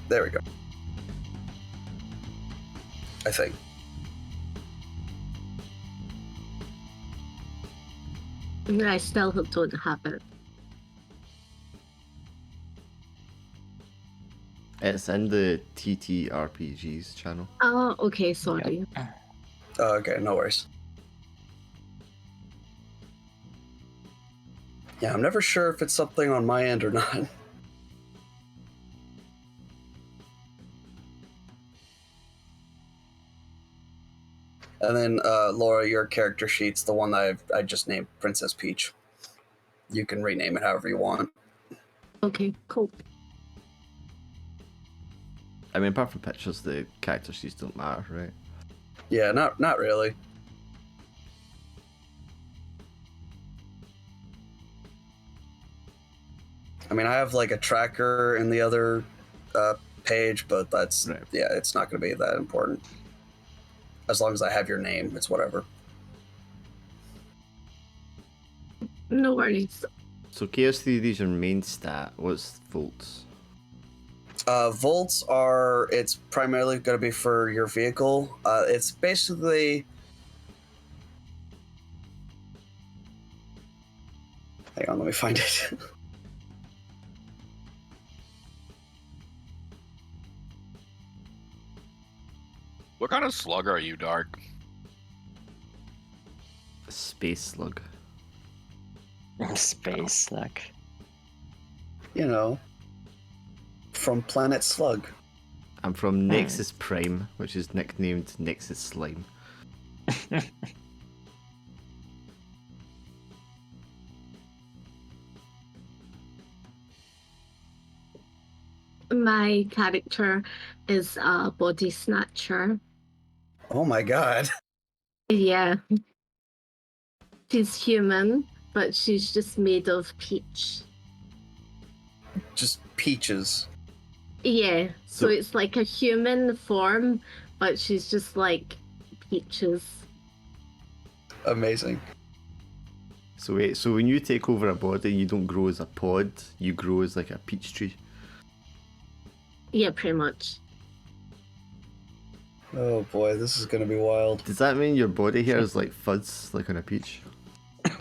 There we go. I think. I still don't have it. It's in the TTRPGs channel. Oh, okay, sorry. Yep. Oh, okay, no worries. Yeah, I'm never sure if it's something on my end or not. And then, Laura, your character sheet's the one that I just named Princess Peach. You can rename it however you want. Okay, cool. I mean, apart from pictures, the character sheets don't matter, right? Yeah, not really. I mean, I have like a tracker in the other page, but that's Right. Yeah, it's not going to be that important. As long as I have your name, it's whatever. No worries. So Chaos Theory is your main stat. What's volts? Volts it's primarily going to be for your vehicle. It's basically... Hang on, let me find it. What kind of slug are you, Dark? A space slug. Space slug. You know, from Planet Slug. I'm from Nexus Prime, which is nicknamed Nexus Slime. My character is a body snatcher. Oh my god. Yeah. She's human, but she's just made of peach. Just peaches. Yeah, so So- it's like a human form, but she's just like peaches. Amazing. So wait, so when you take over a body, you don't grow as a pod, you grow as like a peach tree. Yeah, pretty much. Oh boy, this is gonna be wild. Does that mean your body hair is like fuzz, like on a peach?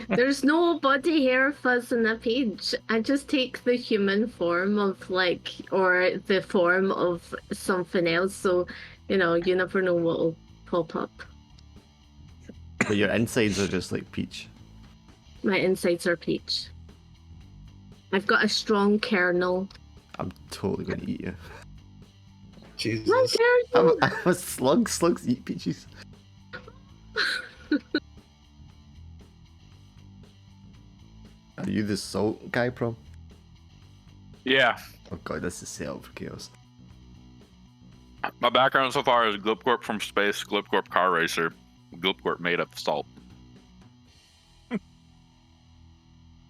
There's no body hair fuzz in a peach. I just take the human form of like, or the form of something else. So, you know, you never know what'll pop up. But your insides are just like peach. My insides are peach. I've got a strong kernel. I'm totally going to eat you. Jesus. My kernel! I'm a slug. Slugs eat peaches. Are you the salt guy, Prom? Yeah. Oh god, this is set up for chaos. My background so far is Glipcorp from space, Glipcorp car racer, Glipcorp made of salt.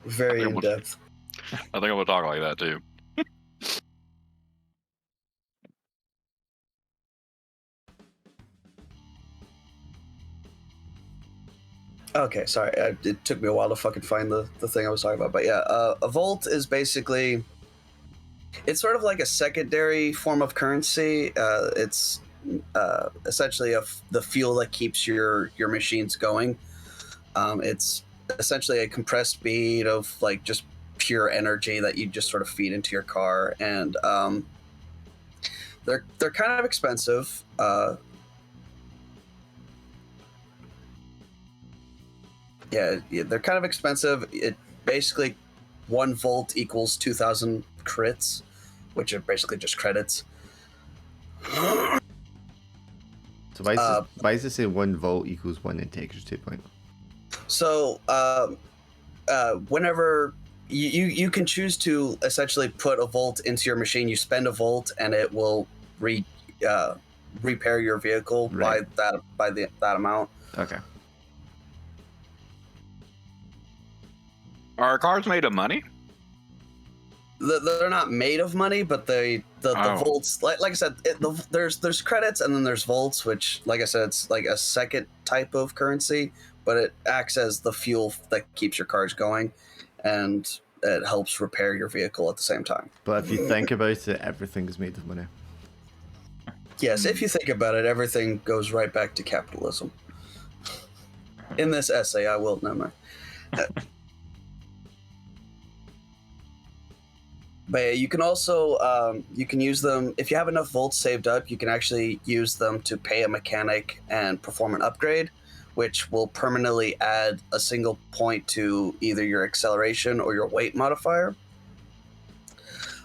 Very I in think depth. I think I'm gonna talk like that too. Okay, sorry. It took me a while to fucking find the thing I was talking about. But yeah, a volt is basically... It's sort of like a secondary form of currency. It's essentially the fuel that keeps your machines going. It's essentially a compressed speed of like just pure energy that you just sort of feed into your car, and they're kind of expensive. Yeah, they're kind of expensive. It basically 1 volt equals 2,000 crits, which are basically just credits. So why does it say 1 volt equals 1 integrity point? So whenever you can choose to essentially put a volt into your machine, you spend a volt and it will repair your vehicle Right. by that amount. Okay. Are cars made of money? They're not made of money, but the volts, like I said, there's credits and then there's volts, which, like I said, it's like a second type of currency, but it acts as the fuel that keeps your cars going, and it helps repair your vehicle at the same time. But if you think about it, everything is made of money. Yes, if you think about it, everything goes right back to capitalism. In this essay, I will never mind. But yeah, you can also you can use them if you have enough volts saved up. You can actually use them to pay a mechanic and perform an upgrade, which will permanently add a single point to either your acceleration or your weight modifier.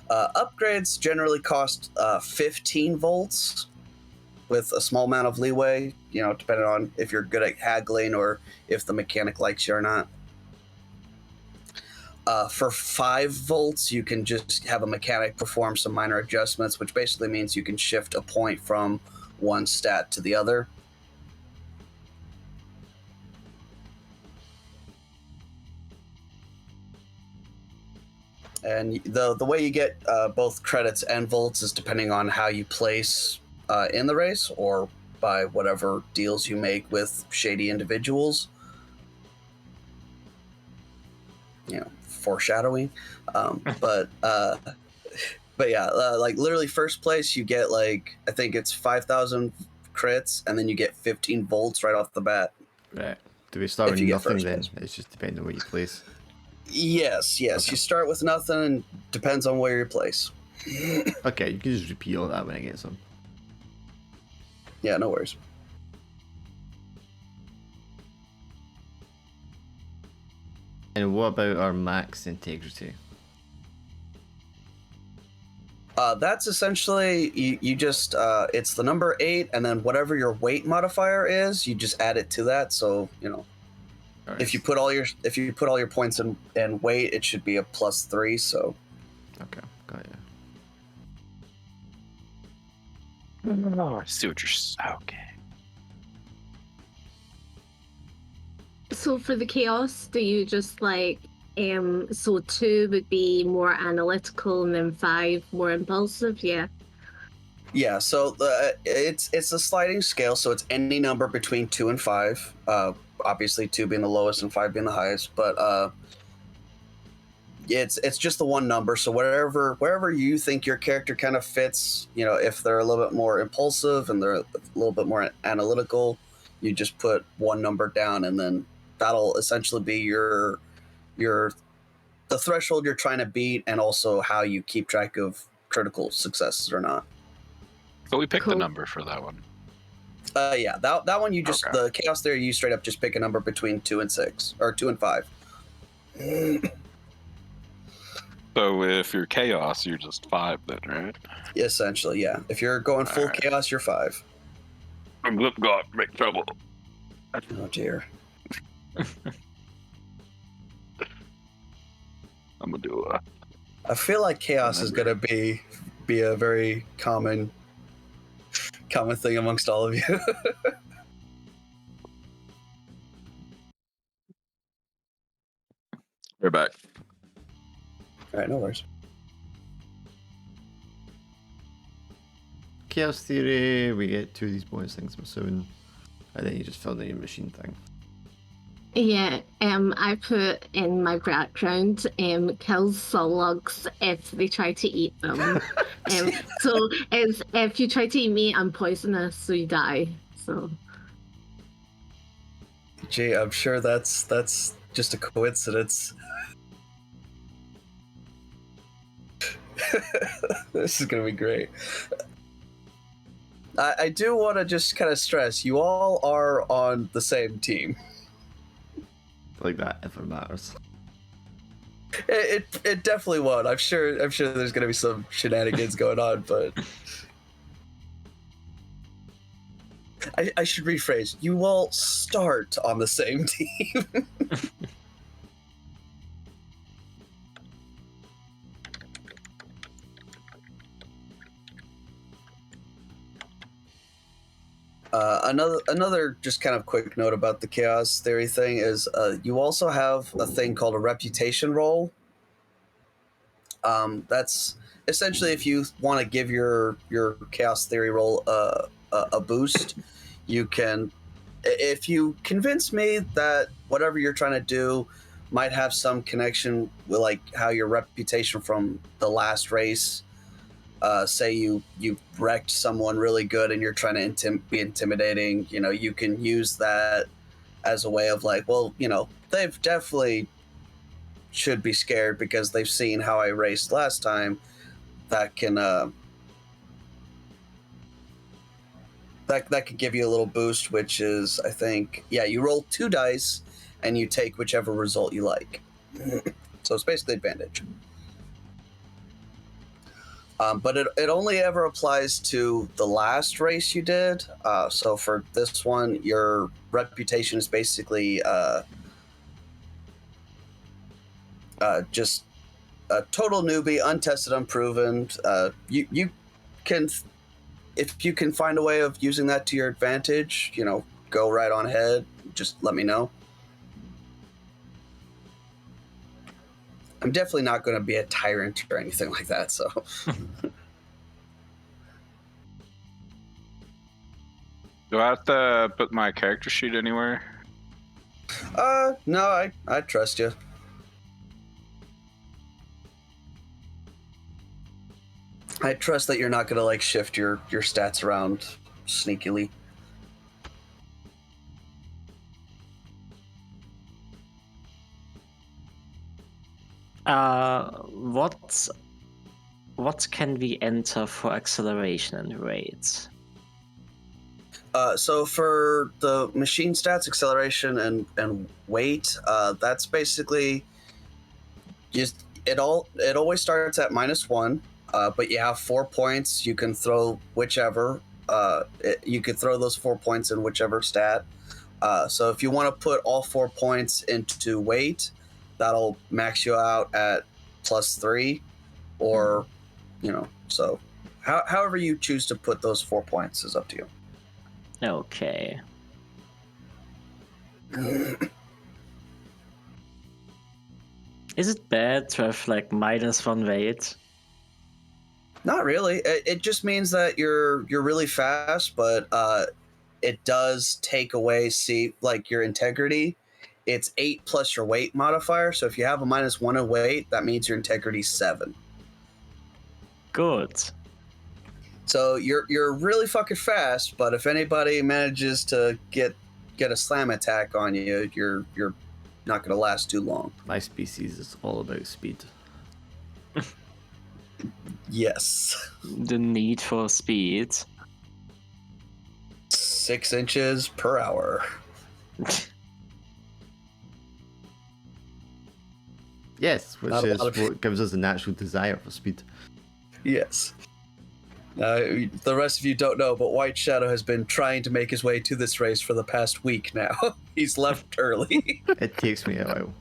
Upgrades generally cost 15 volts, with a small amount of leeway. You know, depending on if you're good at haggling or if the mechanic likes you or not. For 5 volts, you can just have a mechanic perform some minor adjustments, which basically means you can shift a point from one stat to the other. And the way you get both credits and volts is depending on how you place in the race, or by whatever deals you make with shady individuals. You know, foreshadowing. But yeah, like literally first place, you get like, I think it's 5,000 crits, and then you get 15 volts right off the bat. Right. Do we start If with you get nothing first then? place. It's just depending on where you place. Yes. Okay. You start with nothing, and depends on where you place. Okay, you can just repeat all that when I get some. Yeah, no worries. And what about our max integrity? That's essentially you just it's the number 8, and then whatever your weight modifier is, you just add it to that. So you know, All right. if you put all your points in weight, it should be a +3. So Okay, got you. Oh, I see what you're. Okay. So for the chaos, do you just like so 2 would be more analytical and then 5 more impulsive? Yeah. yeah, so it's a sliding scale, so it's any number between 2 and 5. Obviously 2 being the lowest and 5 being the highest, but it's just the one number. So wherever you think your character kind of fits, you know, if they're a little bit more impulsive and they're a little bit more analytical, you just put one number down, and then that'll essentially be the threshold you're trying to beat, and also how you keep track of critical successes or not. So we picked Cool. the number for that one. Yeah, that one you just Okay. the chaos there, you straight up just pick a number between 2 and 6, or 2 and 5. So if you're chaos, you're just 5 then, right? Essentially, yeah. If you're going full Alright. chaos, you're 5. I'm Glip God, make trouble. Oh dear. I'm gonna do a. I feel like chaos is gonna be a very common thing amongst all of you. We're back. All right, no worries. Chaos theory, we get 2 of these bonus things, I'm assuming. And then you just fill in your machine thing. Yeah, I put in my background, kills slugs if they try to eat them. So it's if you try to eat me, I'm poisonous, so you die. So Gee, I'm sure that's just a coincidence. This is gonna be great. I do want to just kind of stress, you all are on the same team. Like that ever matters. It definitely won't. I'm sure there's gonna be some shenanigans going on, but I should rephrase. You all start on the same team. Another just kind of quick note about the chaos theory thing is you also have a thing called a reputation roll. That's essentially if you want to give your chaos theory roll a boost, you can. If you convince me that whatever you're trying to do might have some connection with like how your reputation from the last race, say you wrecked someone really good and you're trying to be intimidating, you know, you can use that as a way of like, well, you know, they've definitely should be scared because they've seen how I raced last time. That can that could give you a little boost, which is, I think, yeah, you roll 2 dice and you take whichever result you like. So it's basically advantage. But it only ever applies to the last race you did. So for this one, your reputation is basically just a total newbie, untested, unproven. You can, if you can find a way of using that to your advantage, you know, go right on ahead. Just let me know. I'm definitely not going to be a tyrant or anything like that, so. Do I have to put my character sheet anywhere? No, I trust you. I trust that you're not going to, like, shift your stats around sneakily. What can we enter for acceleration and rate? So for the machine stats, acceleration and weight, that's basically just it always starts at -1, but you have 4 points. You can throw whichever. You could throw those 4 points in whichever stat. So if you want to put all 4 points into weight, that'll max you out at +3, or you know. So however you choose to put those 4 points is up to you. Okay. Is it bad to have like -1 weight? Not really. It just means that you're really fast, but it does take away like your integrity. It's 8 plus your weight modifier. So if you have a -1 in weight, that means your integrity's 7. Good. So you're really fucking fast, but if anybody manages to get a slam attack on you, you're not gonna last too long. My species is all about speed. Yes. The need for speed. 6 inches per hour. Yes, which Not a is lot of- what gives us a natural desire for speed. Yes. The rest of you don't know, but White Shadow has been trying to make his way to this race for the past week now. He's left early. It takes me a while.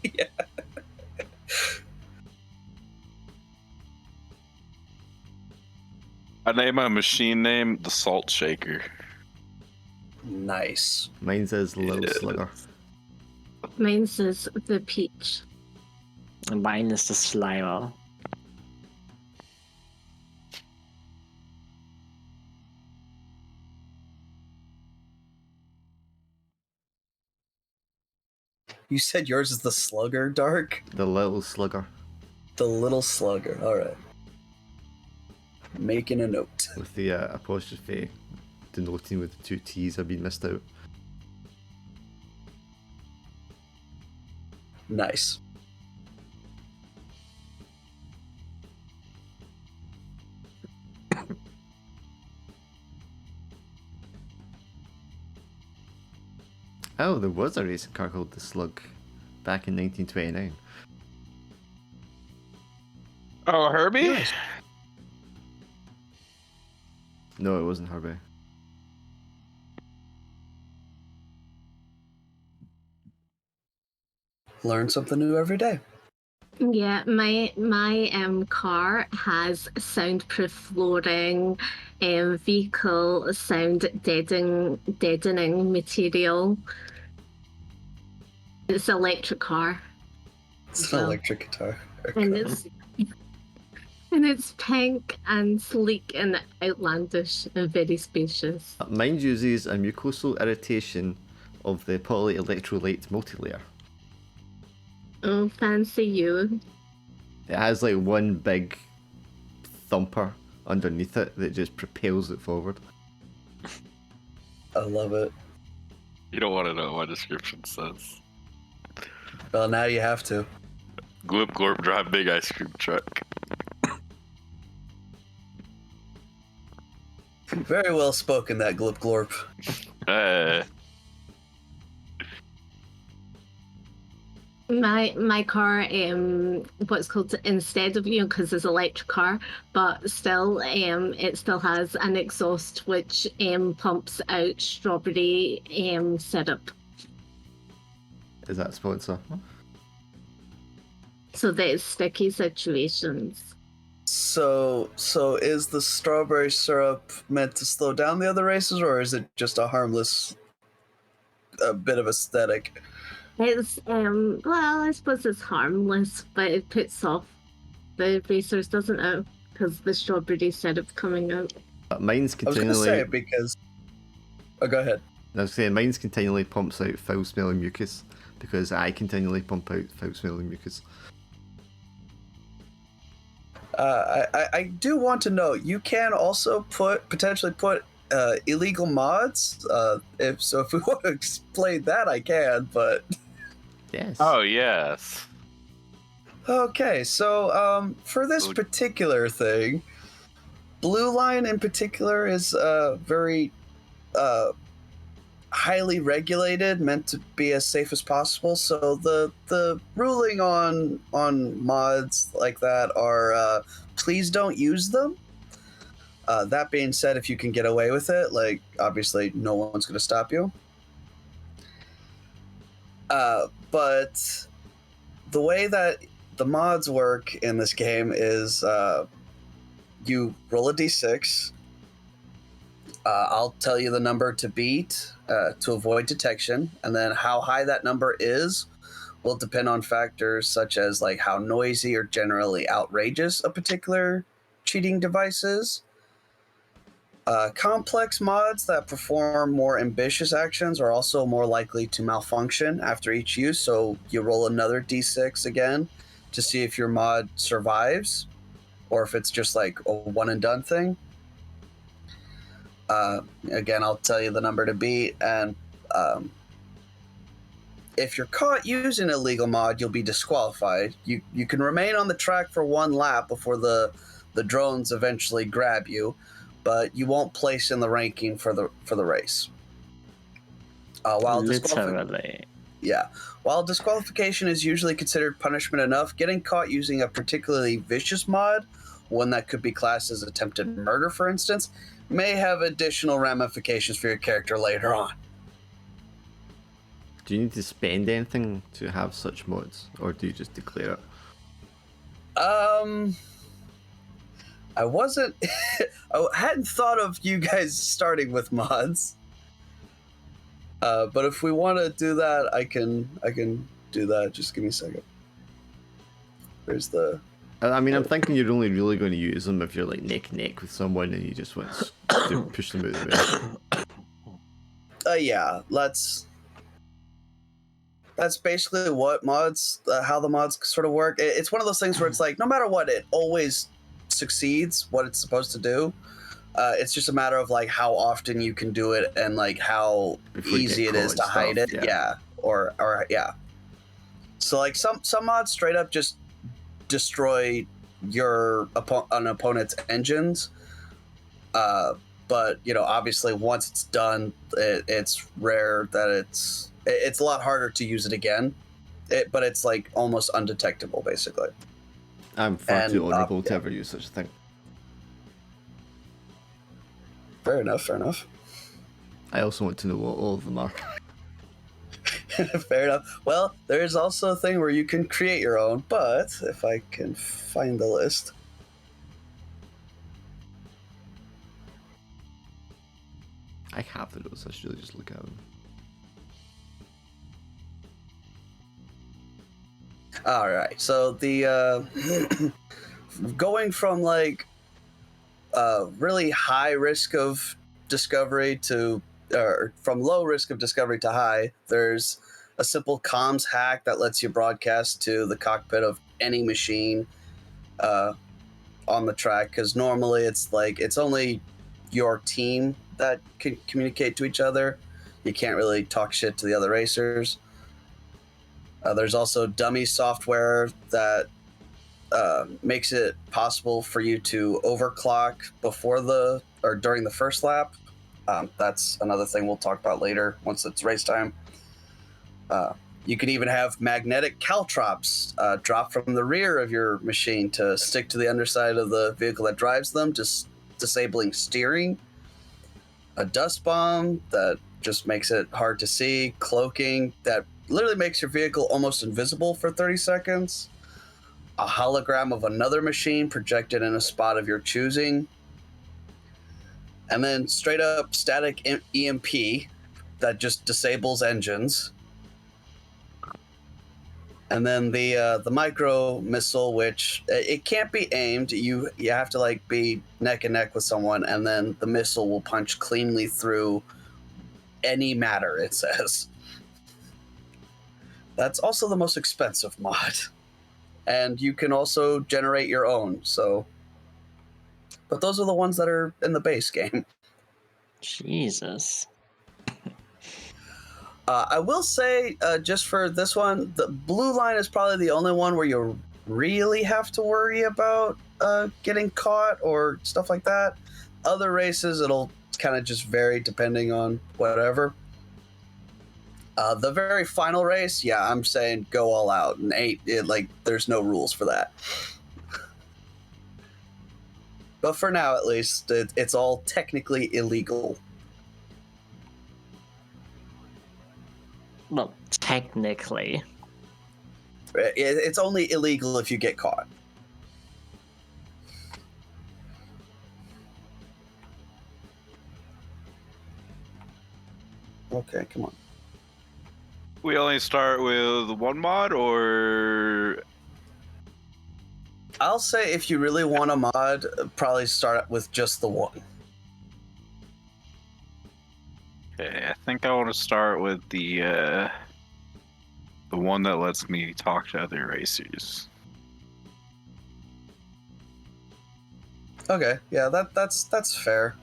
Yeah. I name my machine name the Salt Shaker. Nice. Mine's is Little Yeah. Slugger. Mine says the peach. Mine is the Slimer. You said yours is the Slugger, Dark? The Little Slugger. The Little Slugger. All right. Making a note. With the apostrophe denoting with the 2 T's have been missed out. Nice. Oh, there was a racing car called the Slug back in 1929. Oh, Herbie? Nice. No, it wasn't Herbie. Learn something new every day. Yeah, my car has soundproof flooring, vehicle sound deadening material. It's an electric car. It's as an well. electric guitar. And it's pink and sleek and outlandish and very spacious. Mine uses a mucosal irritation of the polyelectrolyte multilayer. Oh, fancy you. It has like one big thumper underneath it that just propels it forward. I love it. You don't want to know what my description says. Well, now you have to. Glip Glorp drive big ice cream truck. Very well spoken, that Glip Glorp. Hey. My car, what's called, instead of, because it's an electric car, but still, it still has an exhaust which pumps out strawberry syrup, Is that a sponsor? so that it's sticky situations. So is the strawberry syrup meant to slow down the other races, or is it just a harmless, bit of aesthetic? It's well, I suppose it's harmless, but it puts off the racers, doesn't it? Because the strawberry syrup coming out. Mine's I was going to continually. say because. Oh, go ahead. I was saying mine's continually pumps out foul-smelling mucus because I continually pump out foul-smelling mucus. I do want to know, you can also potentially put illegal mods. If we want to explain that, I can. But Yes. Oh, yes. okay, so for this particular thing, Blue Line in particular is very highly regulated, meant to be as safe as possible. So the ruling on mods like that are please don't use them. That being said, if you can get away with it, like obviously no one's going to stop you. But the way that the mods work in this game is you roll a d6. I'll tell you the number to beat to avoid detection, and then how high that number is will depend on factors such as like how noisy or generally outrageous a particular cheating device is. Complex mods that perform more ambitious actions are also more likely to malfunction after each use, so you roll another d6 again to see if your mod survives or if it's just like a one and done thing. Again, I'll tell you the number to beat, and if you're caught using an illegal mod, you'll be disqualified. You can remain on the track for one lap before the drones eventually grab you, but you won't place in the ranking for the race. While disqualification is usually considered punishment enough, getting caught using a particularly vicious mod, one that could be classed as attempted murder, for instance, may have additional ramifications for your character later on. Do you need to spend anything to have such mods, or do you just declare it? I wasn't. I hadn't thought of you guys starting with mods. But if we want to do that, I can do that. Just give me a second. There's the. I mean, I'm thinking you're only really going to use them if you're like neck and neck with someone and you just want to push them out of the way. Yeah, that's basically what mods, how the mods sort of work. It's one of those things where it's like, no matter what, it always succeeds what it's supposed to do. It's just a matter of like how often you can do it and like how easy it is to hide it. Yeah. Or yeah. So like some mods straight up just destroy an opponent's engines. But obviously once it's done, it's rare that It's a lot harder to use it again, but it's like almost undetectable, basically. I'm far too And, honourable to yeah. ever use such a thing. Fair enough, fair enough. I also want to know what all of them are. Fair enough. Well, there is also a thing where you can create your own, but if I can find the list. I have the notes, I should really just look at them. All right, so the going from like really high risk of discovery to, or from low risk of discovery to high, there's a simple comms hack that lets you broadcast to the cockpit of any machine on the track, because normally it's like it's only your team that can communicate to each other. You can't really talk shit to the other racers. There's also dummy software that makes it possible for you to overclock before the or during the first lap. That's another thing we'll talk about later once it's race time. You can even have magnetic caltrops drop from the rear of your machine to stick to the underside of the vehicle that drives them, just disabling steering. A dust bomb that just makes it hard to see. Cloaking that literally makes your vehicle almost invisible for 30 seconds. A hologram of another machine projected in a spot of your choosing. And then straight up static EMP that just disables engines. And then the micro missile, which it can't be aimed. You have to like be neck and neck with someone, and then the missile will punch cleanly through any matter, it says. That's also the most expensive mod. And you can also generate your own, so. But those are the ones that are in the base game. Jesus. I will say, just for this one, the blue line is probably the only one where you really have to worry about getting caught or stuff like that. Other races, it'll kind of just vary depending on whatever. The very final race, yeah, I'm saying go all out. And there's no rules for that. But for now, at least, it's all technically illegal. Well, technically. It's only illegal if you get caught. Okay, come on. We only start with one mod, or I'll say if you really want a mod, probably start with just the one. okay, I think I want to start with the one that lets me talk to other racers. Okay, yeah, that's fair.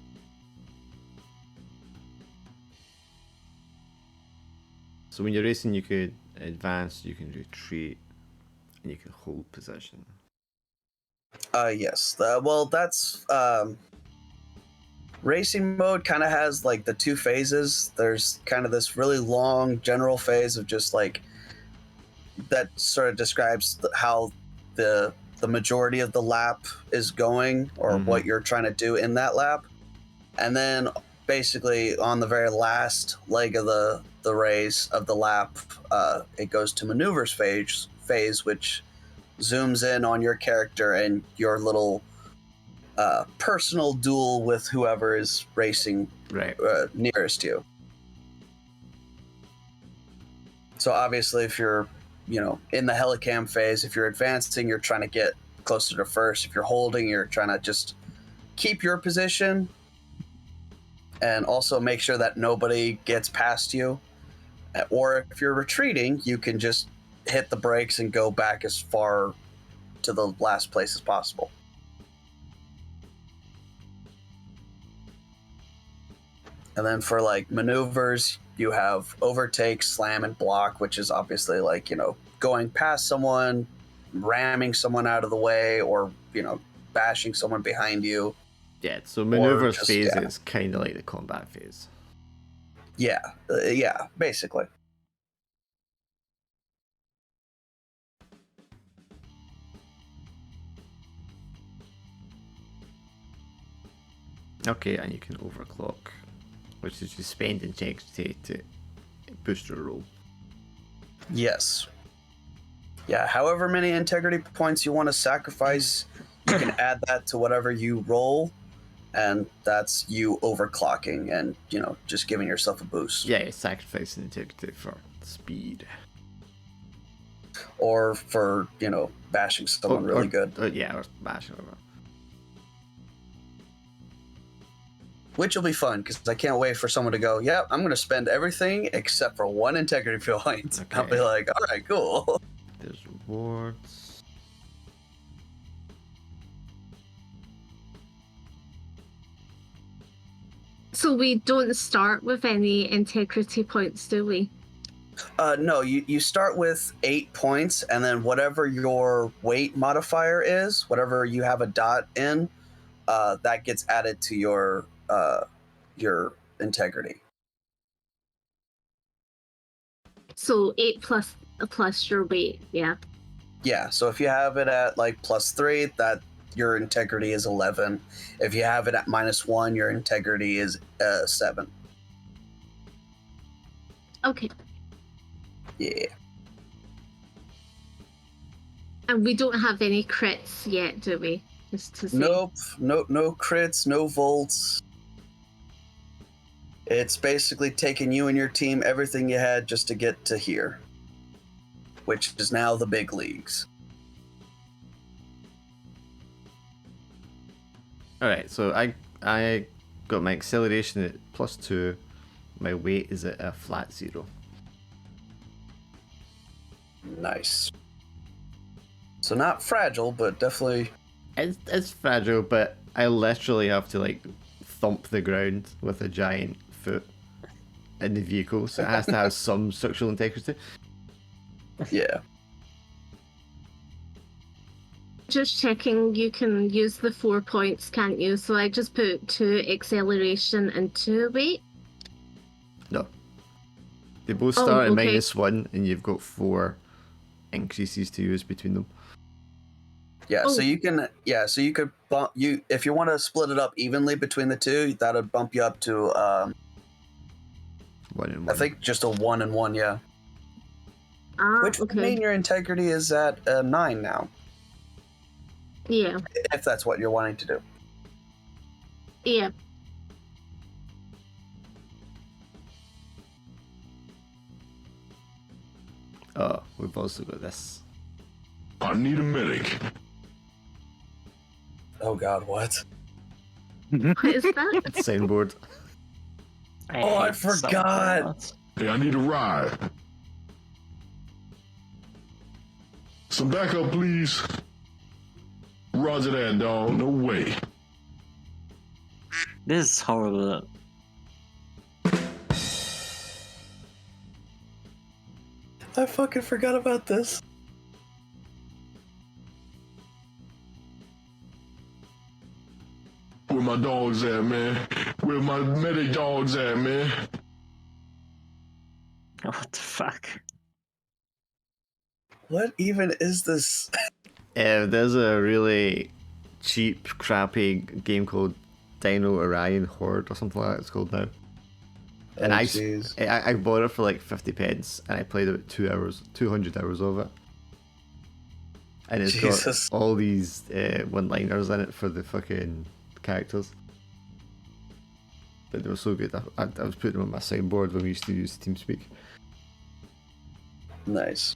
So when you're racing, you could advance, you can retreat, and you can hold position. Yes. Well, that's racing mode kind of has like the two phases. There's kind of this really long general phase of just like that sort of describes how the majority of the lap is going, or what you're trying to do in that lap. And then basically on the very last leg of the race of the lap, it goes to maneuvers phase, which zooms in on your character and your little personal duel with whoever is racing Right. nearest you. So obviously, if you're, in the helicam phase, if you're advancing, you're trying to get closer to first. If you're holding, you're trying to just keep your position and also make sure that nobody gets past you. Or if you're retreating, you can just hit the brakes and go back as far to the last place as possible. And then for like maneuvers, you have overtake, slam, and block, which is obviously like, going past someone, ramming someone out of the way, or, bashing someone behind you. Yeah, so maneuvers just- phase yeah. is kind of like the combat phase. Yeah, basically. Okay, and you can overclock, which is you spend integrity to boost your roll. Yes. Yeah, however many integrity points you want to sacrifice, you can add that to whatever you roll, and that's you overclocking and, just giving yourself a boost. Yeah, sacrificing integrity for speed. Or for, bashing someone really good. Or bashing them. Which will be fun, because I can't wait for someone to go, yeah, I'm going to spend everything except for one integrity point. Okay. I'll be like, all right, cool. There's rewards. So we don't start with any integrity points, do we? No, you start with 8 points, and then whatever your weight modifier is, whatever you have a dot in, that gets added to your integrity. So 8 plus your weight, yeah. Yeah, so if you have it at like +3, that your integrity is 11. If you have it at -1, your integrity is 7. Okay. Yeah. And we don't have any crits yet, do we? Just to say. Nope. No crits, no volts. It's basically taking you and your team everything you had just to get to here, which is now the big leagues. Alright, so I got my acceleration at +2. My weight is at a flat 0. Nice. So not fragile, but definitely. It's fragile, but I literally have to like thump the ground with a giant foot in the vehicle, so it has to have some structural integrity. Yeah. Just checking, you can use the 4 points, can't you? So I just put 2 acceleration and 2 weight. No. They both start at okay. -1, and you've got 4 increases to use between them. Yeah, Oh. so you could bump you if you want to split it up evenly between the two, that would bump you up to 1 and 1. I think just a 1 and 1, yeah. Which would Okay. mean your integrity is at 9 now, Yeah. if that's what you're wanting to do. Yeah. Oh, we've also got this. I need a medic. Oh God, what? What is that? It's soundboard. Oh, I hate forgot. soundboards. Hey, I need a ride. Some backup, please. Roger that, dog. No way. This is horrible. I fucking forgot about this. Where my dogs at, man? Where my medic dogs at, man? What the fuck? What even is this? There's a really cheap, crappy game called Dino Orion Horde or something like that it's called now. And Oh, I jeez. bought it for like 50 pence, and I played about 200 hours of it. And it's Jesus. got all these one-liners in it for the fucking characters. But they were so good. I was putting them on my soundboard when we used to use TeamSpeak. Nice.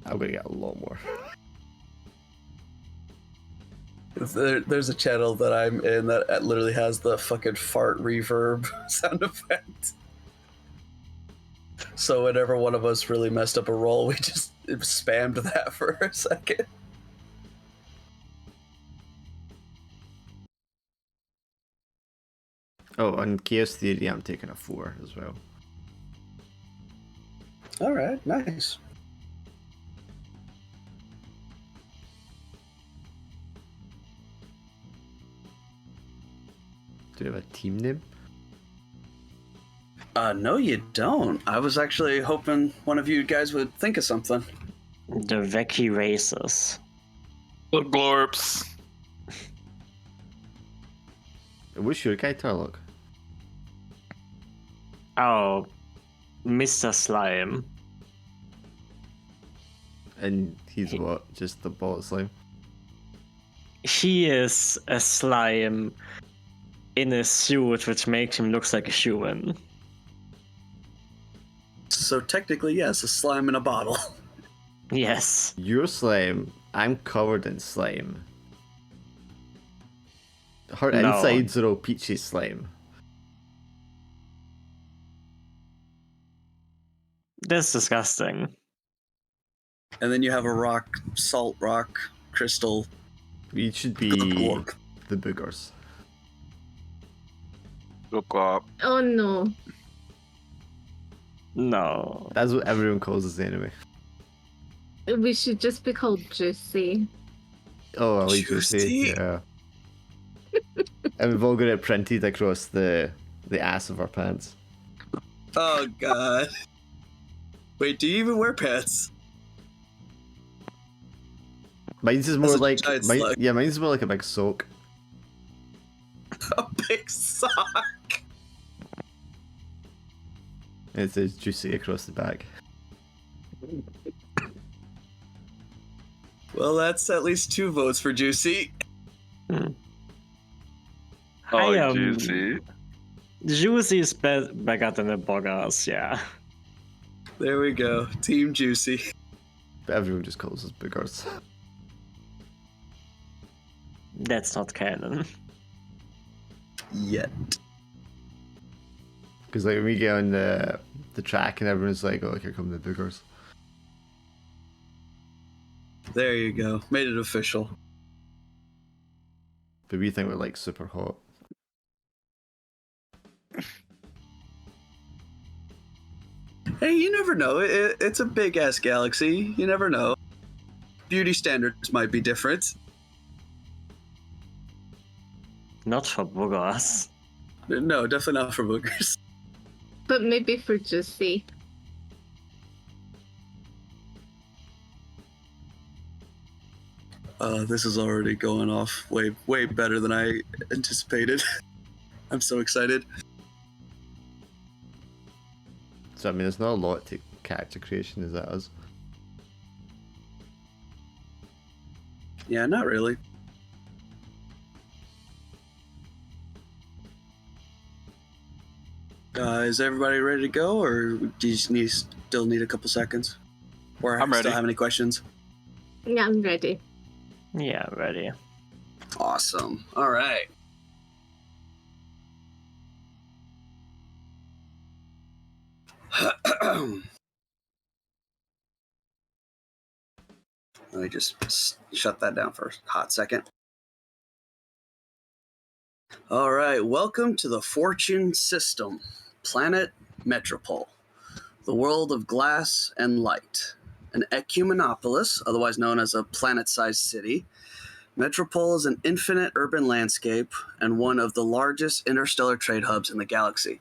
I'm gonna get a lot more. There's a channel that I'm in that literally has the fucking fart reverb sound effect. So whenever one of us really messed up a roll, we just spammed that for a second. Oh, on Chaos Theory, I'm taking a 4 as well. All right, nice. Do you have a team name? No, you don't. I was actually hoping one of you guys would think of something. The Veki races. The glorps. What's your guy, Tarlock? Oh, Mr. Slime. And he's what? Just the ball slime? He is a slime in a suit which makes him look like a human. So technically, yes, a slime in a bottle. Yes. You're slime. I'm covered in slime. Her No. insides are all peachy slime. That's disgusting. And then you have a rock, salt rock, crystal. We should be glorp. the boogers. Look up. Oh no. No. That's what everyone calls us anyway. We should just be called Juicy. Oh, I like Juicy. Juicy. Yeah. And we've all got it printed across the ass of our pants. Oh god. Wait, do you even wear pants? Mine's is That's more a like giant slug. yeah, mine's is more like a big soak. A big sock. And it says Juicy across the back. Well, that's at least 2 votes for Juicy. Oh, I am- juicy. Juicy is better than the boggers, yeah. There we go. Team Juicy. But everyone just calls us boogers. That's not canon. Yet. Because like when we get on the track and everyone's like, oh, here come the boogers. There you go. Made it official. But we think we're like super hot. Hey, you never know. It's a big ass galaxy. You never know. Beauty standards might be different. Not for boogers. No, definitely not for boogers. But maybe for Juicy. This is already going off way better than I anticipated. I'm so excited. So I mean, there's not a lot to character creation, is that us? Yeah, not really. Is everybody ready to go, or do you still need a couple seconds? Or I'm ready. still have any questions? Yeah, I'm ready. Yeah, ready. Awesome. All right. Let me just shut that down for a hot second. All right. Welcome to the Fortune System, Planet Metropole, the world of glass and light. An ecumenopolis, otherwise known as a planet-sized city, Metropole is an infinite urban landscape and one of the largest interstellar trade hubs in the galaxy.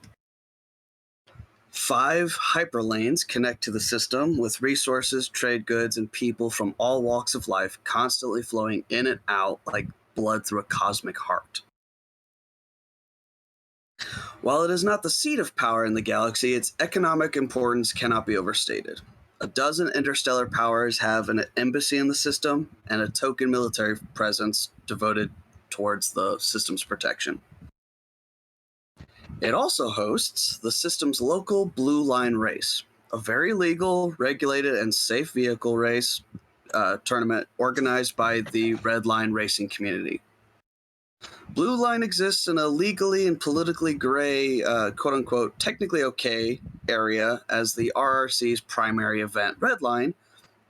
5 hyperlanes connect to the system, with resources, trade goods, and people from all walks of life constantly flowing in and out like blood through a cosmic heart. While it is not the seat of power in the galaxy, its economic importance cannot be overstated. A dozen interstellar powers have an embassy in the system and a token military presence devoted towards the system's protection. It also hosts the system's local Blue Line race, a very legal, regulated, and safe vehicle race tournament organized by the Redline racing community. Blue Line exists in a legally and politically gray, quote-unquote, technically okay area, as the RRC's primary event. Redline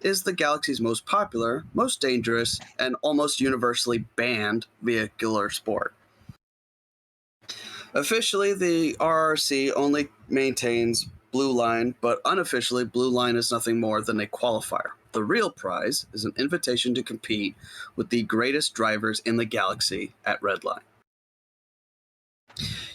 is the galaxy's most popular, most dangerous, and almost universally banned vehicular sport. Officially, the RRC only maintains Blue Line, but unofficially, Blue Line is nothing more than a qualifier. The real prize is an invitation to compete with the greatest drivers in the galaxy at Redline.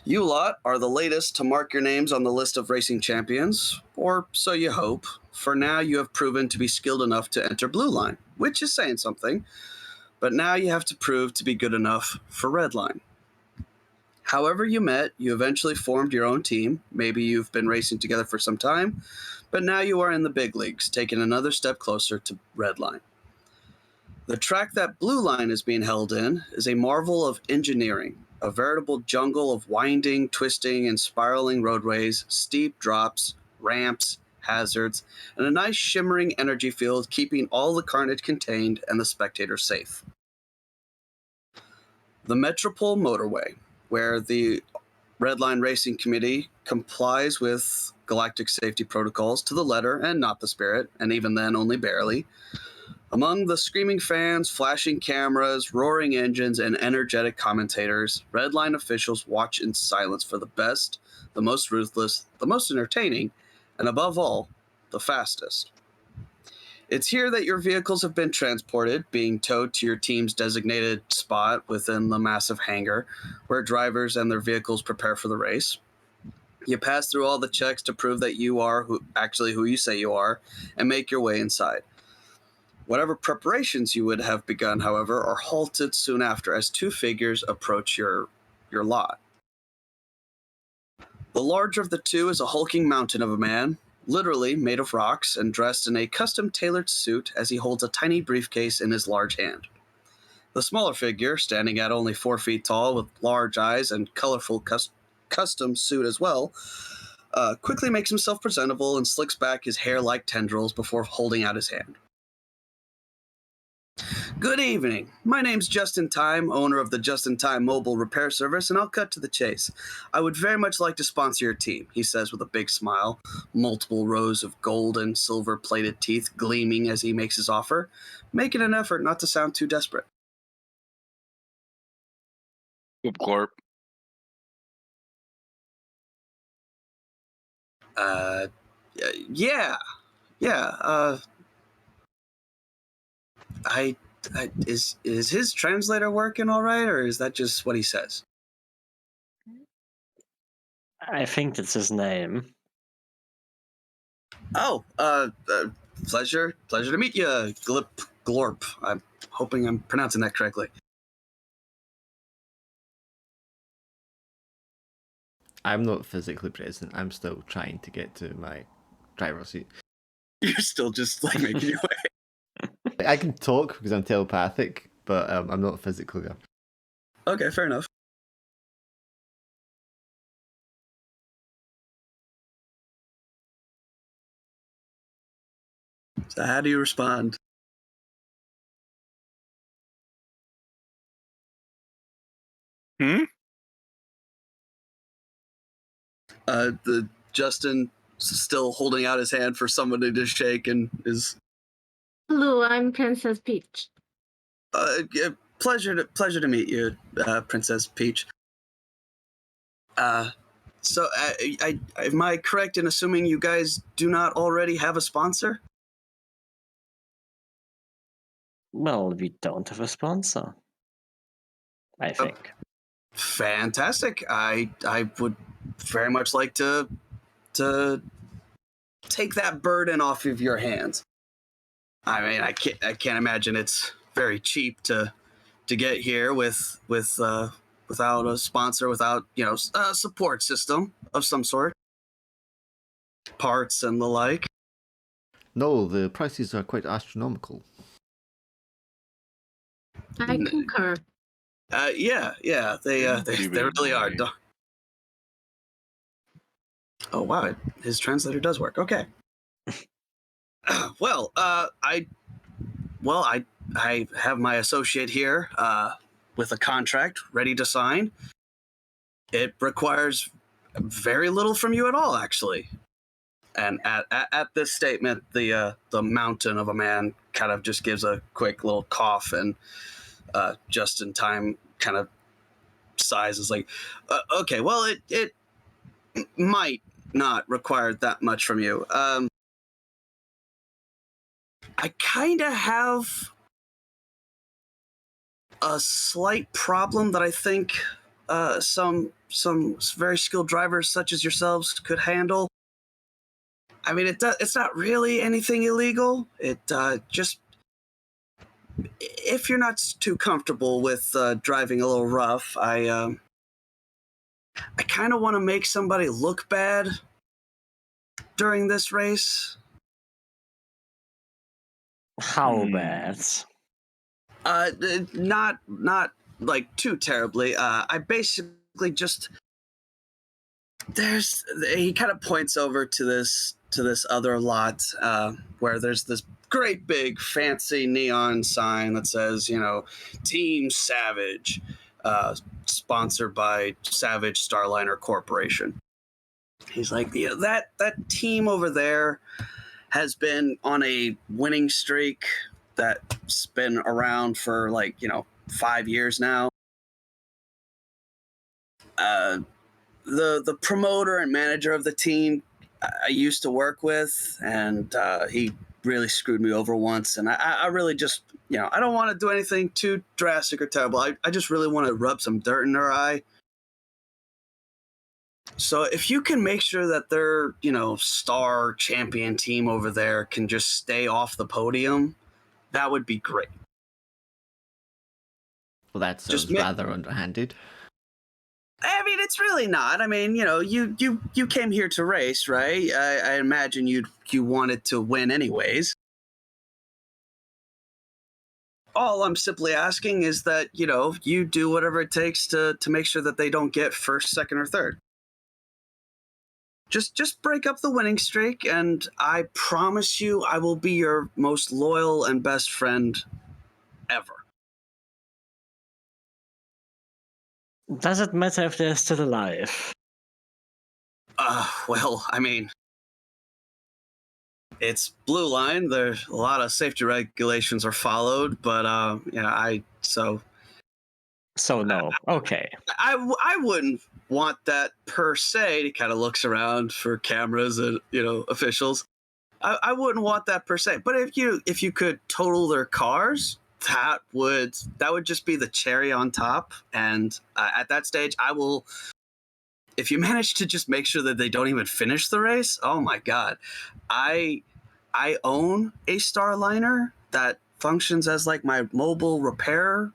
You lot are the latest to mark your names on the list of racing champions, or so you hope. For now, you have proven to be skilled enough to enter Blue Line, which is saying something, but now you have to prove to be good enough for Redline. However you met, you eventually formed your own team. Maybe you've been racing together for some time, but now you are in the big leagues, taking another step closer to Redline. The track that Blue Line is being held in is a marvel of engineering, a veritable jungle of winding, twisting, and spiraling roadways, steep drops, ramps, hazards, and a nice shimmering energy field keeping all the carnage contained and the spectators safe. The Metropole Motorway, where the Redline Racing Committee complies with galactic safety protocols to the letter and not the spirit, and even then only barely. Among the screaming fans, flashing cameras, roaring engines, and energetic commentators, Redline officials watch in silence for the best, the most ruthless, the most entertaining, and above all, the fastest. It's here that your vehicles have been transported, being towed to your team's designated spot within the massive hangar, where drivers and their vehicles prepare for the race. You pass through all the checks to prove that you are who you say you are, and make your way inside. Whatever preparations you would have begun, however, are halted soon after as two figures approach your lot. The larger of the two is a hulking mountain of a man, literally made of rocks and dressed in a custom-tailored suit as he holds a tiny briefcase in his large hand. The smaller figure, standing at only 4 feet tall with large eyes and colorful custom suit as well, quickly makes himself presentable and slicks back his hair like tendrils before holding out his hand. Good evening. My name's Just in Time, owner of the Just in Time mobile repair service, and I'll cut to the chase. I would very much like to sponsor your team, he says with a big smile, multiple rows of gold and silver plated teeth gleaming as he makes his offer, making an effort not to sound too desperate. Whoop glorp. Yeah. Is his translator working all right, or is that just what he says? I think that's his name. Oh, pleasure to meet you, Glorp. I'm hoping I'm pronouncing that correctly. I'm not physically present. I'm still trying to get to my driver's seat. You're still just like making your way. I can talk because I'm telepathic, but I'm not physically there. Okay, fair enough. So how do you respond? The Justin still holding out his hand for someone to just shake and is Hello, I'm Princess Peach. pleasure to meet you, Princess Peach. So am I correct in assuming you guys do not already have a sponsor? Well, we don't have a sponsor. I think. Fantastic. I would very much like to take that burden off of your hands. I mean, I can't imagine it's very cheap to get here without a sponsor, without a support system of some sort, parts and the like. No, the prices are quite astronomical. I concur. Yeah, they really are. Oh wow, his translator does work. Okay. Well, I have my associate here with a contract ready to sign. It requires very little from you at all, actually. And at this statement, the mountain of a man kind of just gives a quick little cough, and Just in Time kind of sighs. Is like, okay, well, it might not require that much from you. I kind of have a slight problem that I think some very skilled drivers such as yourselves could handle. I mean, it's not really anything illegal. It just if you're not too comfortable with driving a little rough, I kind of want to make somebody look bad during this race. How bad? Not like too terribly. I basically just he kind of points over to this other lot where there's this great big fancy neon sign that says, Team Savage, sponsored by Savage Starliner Corporation. He's like, that team over there has been on a winning streak that's been around for 5 years now. The promoter and manager of the team I used to work with, and he really screwed me over once. And I really just, I don't want to do anything too drastic or terrible. I just really want to rub some dirt in their eye. So if you can make sure that their, star champion team over there can just stay off the podium, that would be great. Well, that sounds rather underhanded. I mean, it's really not. I mean, you came here to race, right? I imagine you wanted to win anyways. All I'm simply asking is that, you do whatever it takes to make sure that they don't get first, second, or third. Just break up the winning streak, and I promise you I will be your most loyal and best friend ever. Does it matter if they're still alive? Well, I mean, it's Blue Line. There's a lot of safety regulations are followed, but So no. Okay. I wouldn't want that per se. He kind of looks around for cameras and officials. I wouldn't want that per se. But if you could total their cars, that would just be the cherry on top. And at that stage, I will. If you manage to just make sure that they don't even finish the race, oh my god, I own a Starliner that functions as like my mobile repair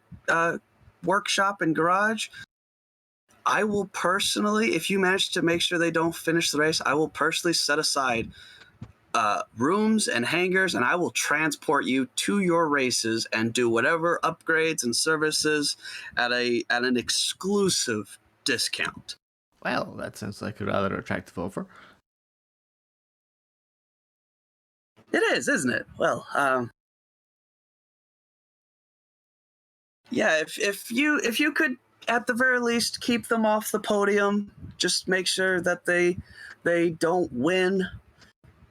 workshop and garage. I will personally, if you manage to make sure they don't finish the race, I will personally set aside rooms and hangars, and I will transport you to your races and do whatever upgrades and services at an exclusive discount. Well, that sounds like a rather attractive offer. It is, isn't it? Well, yeah. If you could, at the very least, keep them off the podium, just make sure that they don't win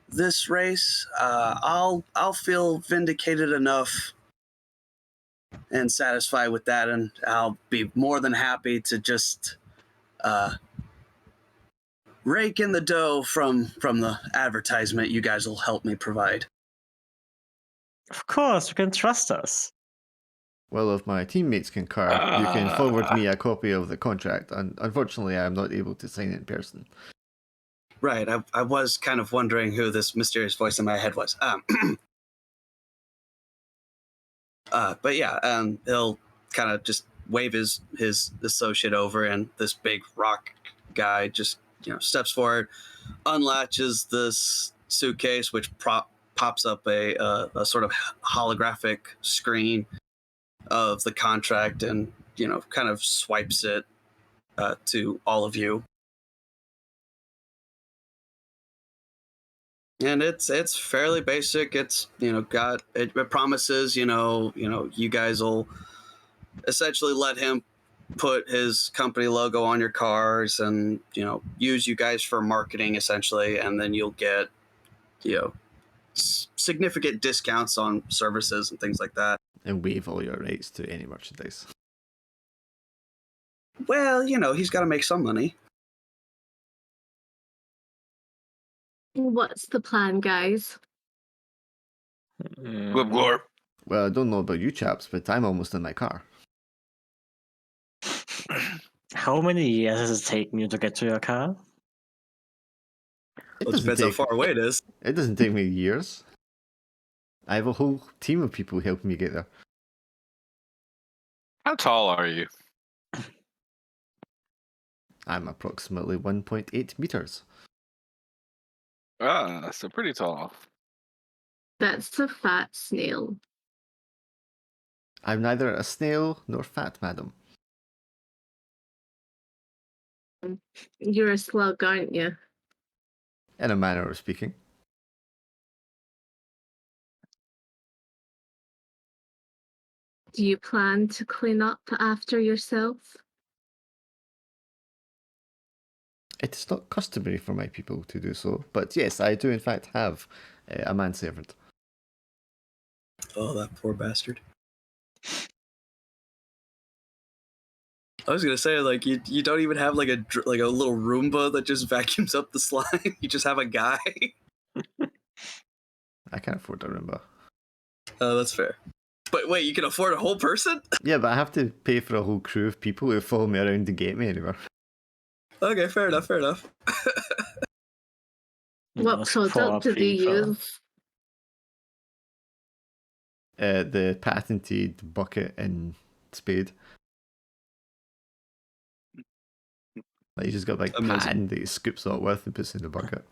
this race. I'll feel vindicated enough and satisfied with that, and I'll be more than happy to just rake in the dough from the advertisement you guys will help me provide. Of course, you can trust us. Well, if my teammates concur, you can forward me a copy of the contract, and unfortunately I am not able to sign it in person. Right, I was kind of wondering who this mysterious voice in my head was. But yeah, he'll kind of just wave his associate over, and this big rock guy just steps forward, unlatches this suitcase, which pops up a sort of holographic screen of the contract, and kind of swipes it to all of you. And it's fairly basic. It's it promises you guys will essentially let him put his company logo on your cars and use you guys for marketing essentially, and then you'll get significant discounts on services and things like that. And waive all your rights to any merchandise. Well, he's got to make some money. What's the plan, guys? Good lord. Well, I don't know about you chaps, but I'm almost in my car. How many years has it taken you to get to your car? It Well, it doesn't depends how take. far away it is. It doesn't take me years. I have a whole team of people helping me get there. How tall are you? I'm approximately 1.8 meters. Ah, so pretty tall. That's a fat snail. I'm neither a snail nor fat, madam. You're a slug, aren't you? In a manner of speaking. Do you plan to clean up after yourself? It is not customary for my people to do so, but yes, I do in fact have a manservant. Oh, that poor bastard. I was gonna say, like, you don't even have like a little Roomba that just vacuums up the slime. You just have a guy. I can't afford a Roomba. Oh, that's fair. But wait, you can afford a whole person? Yeah, but I have to pay for a whole crew of people who follow me around to get me anywhere. Okay, fair enough. Fair enough. What Those product poor do they people. use? The patented bucket and spade. Like, you just got a big Amazing. pan that he scoops all with and puts in the bucket.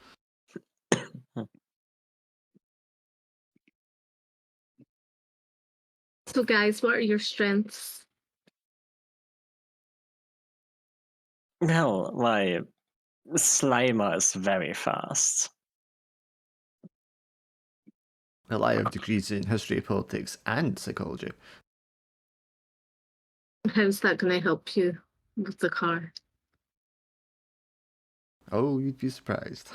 So, guys, what are your strengths? Well, my Slimer is very fast. Well, I have degrees in history, politics, and psychology. How's that going to help you with the car? Oh, you'd be surprised.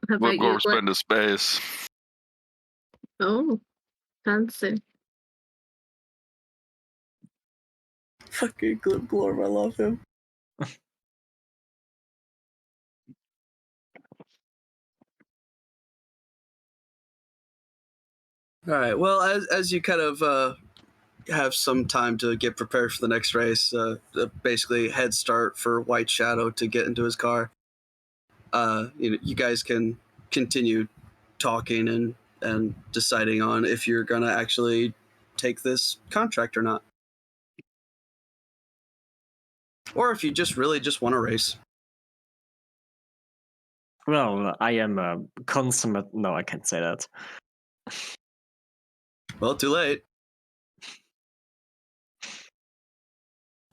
How Look about you? over spend a space. Oh, fancy. Fucking Glorm, I love him. All right. Well, as you kind of have some time to get prepared for the next race, basically head start for White Shadow to get into his car. You guys can continue talking and deciding on if you're gonna actually take this contract or not, or if you just really just want to race. Well, I am a consummate. No, I can't say that. Well, too late.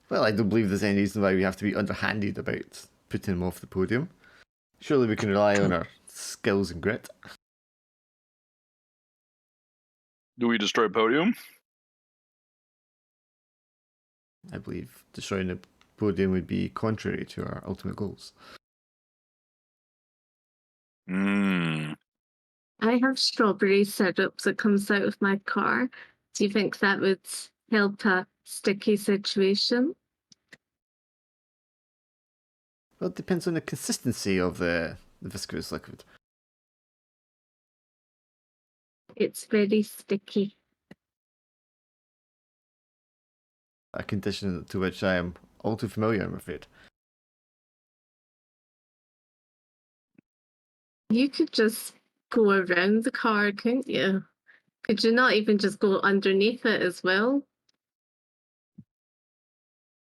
Well, I don't believe there's any reason why we have to be underhanded about putting him off the podium. Surely we can rely on our skills and grit. Do we destroy podium? I believe destroying the podium would be contrary to our ultimate goals. Mmm. I have strawberry syrup that comes out of my car. Do you think that would help a sticky situation? Well, it depends on the consistency of the viscous liquid. It's very sticky. A condition to which I am all too familiar, I'm afraid. You could just go around the car, couldn't you? Could you not even just go underneath it as well?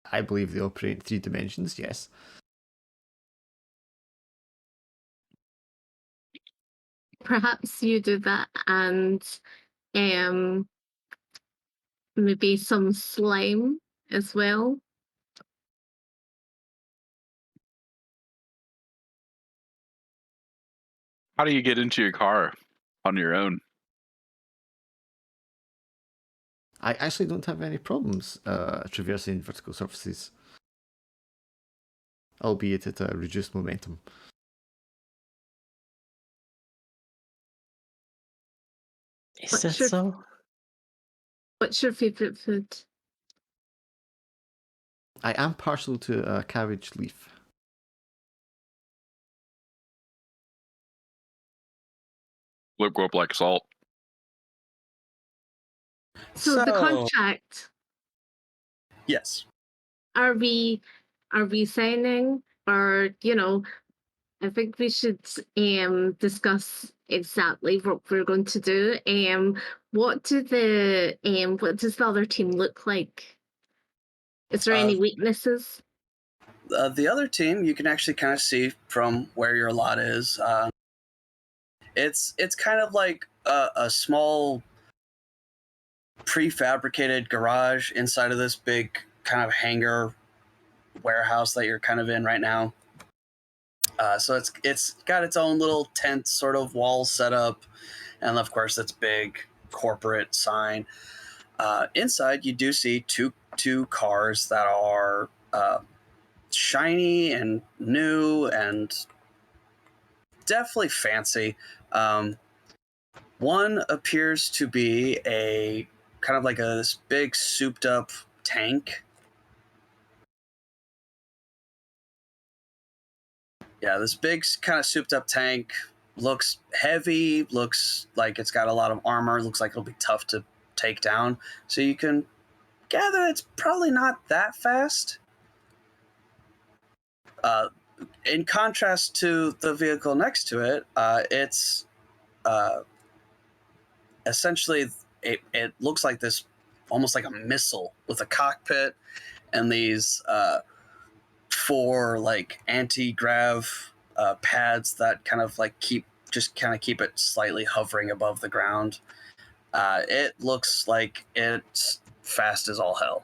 I believe they operate in 3 dimensions, yes. Perhaps you do that and um maybe some slime as well. How do you get into your car on your own? I actually don't have any problems traversing vertical surfaces, albeit at a reduced momentum. Is What's that your- so? What's your favorite food? I am partial to a cabbage leaf. Look up like salt. So the contract, Yes. Are we signing, or I think we should discuss exactly what we're going to do. What does the other team look like? Is there Uh, any weaknesses? the other team, you can actually kind of see from where your lot is. It's kind of like a small prefabricated garage inside of this big kind of hangar warehouse that you're kind of in right now. So it's got its own little tent sort of wall set up, and of course its big corporate sign. Inside, you do see two cars that are shiny and new and definitely fancy. One appears to be a kind of like this big souped up tank. Yeah, this big kind of souped up tank looks heavy, looks like it's got a lot of armor, looks like it'll be tough to take down. So you can gather it's probably not that fast. In contrast to the vehicle next to it, it's essentially it looks like this almost like a missile with a cockpit and these four like anti-grav pads that kind of like keep it slightly hovering above the ground. It looks like it's fast as all hell,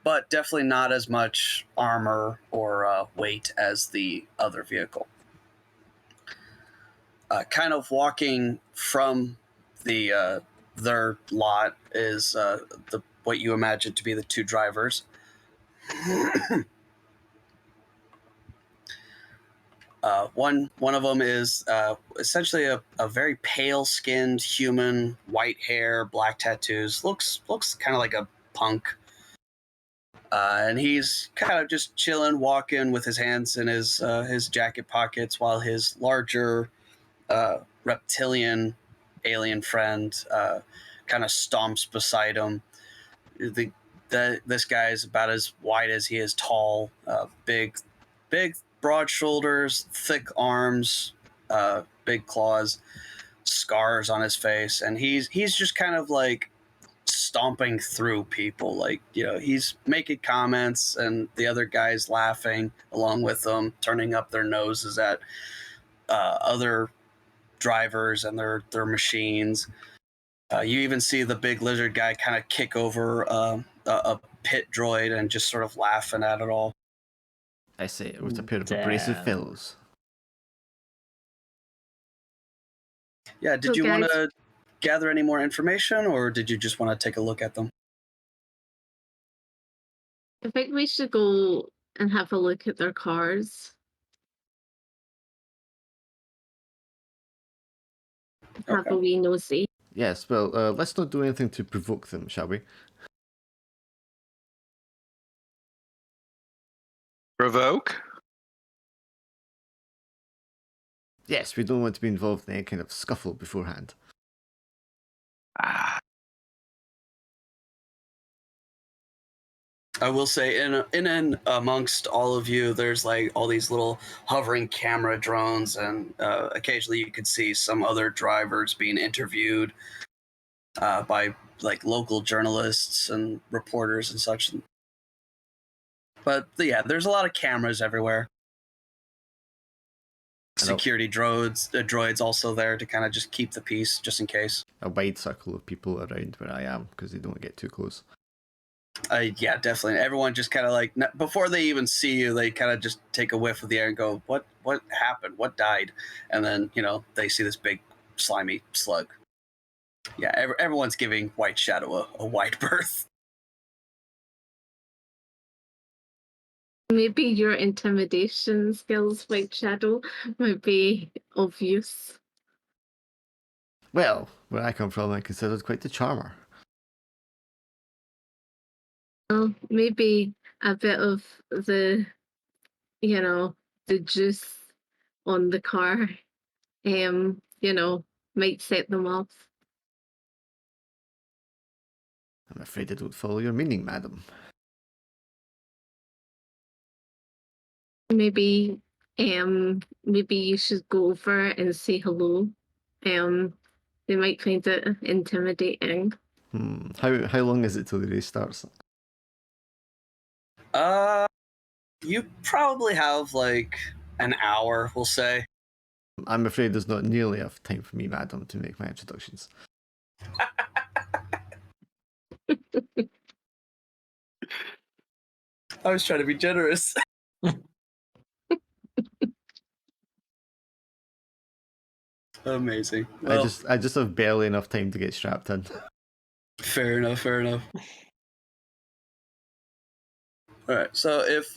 but definitely not as much armor or weight as the other vehicle. Kind of walking from their lot is what you imagine to be the two drivers. One of them is essentially a very pale skinned human, white hair, black tattoos. Looks kind of like a punk. And he's kind of just chilling, walking with his hands in his jacket pockets, while his larger reptilian alien friend kind of stomps beside him. This guy is about as wide as he is tall, big, broad shoulders, thick arms, big claws, scars on his face, and he's just kind of like stomping through people. Like, he's making comments, and the other guys laughing along with them, turning up their noses at other drivers and their machines. You even see the big lizard guy kind of kick over a pit droid and just sort of laughing at it all. I say it with a pair of abrasive Damn. fellows. Yeah, did So, you want guys- to gather any more information, or did you just want to take a look at them? I think we should go and have a look at their cars. Have Okay. a wee nosy. Yes, well, let's not do anything to provoke them, shall we? Provoke? Yes, we don't want to be involved in any kind of scuffle beforehand. Ah, I will say, in amongst all of you, there's like all these little hovering camera drones, and occasionally you could see some other drivers being interviewed by like local journalists and reporters and such. But yeah, there's a lot of cameras everywhere. Security droids also there to kind of just keep the peace, just in case. A wide circle of people around where I am, because they don't get too close. Yeah, definitely. Everyone just kind of like before they even see you, they kind of just take a whiff of the air and go, "What happened? What died?" And then they see this big slimy slug. Yeah, everyone's giving White Shadow a wide berth. Maybe your intimidation skills, White Shadow, might be of use. Well, where I come from, I'm considered quite the charmer. Well, maybe a bit of the juice on the car, might set them off. I'm afraid I don't follow your meaning, madam. Maybe maybe you should go over and say hello. They might find it intimidating. How long is it till the race starts? You probably have like an hour, we'll say. I'm afraid there's not nearly enough time for me, madam, to make my introductions. I was trying to be generous. Amazing. Well, I just have barely enough time to get strapped in. fair enough. Fair enough. All right. So if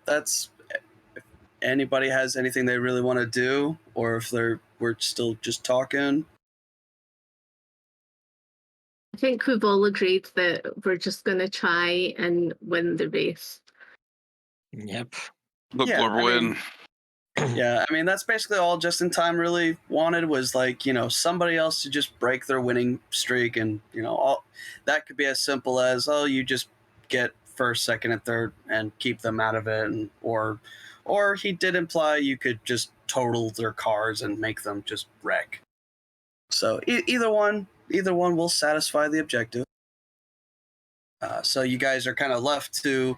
that's if anybody has anything they really want to do, or if we're still just talking. I think we've all agreed that we're just gonna try and win the race. Yep. Look, Yeah, Lord, I win. mean- Yeah, I mean that's basically all Just in Time really wanted was like somebody else to just break their winning streak, and all that could be as simple as you just get first, second, and third and keep them out of it, and or he did imply you could just total their cars and make them just wreck. So either one will satisfy the objective. So you guys are kind of left to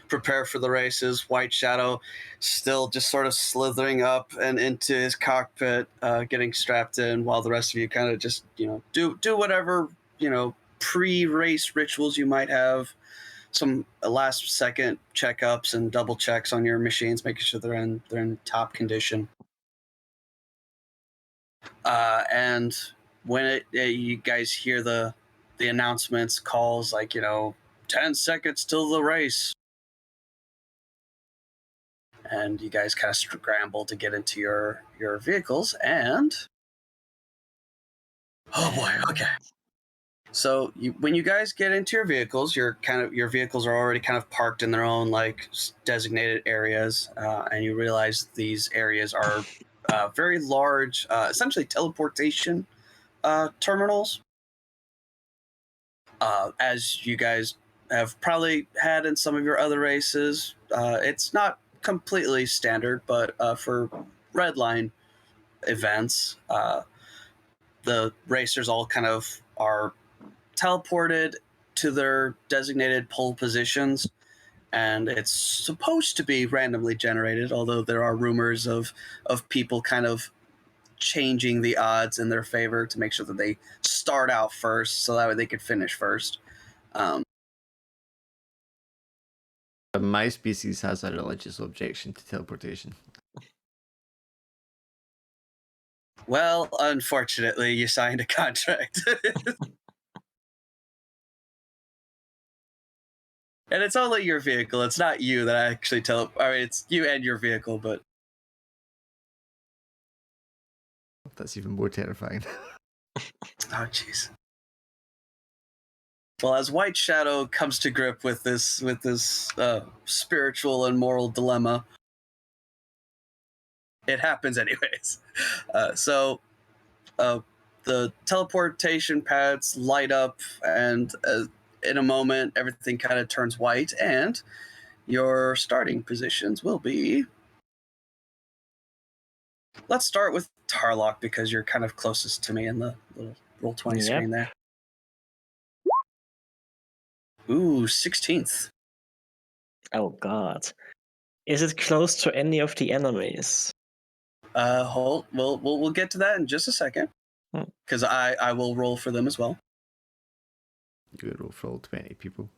prepare for the races. White Shadow still just sort of slithering up and into his cockpit, getting strapped in, while the rest of you kind of just do whatever pre-race rituals you might have. Some last second checkups and double checks on your machines, making sure they're in top condition. And when you guys hear the announcements, calls like 10 seconds till the race. And you guys kind of scramble to get into your vehicles, and oh boy, okay. So when you guys get into your vehicles, your vehicles are already kind of parked in their own like designated areas, and you realize these areas are very large, essentially teleportation terminals. As you guys have probably had in some of your other races, it's not completely standard, but for Redline events, the racers all kind of are teleported to their designated pole positions, and it's supposed to be randomly generated, although there are rumors of people kind of changing the odds in their favor to make sure that they start out first so that way they could finish first. My species has a religious objection to teleportation. Well, unfortunately, you signed a contract. And it's only your vehicle. It's not you that actually I mean, it's you and your vehicle, but That's even more terrifying. oh jeez. Well, as White Shadow comes to grip with this spiritual and moral dilemma, it happens anyways. So the teleportation pads light up, and in a moment, everything kind of turns white, and your starting positions will be. Let's start with Tarlock because you're kind of closest to me in the little Roll20 Yep. screen there. Ooh, 16th. Oh god. Is it close to any of the enemies? Hold. We'll get to that in just a second, because I will roll for them as well. You would roll for all 20 people.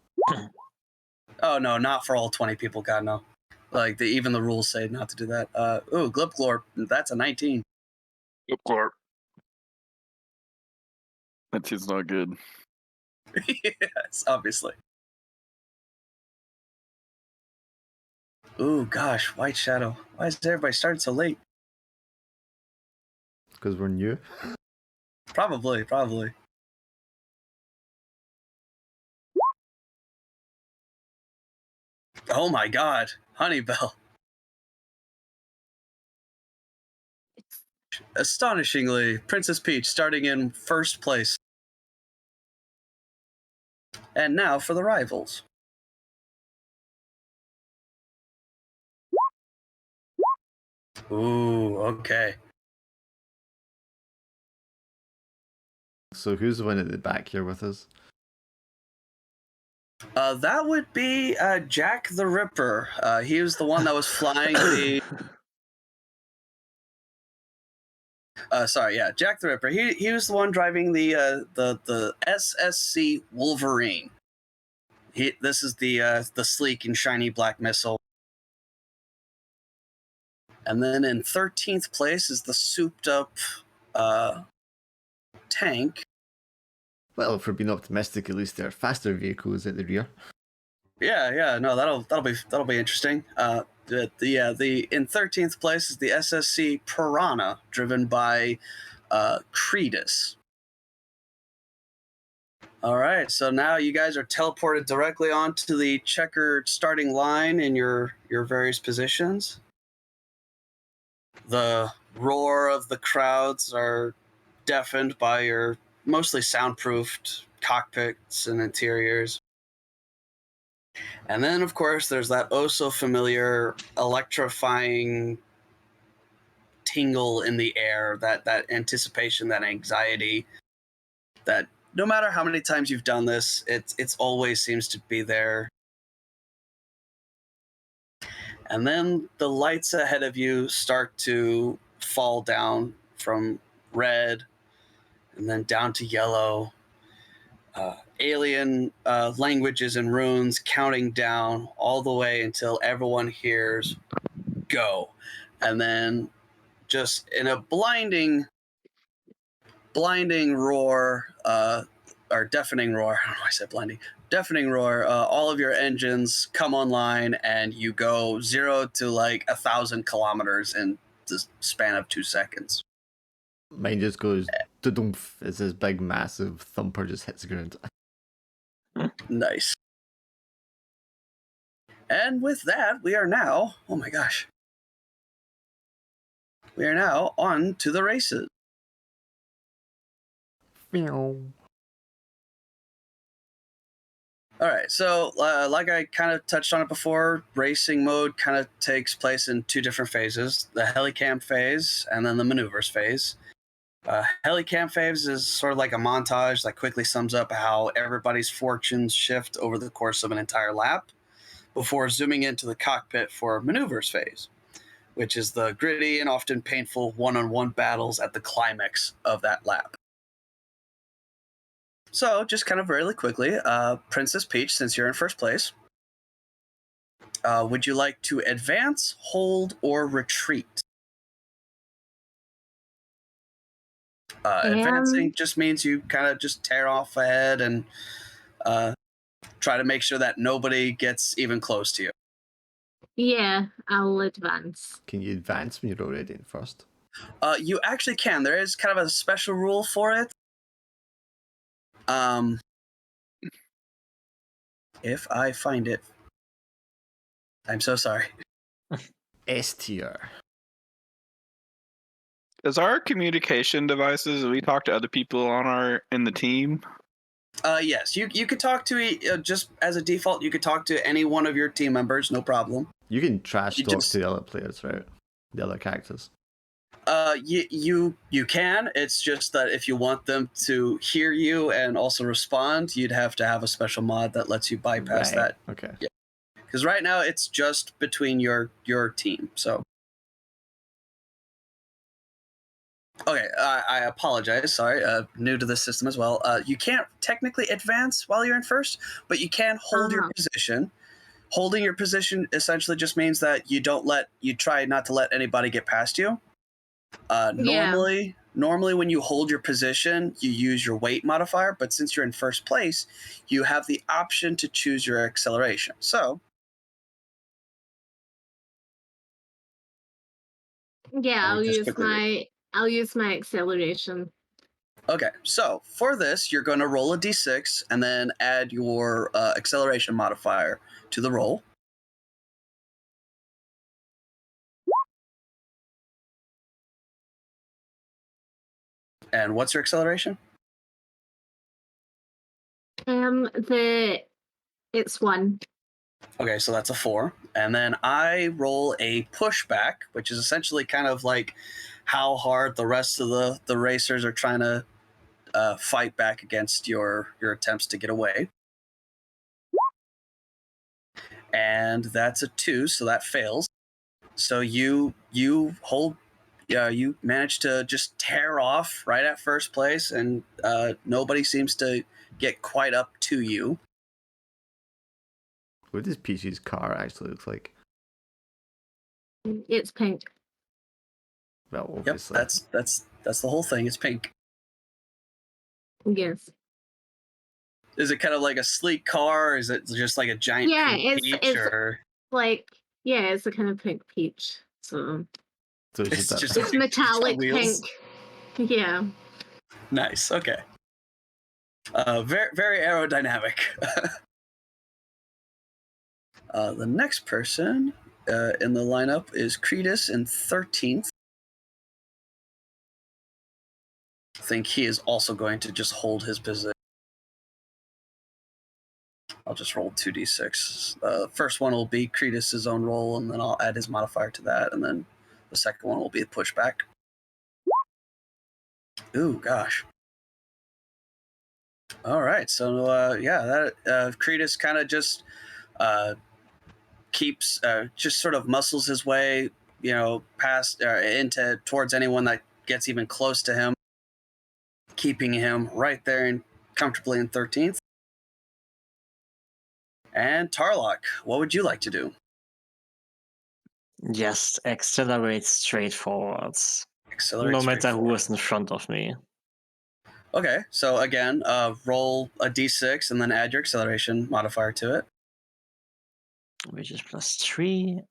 Oh no, not for all 20 people. God no. Like even the rules say not to do that. Ooh, Glipglor, that's a 19. Look, Lord. That shit's not good. Yes, obviously. Ooh, gosh, White Shadow. Why is everybody starting so late? Because we're new. Probably. Oh my god, Honeybell. Astonishingly, Princess Peach starting in first place. And now for the rivals. Ooh, okay. So who's the one at the back here with us? That would be Jack the Ripper. He was the one that was flying the. Jack the Ripper. He was the one driving the SSC Wolverine. This is the sleek and shiny black missile. And then in 13th place is the souped up tank. Well, if we're being optimistic, at least there are faster vehicles at the rear. Yeah, no, that'll be interesting. The in 13th place is the SSC Piranha, driven by Credus. All right, so now you guys are teleported directly onto the checkered starting line in your various positions. The roar of the crowds are deafened by your mostly soundproofed cockpits and interiors. And then, of course, there's that oh so familiar electrifying tingle in the air, that anticipation, that anxiety, that no matter how many times you've done this, it's always seems to be there. And then the lights ahead of you start to fall down from red and then down to yellow. Alien languages and runes counting down all the way until everyone hears go. And then just in a blinding roar, or deafening roar, I don't know why I said blinding, deafening roar, all of your engines come online and you go 0 to like 1,000 kilometers in the span of 2 seconds. Mine just goes da-dumph as this big massive thumper just hits the ground. Nice. And with that, we are now, oh my gosh, we are now on to the races. All right, so like I kind of touched on it before, racing mode kind of takes place in 2 different phases, the helicam phase and then the maneuvers phase. Helicam phase is sort of like a montage that quickly sums up how everybody's fortunes shift over the course of an entire lap before zooming into the cockpit for maneuvers phase, which is the gritty and often painful one-on-one battles at the climax of that lap. So, just kind of really quickly, Princess Peach, since you're in first place, would you like to advance, hold, or retreat? Advancing just means you kind of just tear off ahead and try to make sure that nobody gets even close to you. Yeah, I'll advance. Can you advance when you're already in first? You actually can. There is kind of a special rule for it. If I find it, I'm so sorry. S tier. Does our communication devices, we talk to other people in the team? Yes, you could talk to just as a default. You could talk to any one of your team members, no problem. You can trash You talk just- to the other players, right? The other characters. You can. It's just that if you want them to hear you and also respond, you'd have to have a special mod that lets you bypass that. Okay. Yeah. Because right now it's just between your team. So. Okay, I apologize. Sorry, new to the system as well. You can't technically advance while you're in first, but you can hold your position. Holding your position essentially just means that you try not to let anybody get past you. Normally, when you hold your position, you use your weight modifier, but since you're in first place, you have the option to choose your acceleration. So, Yeah, Let me just I'll use my acceleration. okay, so for this, you're going to roll a d6 and then add your acceleration modifier to the roll. And what's your acceleration? It's 1. Okay, so that's a 4. And then I roll a pushback, which is essentially kind of like how hard the rest of the racers are trying to fight back against your attempts to get away. And that's a 2, so that fails. So you hold, you manage to just tear off right at first place, and nobody seems to get quite up to you. What does Peach's car actually look like? It's pink. Well, Yep, obviously. that's the whole thing. It's pink. Yes. Is it kind of like a sleek car? Or is it just like a giant pink peach? Or Like, yeah, it's a kind of pink peach. So So it's it's just just that. it's a pink peach on metallic wheels? pink. Yeah. Nice. Okay. Very very aerodynamic. The next person in the lineup is Cretus in 13th. I think he is also going to just hold his position. I'll just roll 2d6. First one will be Cretus's own roll, and then I'll add his modifier to that, and then the second one will be the pushback. Ooh, gosh. All right, so yeah, that Cretus kind of just keeps, just sort of muscles his way, past into towards anyone that gets even close to him, keeping him right there and comfortably in 13th. And Tarlock, what would you like to do? Just accelerate straight forwards. Accelerate No straight matter who forward. is in front of me. Okay, so again, roll a d6 and then add your acceleration modifier to it. Which is +3.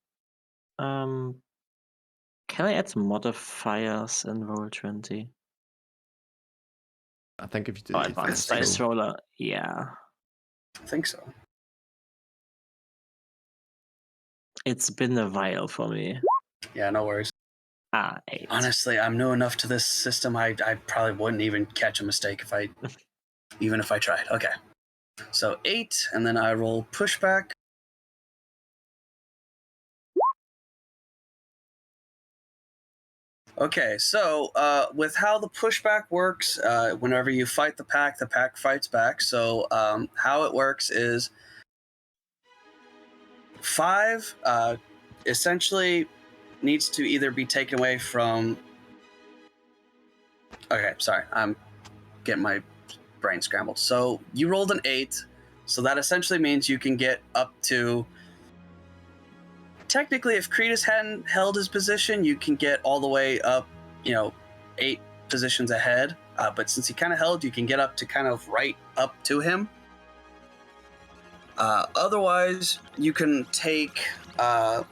Can I add modifiers in Roll20? I think if you do Oh, the advanced advanced dice roll, roller. Yeah. I think so. It's been a while for me. Yeah, no worries. 8. Honestly, I'm new enough to this system. I probably wouldn't even catch a mistake even if I tried. Okay, so 8, and then I roll pushback. Okay, so with how the pushback works, whenever you fight the pack fights back. So how it works is 5 essentially needs to either be taken away from. Okay, sorry, I'm getting my brain scrambled. So you rolled an 8, so that essentially means you can get up to. Technically, if Cretus hadn't held his position, you can get all the way up, 8 positions ahead. But since he kind of held, you can get up to kind of right up to him. Otherwise, you can take that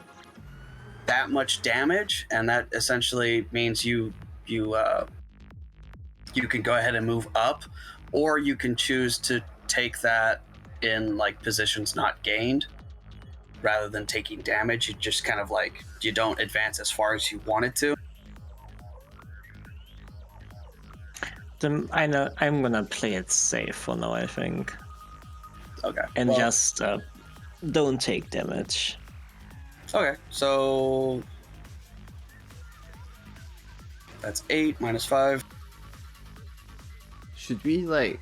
much damage, and that essentially means you can go ahead and move up, or you can choose to take that in like positions not gained. Rather than taking damage, you just kind of like, you don't advance as far as you wanted to. Then I'm gonna play it safe for now, I think. Okay. And just don't take damage. Okay, so that's 8 minus 5. should we like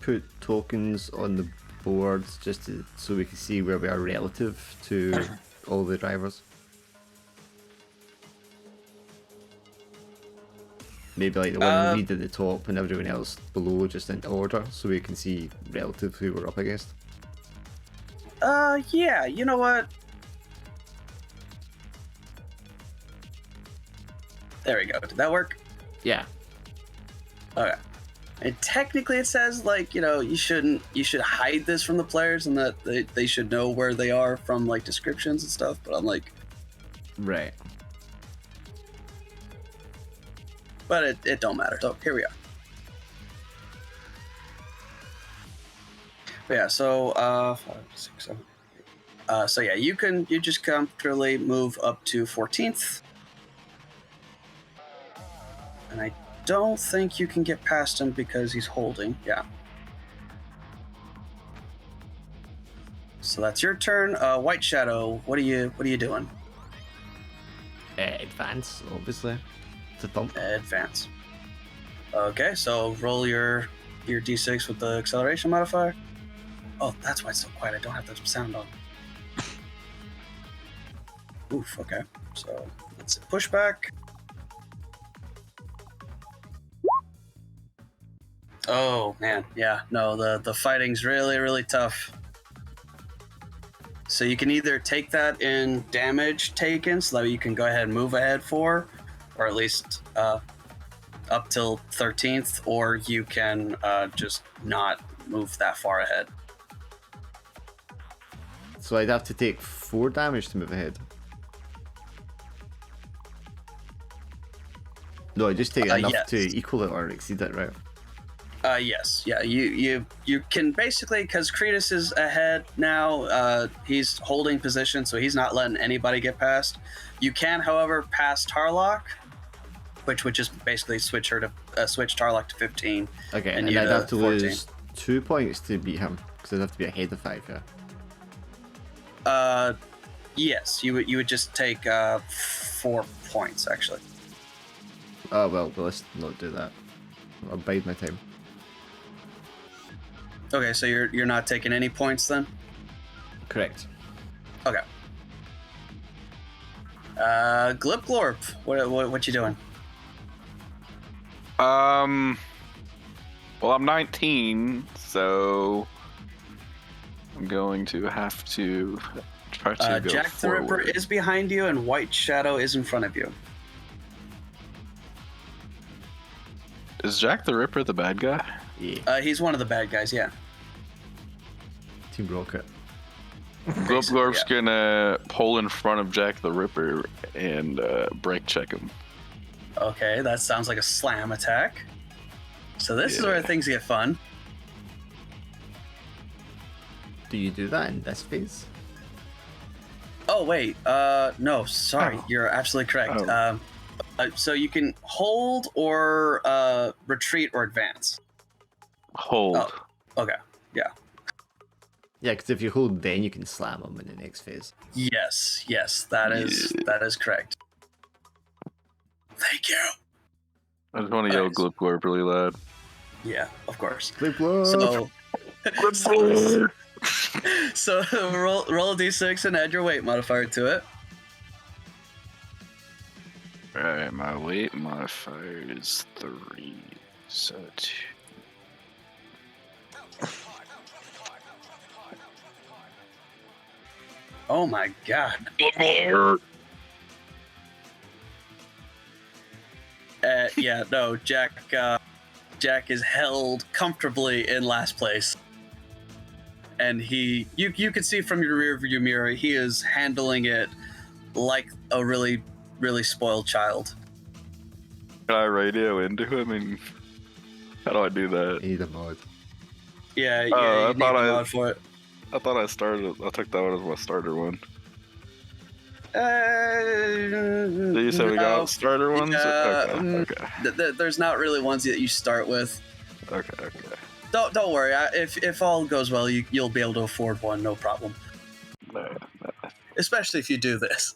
put tokens on the boards just so we can see where we are relative to all the drivers? Maybe like the one read at the top and everyone else below, just in order, so we can see relative who we're up against. Yeah, you know what? There we go. Did that work? Yeah. Okay. And technically it says like, you should hide this from the players and that they should know where they are from like descriptions and stuff, but I'm like, Right. but it don't matter. So here we are. But yeah, so 5, 6, 7. So yeah, you just comfortably move up to 14th. And I don't think you can get past him because he's holding. Yeah. So that's your turn. White Shadow, what are you doing? Advance, obviously. To thump. Advance. Okay, so roll your d6 with the acceleration modifier. Oh, that's why it's so quiet. I don't have the sound on. Oof, okay. So let's push back. Oh man, yeah, no, the fighting's really, really tough. So you can either take that in damage taken, so that you can go ahead and move ahead 4, or at least up till 13th, or you can just not move that far ahead. So I'd have to take 4 damage to move ahead. No, I just take enough yes. to equal it or exceed it, right? Yes, yeah, you can basically, because Kretus is ahead now, he's holding position, so he's not letting anybody get past. You can, however, pass Tarlock, which would just basically switch Tarlock to 15. Okay, and and you I'd have to 14. lose 2 points to beat him, because I'd have to be ahead of 5, yeah? Yes, you would just take 4 points, actually. Oh, well, let's not do that. I'll bide my time. Okay, so you're not taking any points then? Correct. Okay. Glip-glorp, what you doing? Well, I'm 19, so I'm going to have to try to go Jack the Ripper forward. is behind you, and White Shadow is in front of you. Is Jack the Ripper the bad guy? Yeah. He's one of the bad guys, yeah. Team Rocket. Glip-glorp's gonna pull in front of Jack the Ripper and brake check him. Okay, that sounds like a slam attack. So this is where things get fun. Do you do that in this phase? Oh wait, no, sorry, you're absolutely correct. Oh. So you can hold or retreat or advance. Hold. Oh, okay, yeah. Yeah, because if you hold, then you can slam him in the next phase. Yes, that is correct. Thank you. I just want to yell Glip-glorp really loud. Yeah, of course. Glip-glorp! So roll a d6 and add your weight modifier to it. Alright, my weight modifier is 3. So 2. Oh my god. Yeah, no, Jack is held comfortably in last place. And you can see from your rear view mirror, he is handling it like a really, really spoiled child. Can I radio into him? And how do I do that? You need a mod. Yeah, you I need thought a I- mod for it. I thought I took that one as my starter one. Did Did you say we got starter ones? Okay. There's not really ones that you start with. Okay. Don't worry. If all goes well, you'll be able to afford one, no problem. No. Especially if you do this.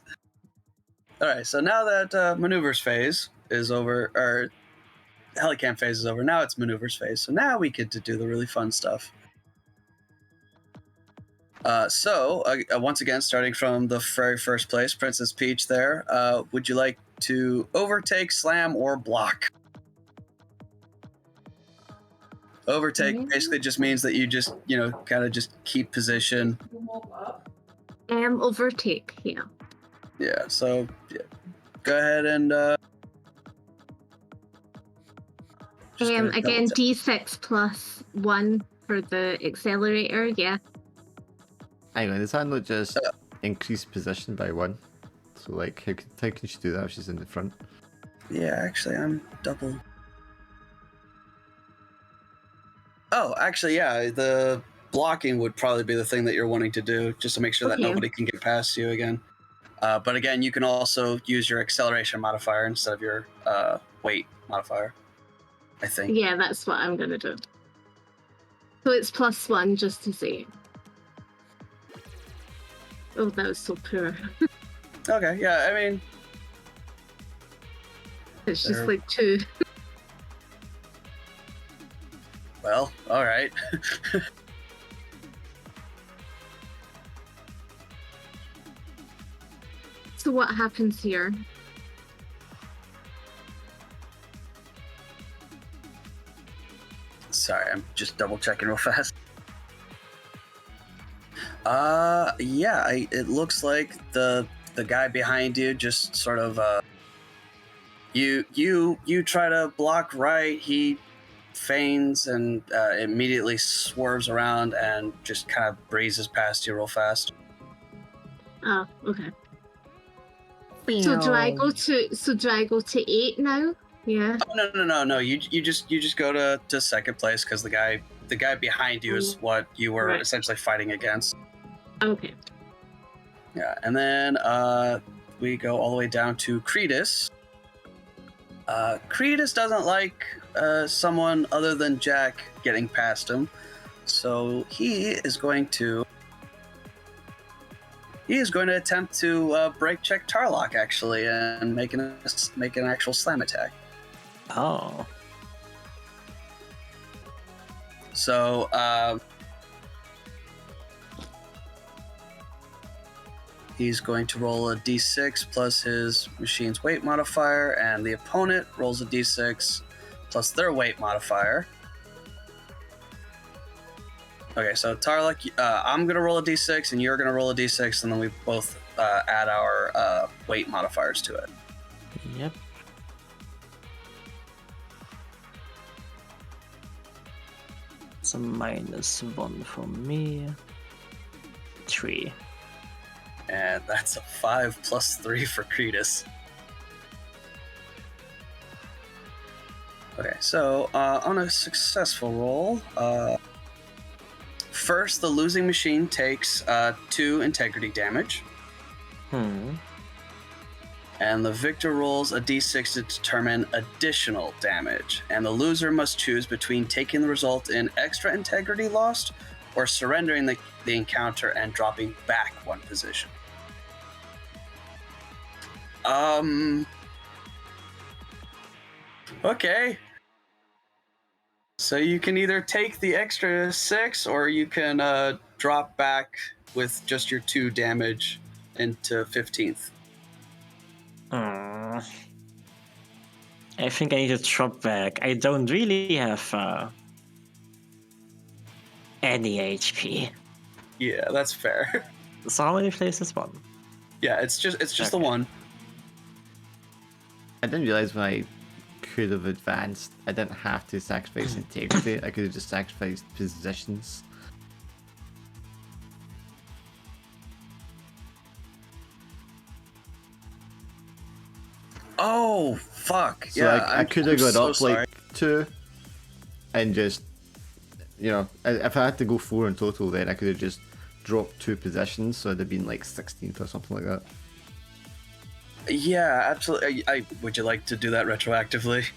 All right. So now that maneuvers phase is over, or helicam phase is over, now it's maneuvers phase. So now we get to do the really fun stuff. Once again, starting from the very first place, Princess Peach there, would you like to overtake, slam, or block? Overtake basically just means that you just, kind of just keep position. Overtake, yeah. Yeah, so go ahead and... Again, D6 plus 1 for the accelerator, yeah. Hang on, is that not just increase position by 1? So, like, how can she do that if she's in the front? Yeah, actually, I'm double... Oh, actually, yeah, the blocking would probably be the thing that you're wanting to do, just to make sure that nobody can get past you again. But again, you can also use your acceleration modifier instead of your weight modifier, I think. Yeah, that's what I'm going to do. So it's plus 1 just to see. Oh, that was so poor. Okay, yeah, I mean, It's just There- like 2. well, all right. So what happens here? Sorry, I'm just double checking real fast. Yeah, it looks like the guy behind you just sort of you try to block right, he feigns and immediately swerves around and just kind of breezes past you real fast. Oh, okay. So do I go to 8 now? Yeah. Oh, no. You just go to second place because the guy behind you is what you were Right. essentially fighting against. Okay. Yeah, and then we go all the way down to Cretus. Cretus doesn't like someone other than Jack getting past him, so he is going to attempt to break check Tarlock actually and make an actual slam attack. Oh. So he's going to roll a d6 plus his machine's weight modifier, and the opponent rolls a d6 plus their weight modifier. Okay, so Tarlock, I'm going to roll a d6 and you're going to roll a d6, and then we both add our weight modifiers to it. Yep. It's a -1 for me. 3. And that's a 5 plus 3 for Cretus. Okay, so on a successful roll, first the losing machine takes 2 integrity damage, and the victor rolls a d6 to determine additional damage, and the loser must choose between taking the result in extra integrity lost or surrendering the encounter and dropping back 1 position. Okay. So you can either take the extra 6 or you can drop back with just your 2 damage into 15th. I think I need to drop back. I don't really have any HP. Yeah, that's fair. So how many places? 1? Yeah, it's just the Okay. one. I didn't realize when I could have advanced, I didn't have to sacrifice integrity. I could have just sacrificed positions. Oh, fuck. So yeah, I could have gone so up sorry. like 2 and just, if I had to go 4 in total, then I could have just dropped 2 positions, so it'd have been like 16th or something like that. Yeah, absolutely. Would you like to do that retroactively?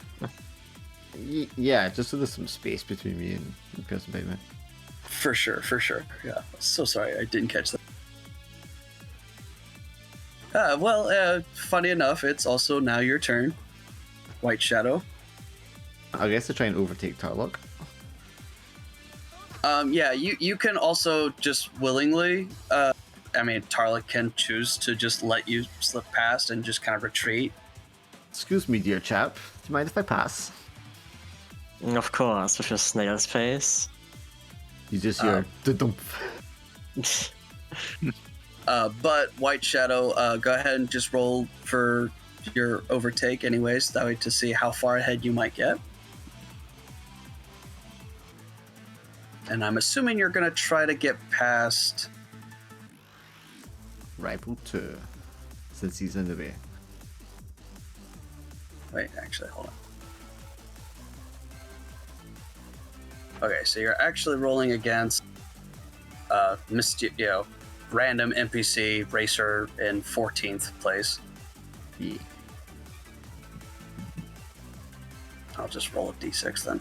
Yeah, just so there's some space between me and the person behind me. For sure. Yeah, so sorry, I didn't catch that. Funny enough, it's also now your turn, White Shadow. I guess to try and overtake Tarlock. Yeah, you can also just willingly. Tarlock can choose to just let you slip past and just kind of retreat. Excuse me, dear chap. Do you mind if I pass? Of course, with your snail's face. You just hear the-dump. But White Shadow, go ahead and just roll for your overtake, anyways. That way to see how far ahead you might get. And I'm assuming you're gonna try to get past. Rival 2, since he's in the way. Wait, actually, hold on. Okay, so you're actually rolling against random NPC racer in 14th place. Yeah. I'll just roll a d6 then.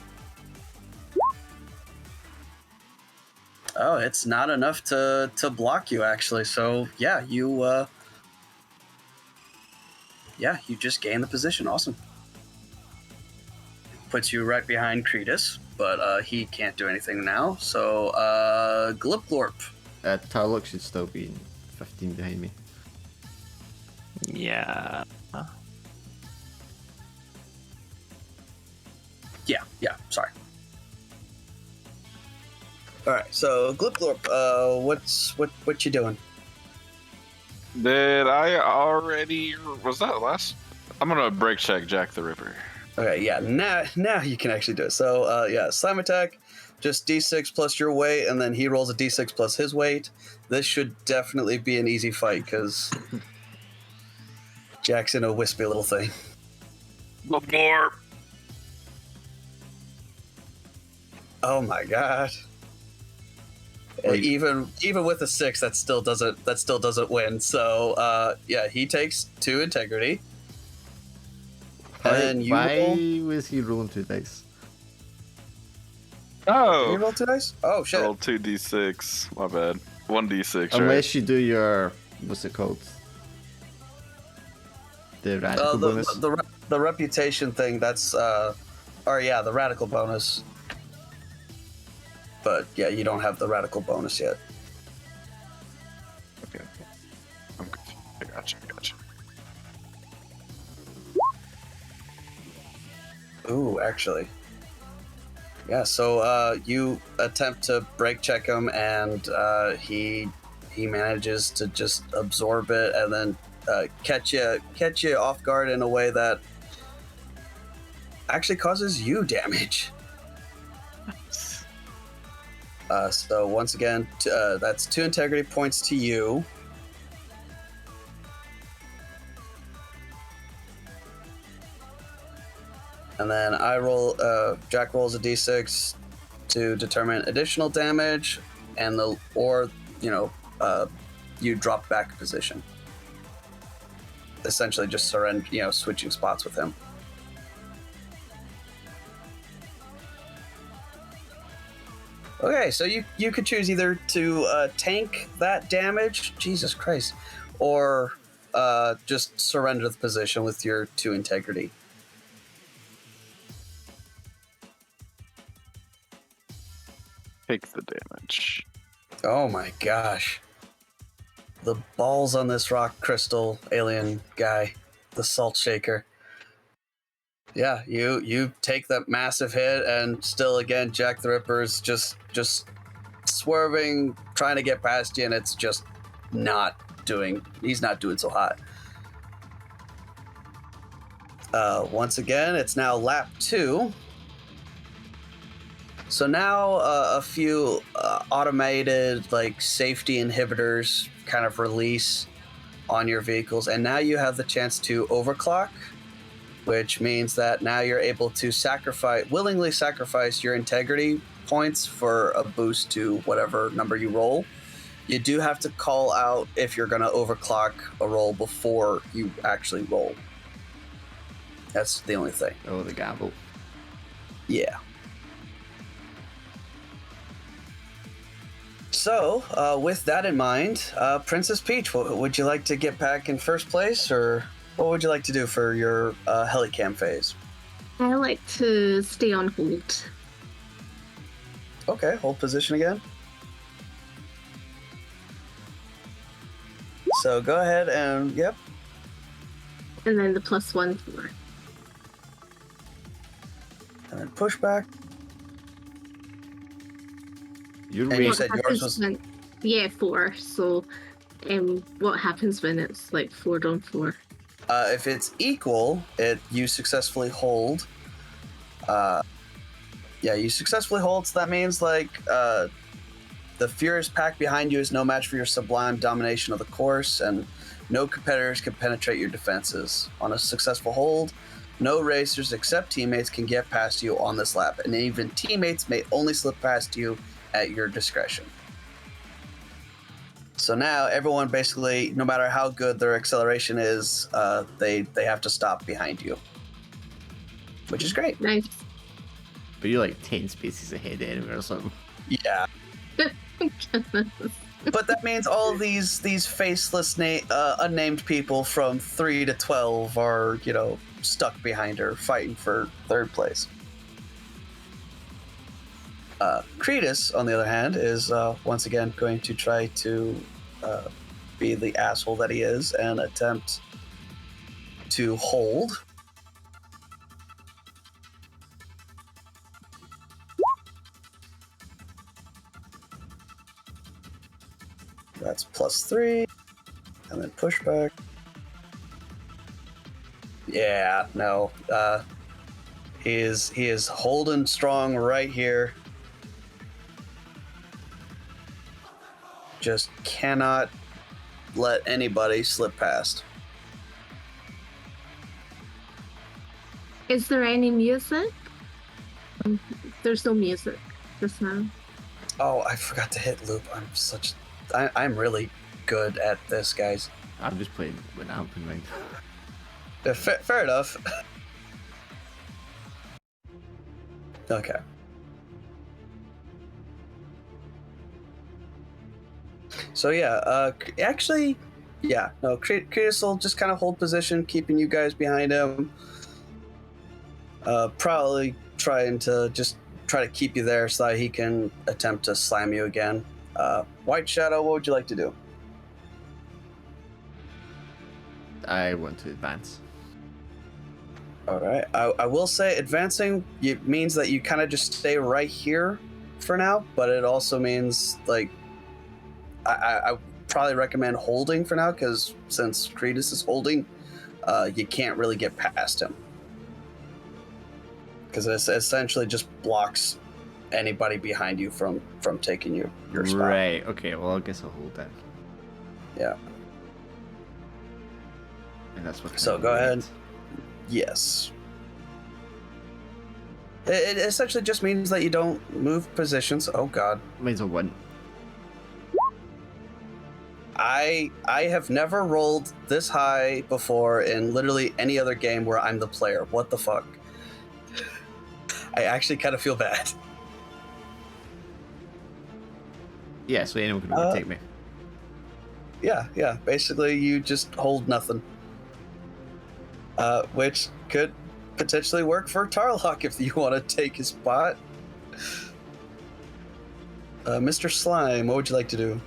Oh, it's not enough to block you actually. So yeah, you just gain the position. Awesome. Puts you right behind Cretus, but he can't do anything now. So Glip Glorp. Tarlok should still be in 15 behind me. Yeah. Yeah. Sorry. All right. So Glip Glorp, what you doing? Did I already? Was that last? I'm gonna break check Jack the Ripper. Okay, yeah, now you can actually do it. So, slam attack, just d6 plus your weight, and then he rolls a d6 plus his weight. This should definitely be an easy fight, because Jack's in a wispy little thing. Look more. Oh my god. Wait. Even with a 6, that still doesn't win. So, he takes 2 integrity. And you Why was he rolling 2 dice? You Oh, roll 2 dice? Oh shit. roll 2d6. My bad. 1d6. Right? Unless you do your, what's it called? The radical bonus. The reputation thing, that's the radical bonus. But yeah, you don't have the radical bonus yet. Okay. I'm good. I gotcha. Ooh, actually. Yeah, so you attempt to brake check him, and he manages to just absorb it and then catch you off guard in a way that actually causes you damage. So once again, that's 2 integrity points to you. And then Jack rolls a d6 to determine additional damage, and you drop back a position. Essentially just surrender, switching spots with him. Okay, so you could choose either to tank that damage, Jesus Christ, or just surrender the position with your 2 integrity. Take the damage. Oh my gosh. The balls on this rock crystal alien guy, the salt shaker. Yeah, you take that massive hit, and still again, Jack the Ripper's just swerving, trying to get past you, and it's just he's not doing so hot. Once again, it's now lap 2. So now a few automated safety inhibitors kind of release on your vehicles, and now you have the chance to overclock, which means that now you're able to willingly sacrifice your integrity points for a boost to whatever number you roll. You do have to call out if you're going to overclock a roll before you actually roll. That's the only thing. Oh, the gamble. Yeah. So, with that in mind, Princess Peach, would you like to get back in first place, or what would you like to do for your helicam phase? I like to stay on hold. Okay, hold position again. So go ahead and, yep. And then the +1 4. And then push back. You're And you right. said yours was... Yeah, 4. So what happens when it's 4 on 4? If it's equal, you successfully hold. You successfully hold, so that means the furious pack behind you is no match for your sublime domination of the course, and no competitors can penetrate your defenses. On a successful hold, no racers except teammates can get past you on this lap, and even teammates may only slip past you at your discretion. So now everyone basically, no matter how good their acceleration is, they have to stop behind you, which is great. Nice. But you're 10 spaces ahead anyway or something. Yeah. But that means all of these faceless, unnamed people from 3 to 12 are, stuck behind her, fighting for third place. Cretus, on the other hand, is once again going to try to be the asshole that he is and attempt to hold. That's +3, and then pushback. Yeah, no. He is holding strong right here. Just cannot let anybody slip past. Is there any music? There's no music just now. Oh, I forgot to hit loop. I'm really good at this, guys. I'm just playing with amp in mind. Fair enough. Okay. So yeah, actually, yeah, no, Kratos will just kind of hold position, keeping you guys behind him. Probably trying to keep you there so that he can attempt to slam you again. White Shadow, what would you like to do? I want to advance. All right. I will say advancing means that you kind of just stay right here for now, but it also means like I probably recommend holding for now because since Kratos is holding, you can't really get past him because it essentially just blocks anybody behind you from taking your spot. Right. Okay. Well, I guess I'll hold that. Yeah. And that's what. So go ahead. Yes. It essentially just means that you don't move positions. Oh God. Might as well one. I have never rolled this high before in literally any other game where I'm the player. What the fuck? I actually kind of feel bad. Yeah, so anyone can overtake me. Yeah. Basically, you just hold nothing. Which could potentially work for Tarlock if you want to take his spot. Mr. Slime, what would you like to do?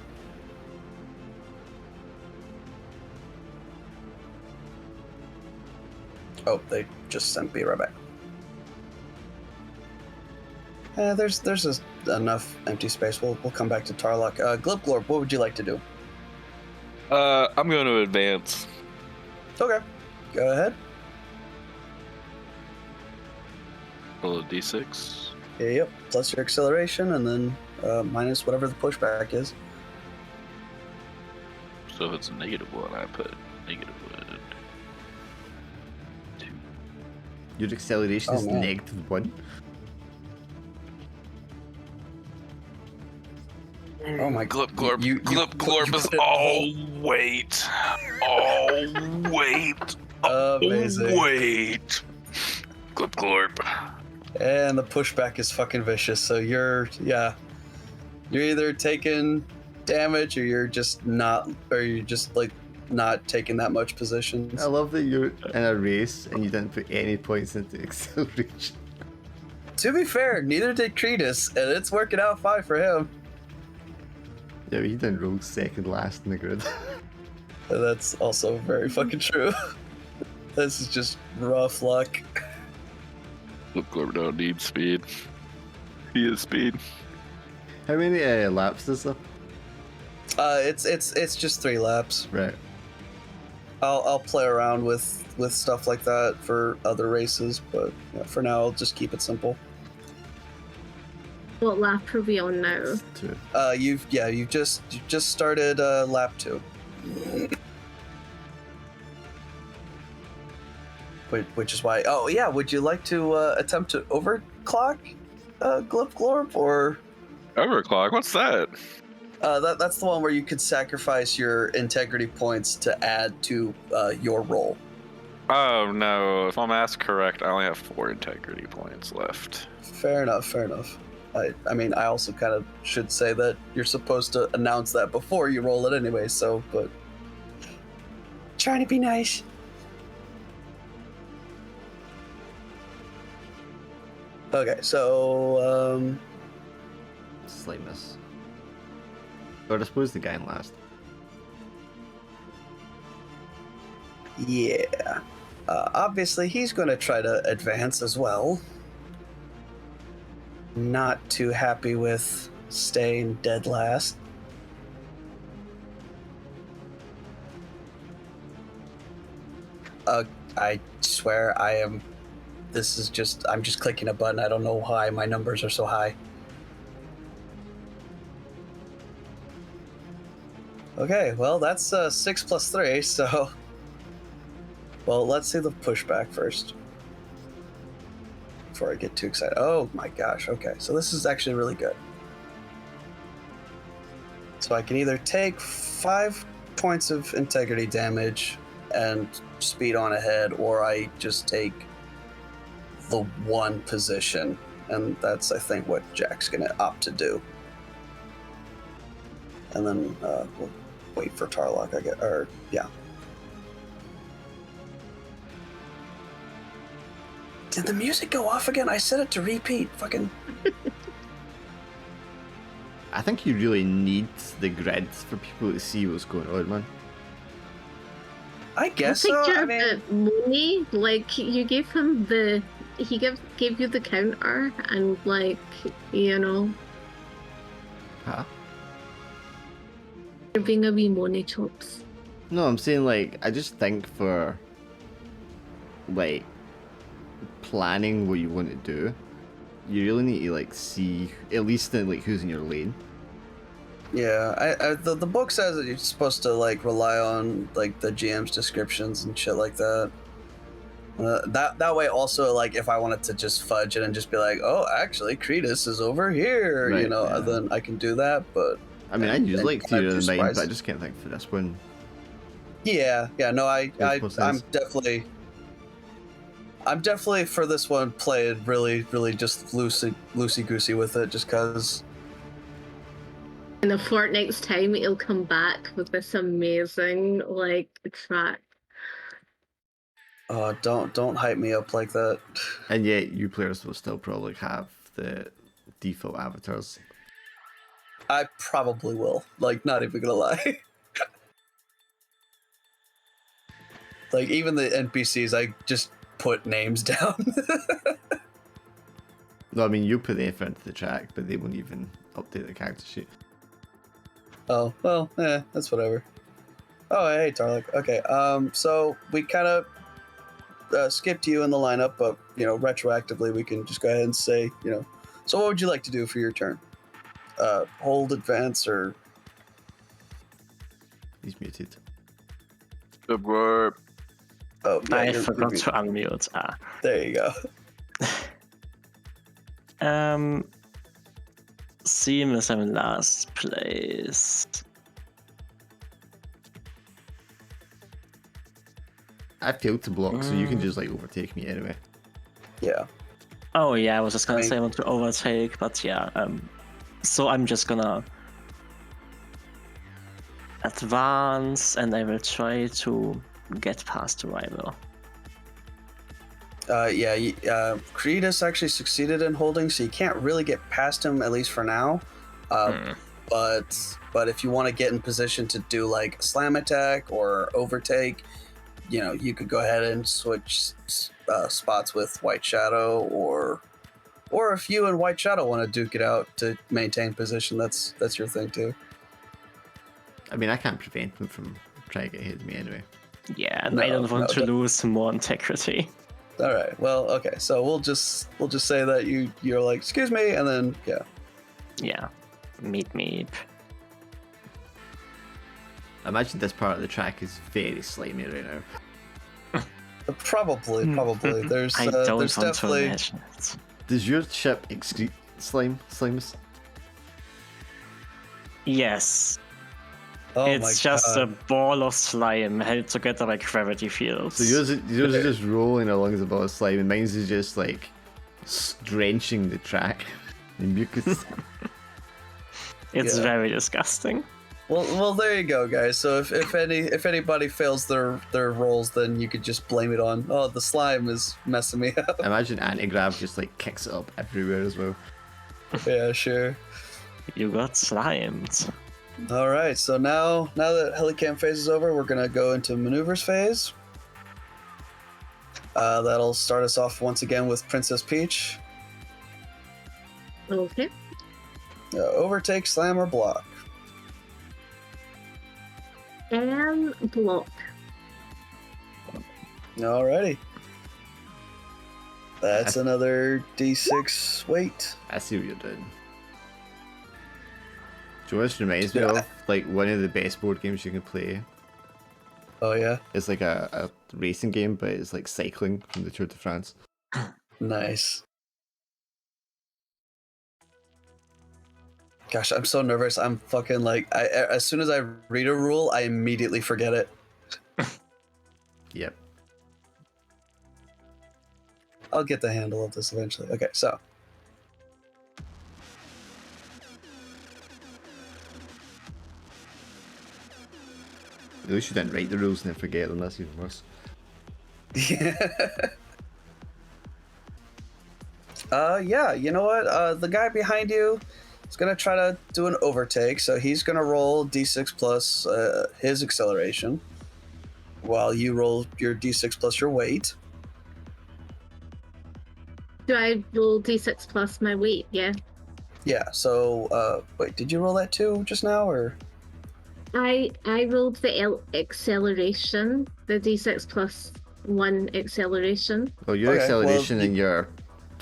Oh, they just sent me right back. There's enough empty space. We'll come back to Tarlock. Glorp, what would you like to do? I'm going to advance. Okay, go ahead. Roll a d6. Yep, plus your acceleration, and then minus whatever the pushback is. So if it's a -1, I put -1. Your acceleration is man. -1. Oh my Glorp. You Glorp is put it all weight. All weight. amazing. Wait. Glorp. And the pushback is fucking vicious. So you're either taking damage or you're just not taking that much positions. I love that you're in a race and you didn't put any points into acceleration. To be fair, neither did Kratos, and it's working out fine for him. Yeah, but he didn't roll second last in the grid. That's also very fucking true. This is just rough luck. Glorp don't need speed. He is speed. How many laps is there? It's just 3 laps. Right. I'll play around with stuff like that for other races, but for now I'll just keep it simple. What lap are we on now? 2. You've just started lap 2. Which is why. Oh yeah, would you like to attempt to overclock, Glorp, or Overclock? What's that? that's the one where you could sacrifice your integrity points to add to your roll. Oh no! If I'm asked correct, I only have 4 integrity points left. Fair enough. I mean, I also kind of should say that you're supposed to announce that before you roll it anyway, so, but... Trying to be nice. Okay, so, Slimus. Or I suppose the guy in last. yeah. Obviously, he's going to try to advance as well. Not too happy with staying dead last. I swear I am... This is just... I'm just clicking a button. I don't know why my numbers are so high. Okay, well, that's 6 plus 3, so... Well, let's see the pushback first. Before I get too excited. Oh my gosh, okay. So this is actually really good. So I can either take 5 points of integrity damage and speed on ahead, or I just take the 1 position. And that's, I think, what Jack's gonna opt to do. And then we'll wait for Tarlock, I guess. Or, yeah. Did the music go off again? I set it to repeat. Fucking. I think you really need the grid for people to see what's going on, man. I guess I so. picture I mean, that Mooney, like you gave him the, he gave you the counter, and like, you know, Huh? you're being a wee Mooney chops. No, I'm saying, like, I just think for, like, planning what you want to do, you really need to, like, see, at least, like, who's in your lane. yeah. The book says that you're supposed to like rely on like the GM's descriptions and shit like that. That way, also, like, if I wanted to just fudge it and just be like, oh, actually, Cretus is over here, you Right, know, yeah. then I can do that. But I mean, I'd use, and like, I'd Theory be of the Mind, but I surprised. just can't think for this one. Yeah, no, I'm process. definitely for this one playing really just loosey goosey with it, just cause. In a fortnight's time, he'll come back with this amazing like track. Don't hype me up like that. And yet, you players will still probably have the default avatars. I probably will. Like, not even gonna lie. Like, even the NPCs, I just put names down. No, I mean, you put the effort into the track, but they won't even update the character sheet. Oh, well, that's whatever. Oh, hey, Tarlik. Okay, so we kind of skipped you in the lineup, but, you know, retroactively, we can just go ahead and say, you know, so what would you like to do for your turn? Hold, advance, or... He's muted. Good work. Oh, yeah, I you're forgot muted. to unmute. There you go. Seamless, I'm in last place. I failed to block, so you can just, like, overtake me anyway. Yeah. Oh yeah, I was just gonna Right. say I want to overtake, but yeah. So I'm just gonna advance, and I will try to get past the rival. Cretus actually succeeded in holding, so you can't really get past him, at least for now. But if you want to get in position to do like a slam attack or overtake, you know, you could go ahead and switch spots with White Shadow, or if you and White Shadow want to duke it out to maintain position, that's your thing too. I mean, I can't prevent them from trying to get ahead of me anyway. Yeah, and I don't want to lose more integrity. All right. Well, okay. So we'll just say that you're like, excuse me, and then yeah. Yeah, meep. I imagine this part of the track is very slimy right now. Probably. There's I don't there's want definitely. to imagine it. Does your ship excrete slimes? Yes, Oh it's my just God. a ball of slime held together like gravity fields. So yours is just rolling along as a ball of slime, and mine's is just like drenching the track. The mucus. It's Yeah. very disgusting. Well, there you go, guys. So if anybody fails their rolls, then you could just blame it on, oh, the slime is messing me up. Imagine anti-grav just like kicks it up everywhere as well. Yeah, sure. You got slimed. All right, so now that Helicam phase is over, we're gonna go into maneuvers phase. That'll start us off once again with Princess Peach. Okay. Overtake, slam, or block. And block. Alrighty. That's another D6 weight. I see what you're doing. Do you know what this reminds me of? Like one of the best board games you can play. Oh yeah, It's like a racing game, but it's like cycling from the Tour de France. nice. Gosh, I'm so nervous. I'm fucking like, as soon as I read a rule, I immediately forget it. Yep. I'll get the handle of this eventually. Okay, so. At least you didn't write the rules and then forget them. That's even worse. Yeah. Yeah, you know what? The guy behind you is gonna try to do an overtake, so he's gonna roll D6 plus his acceleration, while you roll your D6 plus your weight. Do I roll d6 plus my weight? Yeah. Yeah. So, wait, did you roll that too just now, or? I rolled the acceleration, the d6 plus 1 acceleration. Well, your Okay, acceleration well, and your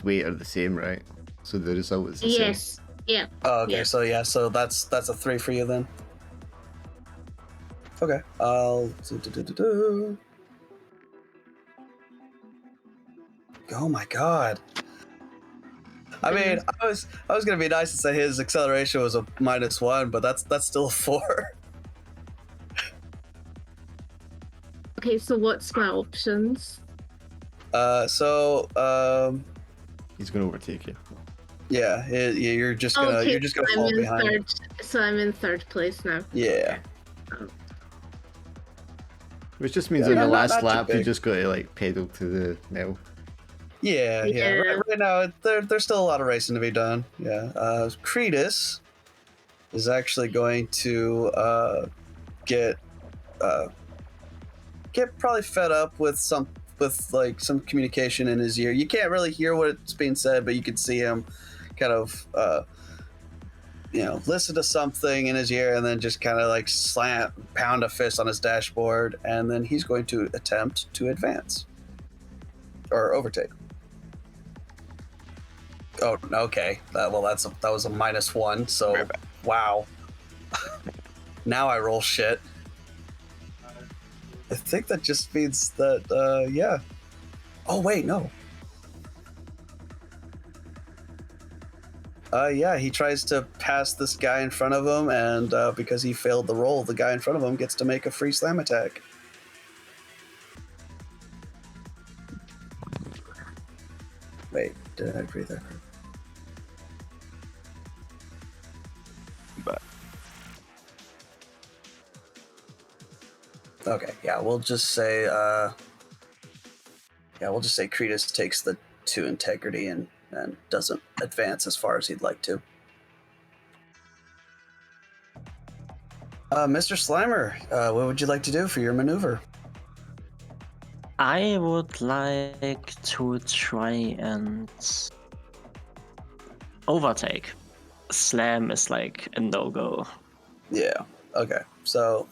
weight are the same, right? So the result is the same. Yes. Yeah. Oh, okay. Yeah. So yeah, so that's a 3 for you then. Okay. I'll do. Oh my god. I mean, I was gonna be nice and say his acceleration was a -1, but that's still a 4. Okay, so what's my options? He's gonna overtake you. Yeah, you're just gonna Okay, fall I'm in behind. I'm in third place now. Yeah. Which just means Yeah, in the not last too lap you big. just gotta like pedal to the metal. Yeah. Yeah. Right now, there's still a lot of racing to be done. Yeah. Cretus is actually going to get probably fed up with some communication in his ear. You can't really hear what's being said, but you can see him kind of listen to something in his ear and then just kind of like pound a fist on his dashboard, and then he's going to attempt to advance or overtake. Oh, okay. That was a -1. So wow. Now I roll shit. I think that just means that yeah. Oh wait, no. Yeah, he tries to pass this guy in front of him, and because he failed the roll, the guy in front of him gets to make a free slam attack. Wait, did I read that? But Okay, yeah, we'll just say Cretus takes the 2 integrity and doesn't advance as far as he'd like to. Mr. Slimer, what would you like to do for your maneuver? I would like to try and overtake. Slam is like a no-go. Yeah. Okay. So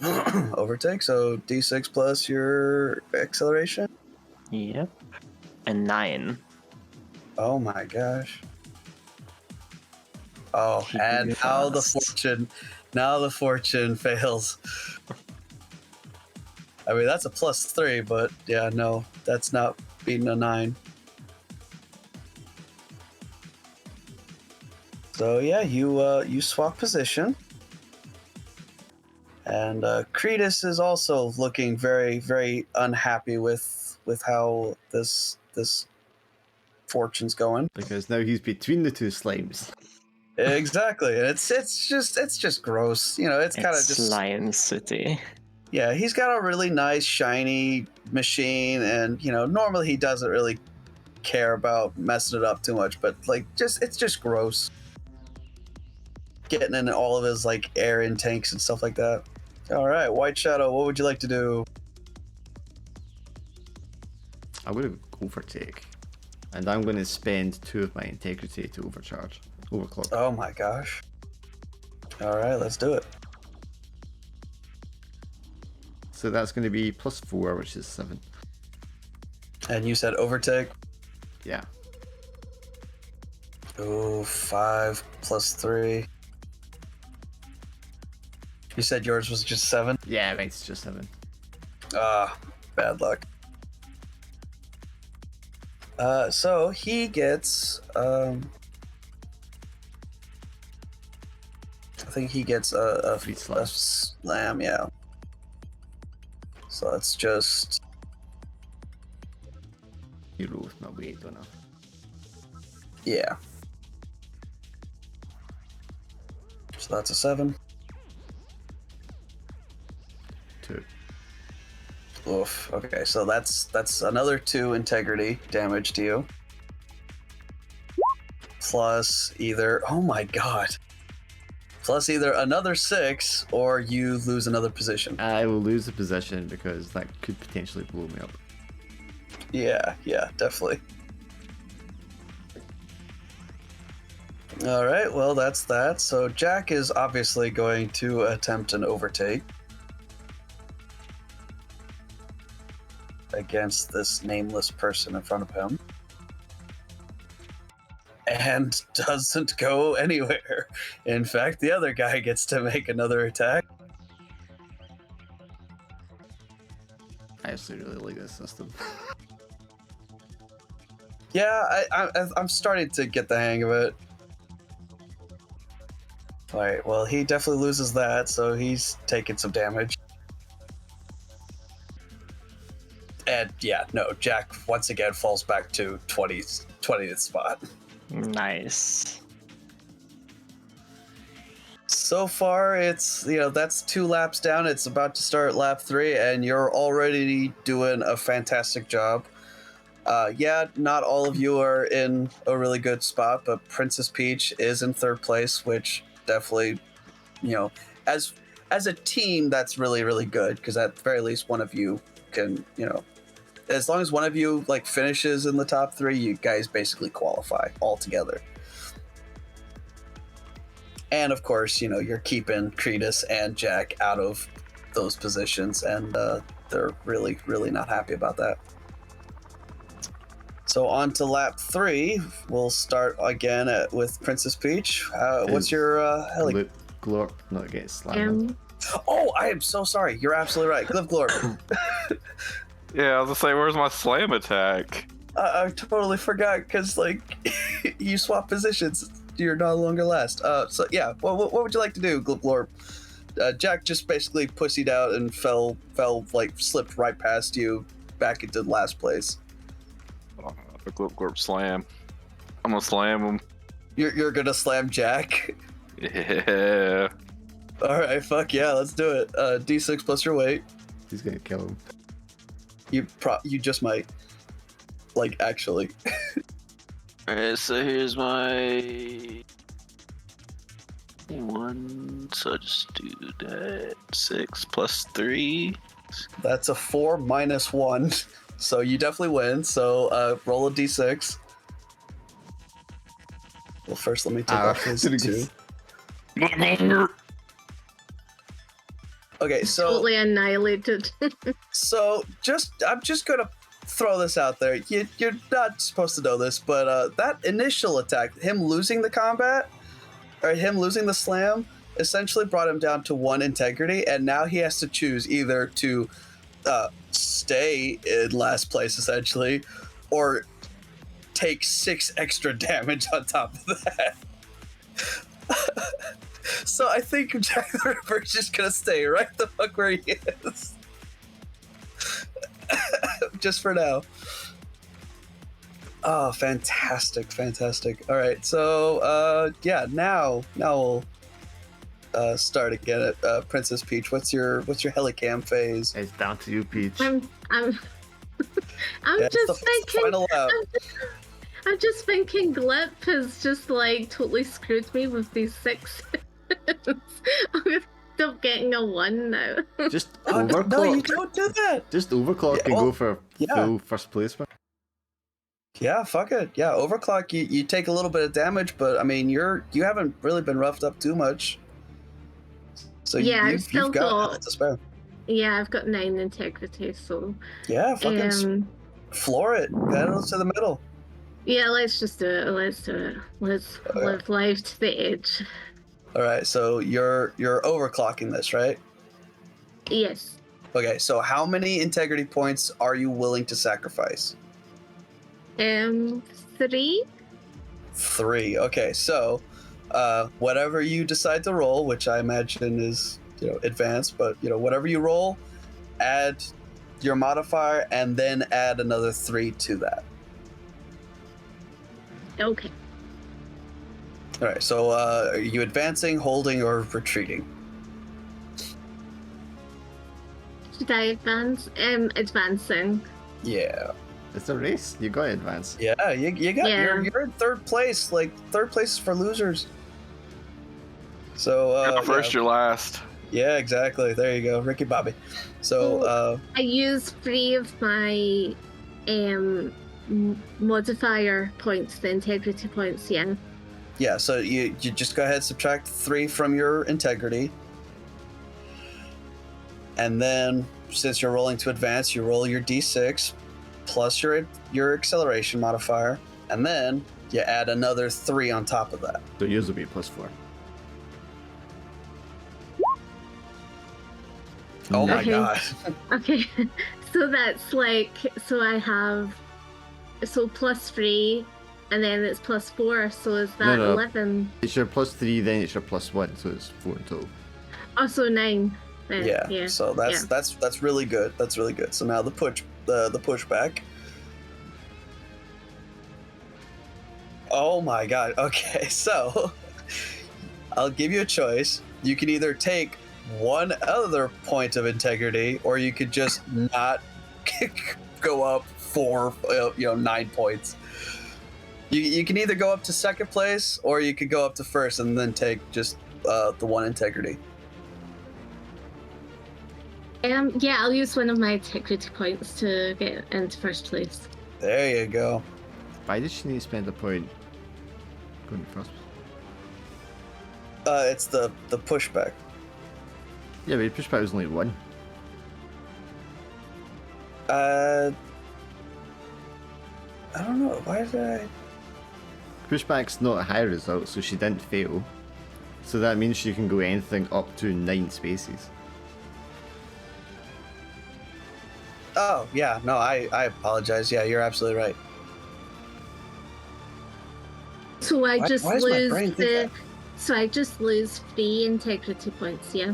overtake. So D6 plus your acceleration. Yep. A 9. Oh my gosh. Oh, Keep and me now fast. the fortune fails. I mean, that's a +3, but yeah, no, that's not beating a 9. So yeah, you swap position, and Cretus is also looking very, very unhappy with how this fortunes going. Because now he's between the two slimes. Exactly, and it's just gross. You know, it's kind of It's just Lion City. yeah. He's got a really nice shiny machine, and you know, normally he doesn't really care about messing it up too much, but like it's just gross. Getting in all of his like air intakes and stuff like that. All right, White Shadow, what would you like to do? I'm going to overtake. And I'm going to spend 2 of my integrity to overclock. Oh my gosh. All right, let's do it. So that's going to be +4, which is 7. And you said overtake? Yeah. Ooh, 5 plus 3. You said yours was just 7? Yeah, mine's just 7. Ah, bad luck. So he gets, I think he gets a Free slam. slam, yeah. So let's just, You roll with my weight, don't I? yeah. So that's a 7. 2. Oof. Okay, so that's another 2 integrity damage to you. Plus either, oh my god. Plus either another 6 or you lose another position. I will lose the position because that could potentially blow me up. Yeah, definitely. All right, well, that's that. So Jack is obviously going to attempt an overtake against this nameless person in front of him. And doesn't go anywhere. In fact, the other guy gets to make another attack. I actually really like this system. Yeah, I'm starting to get the hang of it. Alright, well, he definitely loses that, so he's taking some damage. And yeah, no, Jack once again falls back to 20th spot. Nice. So far, it's, you know, that's 2 laps down. It's about to start lap 3, and you're already doing a fantastic job. Yeah, not all of you are in a really good spot, but Princess Peach is in 3rd place, which definitely, you know, as a team, that's really, really good, because at the very least, one of you can, you know, as long as one of you like finishes in the top 3, you guys basically qualify all together. And of course, you know, you're keeping Cretus and Jack out of those positions, and they're really, really not happy about that. So on to lap 3. We'll start again with Princess Peach. What's your heli? Glorp not get slammed. Oh, I am so sorry. You're absolutely right. Glib Glorp. Yeah, I was gonna say, where's my slam attack? I totally forgot because like you swap positions. You're no longer last. So yeah, what would you like to do, Glib Glorp? Jack just basically pussied out and fell like slipped right past you back into last place. The Glip Glorp slam. I'm gonna slam him. You're gonna slam Jack? Yeah. All right, fuck yeah, let's do it. D6 plus your weight. He's gonna kill him. You just might. Like actually. Alright, so here's my 1. So just do that. 6 plus 3. That's a 4 minus 1. So you definitely win. So roll a d6. Well, first let me take off his 2. Okay, so Totally annihilated. so I'm just gonna throw this out there. You're not supposed to know this, but that initial attack, him losing the combat, or him losing the slam, essentially brought him down to 1 integrity, and now he has to choose either to stay in last place, essentially, or take 6 extra damage on top of that. So I think Jack the Ripper is just gonna stay right the fuck where he is. Just for now. Oh, fantastic, fantastic. All right, so yeah, now we'll start again at Princess Peach. What's your helicam phase? It's down to you, Peach. I'm Yeah, it's just it's the thinking. final out. I'm just thinking Glip has just like totally screwed me with these 6. I'm gonna stop getting a 1 now. Just Oh, overclock. no, you don't do that. Just overclock Yeah, and well, go for yeah. full first place. Yeah, fuck it. Yeah, overclock. You take a little bit of damage, but I mean, you haven't really been roughed up too much. So Yeah, I've you've still got got- health to spare. Yeah, I've got 9 integrity, so Yeah, fucking floor it. Get it to the middle. yeah, let's just do it. Let's do it. Let's live life to the edge. All right, so you're overclocking this, right? Yes. Okay, so how many integrity points are you willing to sacrifice? 3. 3. Okay, so whatever you decide to roll, which I imagine is advanced, but whatever you roll, add your modifier and then add another 3 to that. Okay. All right, so are you advancing, holding, or retreating? Should I advance? Advancing. Yeah. It's a race. You gotta advance. Yeah, you got Yeah. you're in 3rd place. Like 3rd place is for losers. So You're first, you're last. yeah, exactly. There you go, Ricky Bobby. So I use 3 of my modifier points, the integrity points. Yeah. yeah, so you just go ahead, subtract 3 from your integrity, and then since you're rolling to advance, you roll your d6 plus your acceleration modifier, and then you add another 3 on top of that. So yours will be +4. Oh my Okay. god. Okay. So that's like, so I have, so +3, and then it's +4. So is that No. 11? It's your +3, then it's your +1, so it's 4 in total. Oh, so 9. Then. Yeah. So that's really good. That's really good. So now the pushback. Oh my god. Okay, so I'll give you a choice. You can either take 1 other point of integrity, or you could just not go up 9 points. You can either go up to 2nd place, or you could go up to 1st and then take just the 1 integrity. Yeah, I'll use one of my integrity points to get into 1st place. There you go. Why did she need to spend a point going first? It's the pushback. Yeah, but your pushback was only 1. I don't know. Why did I? Pushback's not a high result, so she didn't fail. So that means she can go anything up to 9 spaces. Oh yeah, no, I apologize. Yeah, you're absolutely right. So I Why just does my lose brain think So I just lose 3 integrity points. Yeah.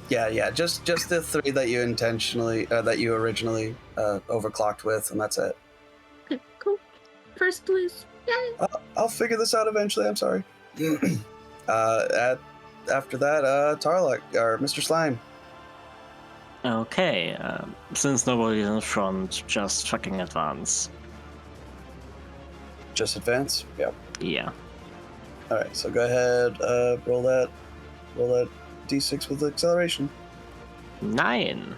Yeah. Just the 3 that you that you originally overclocked with, and that's it. Okay, cool. 1st place. Yay. I'll figure this out eventually. I'm sorry. After that, Tarlok or Mr. Slime. Okay, since nobody's in front, just fucking advance. Just advance. Yeah. Yeah. All right. So go ahead. Roll that d6 with acceleration. 9.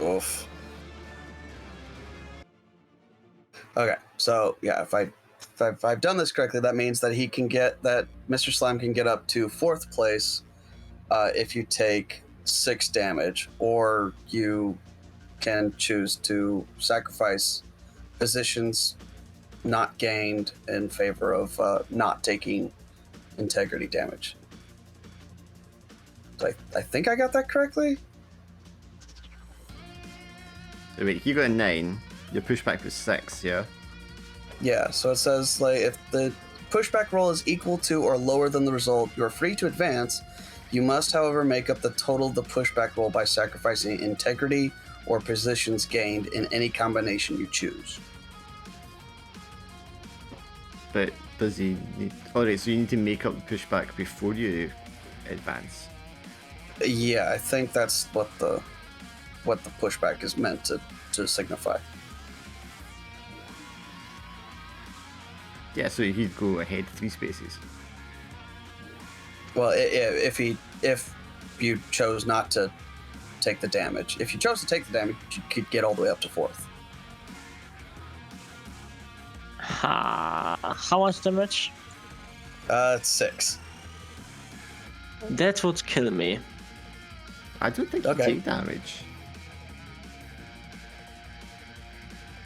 Oof. Okay, so yeah, if I've done this correctly, that means that Mr. Slime can get up to 4th place if you take 6 damage, or you can choose to sacrifice positions not gained in favor of not taking integrity damage. So I think I got that correctly. So wait, you got a 9, your pushback was 6, yeah? Yeah, so it says, like, if the pushback roll is equal to or lower than the result, you are free to advance. You must, however, make up the total of the pushback roll by sacrificing integrity or positions gained in any combination you choose. But does he need... Alright, so you need to make up the pushback before you advance. Yeah, I think that's what the pushback is meant to signify. Yeah, so he'd go ahead 3 spaces. Well, if you chose not to take the damage, if you chose to take the damage, you could get all the way up to 4th. How much damage? It's 6. That would kill me. I don't think you Okay. take damage.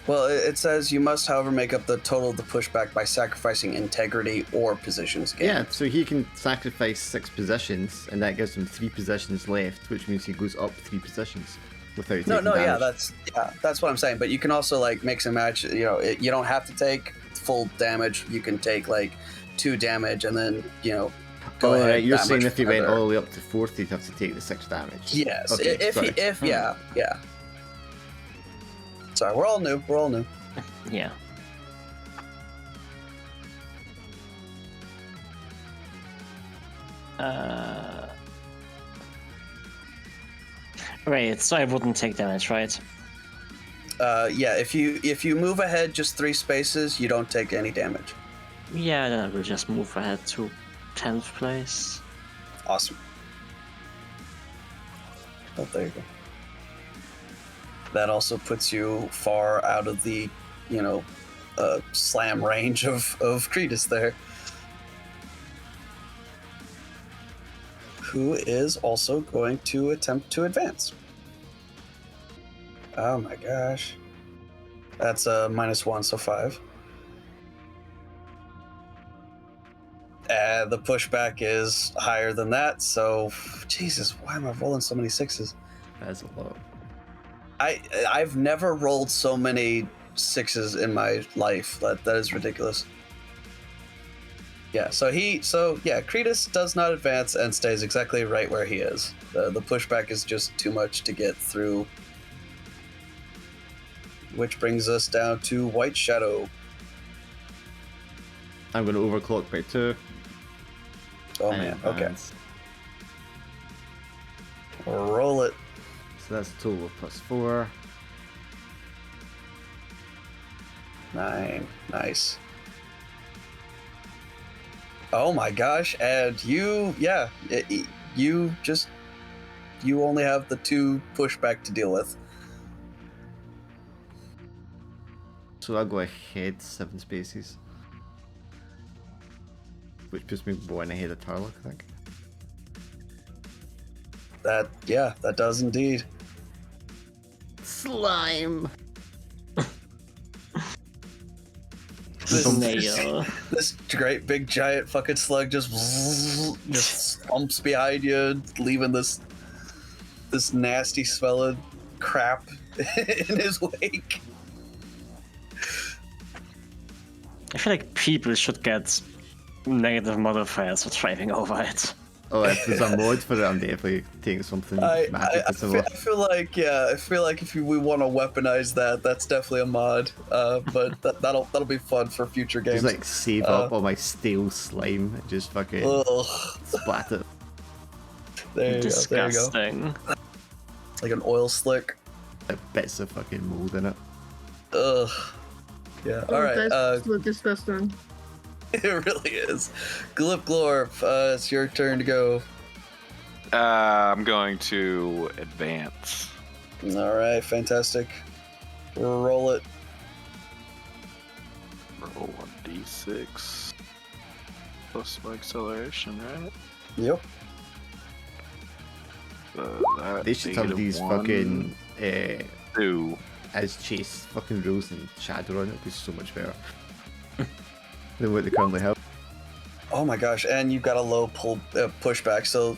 Well, it says you must, however, make up the total of the pushback by sacrificing integrity or positions gained. Yeah, so he can sacrifice 6 positions, and that gives him 3 positions left, which means he goes up 3 positions without taking damage. That's what I'm saying. But you can also like mix and match. You know, you don't have to take full damage. You can take like 2 damage, and then go ahead. Alright, you're that saying much if he went further. all the way up to 4th, he'd have to take the 6 damage. Yes. Okay, sorry. Yeah. Sorry, we're all new. Yeah. Right, so I wouldn't take damage, right? Yeah. If you move ahead just 3 spaces, you don't take any damage. Yeah, then I will just move ahead to 10th place. Awesome. Oh, there you go. That also puts you far out of the, slam range of Cretus there. Who is also going to attempt to advance. Oh my gosh. That's a -1, so 5. The pushback is higher than that, so Jesus, why am I rolling so many 6s? That's a lot. I've never rolled so many 6s in my life. That is ridiculous. Yeah, so Cretus does not advance and stays exactly right where he is. The pushback is just too much to get through. Which brings us down to White Shadow. I'm going to overclock by 2. Oh and man, okay. advance. Roll it. So that's a total of +4. 9. Nice. Oh my gosh, and you only have the 2 pushback to deal with. So I'll go ahead 7 spaces. Which puts me 1 ahead of Tarlock, I think. That does indeed. Slime! Snail. This great big giant fucking slug just slumps behind you, leaving this nasty smelling crap in his wake. I feel like people should get negative modifiers for driving over it. Oh, if there's a mod for it, I'm definitely taking something I magic feel like if we want to weaponize that, that's definitely a mod. But that'll be fun for future games. Just like save up all my stale slime and just fucking splat it. There you Disgusting. go. Like an oil slick. Like bits of fucking mold in it. Ugh. Yeah. All right. That's so disgusting. It really is. Glip Glorp, it's your turn to go. I'm going to advance. All right, fantastic. Roll it. Roll 1d6 plus my acceleration, right? Yep. They should have these fucking 2. as chase fucking rules and shadow on it. It'd be so much better than what they currently have. Oh my gosh, and you've got a low pushback. So,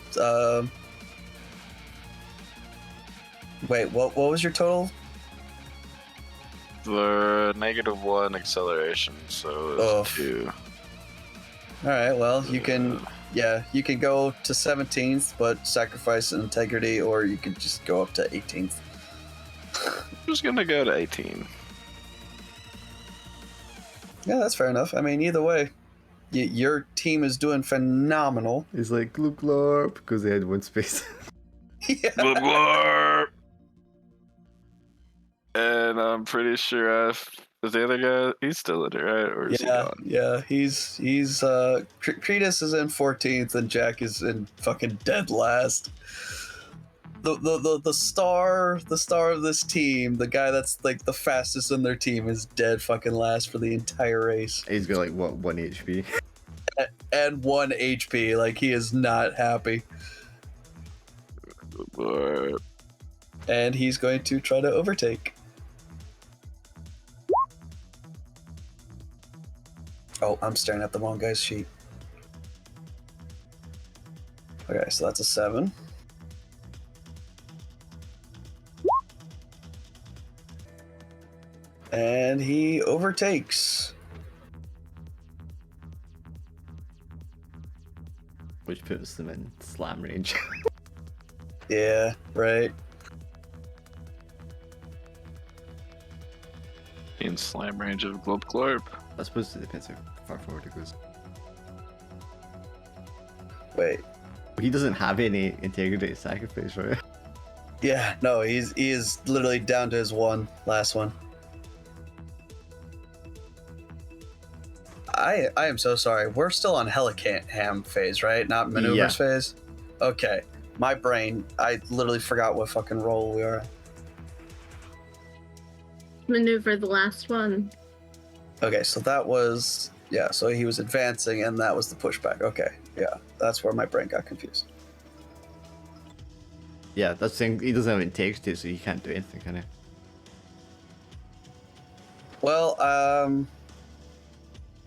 wait, what was your total? The -1 acceleration, so it's 2. All right, well you can go to 17th, but sacrifice an integrity, or you could just go up to 18th. just gonna go to 18. Yeah, that's fair enough. I mean, either way, your team is doing phenomenal. He's like, glub glorp, because they had one space. Yeah. Glub glorp. And I'm pretty sure is the other guy, he's still in it, right? Or is he gone? Yeah, he's Cretus is in 14th and Jack is in fucking dead last. The star of this team, the guy that's like the fastest in their team, is dead fucking last for the entire race. He's got like what, 1 HP? And 1 HP, like he is not happy. And he's going to try to overtake. Oh, I'm staring at the wrong guy's sheet. Okay, so that's a 7. And he overtakes. Which puts them in slam range. Yeah, right. In slam range of Glub Glorp. I suppose it depends how far forward it goes. Wait. He doesn't have any integrity sacrifice, right? Yeah, no, he is literally down to his last one. I am so sorry. We're still on Helicam phase, right? Not maneuvers phase? Okay. My brain, I literally forgot what fucking role we are. Maneuver the last one. Okay, so that was... Yeah, so he was advancing and that was the pushback. Okay, yeah. That's where my brain got confused. Yeah, that's saying he doesn't have integrity, so he can't do anything, can he? Well,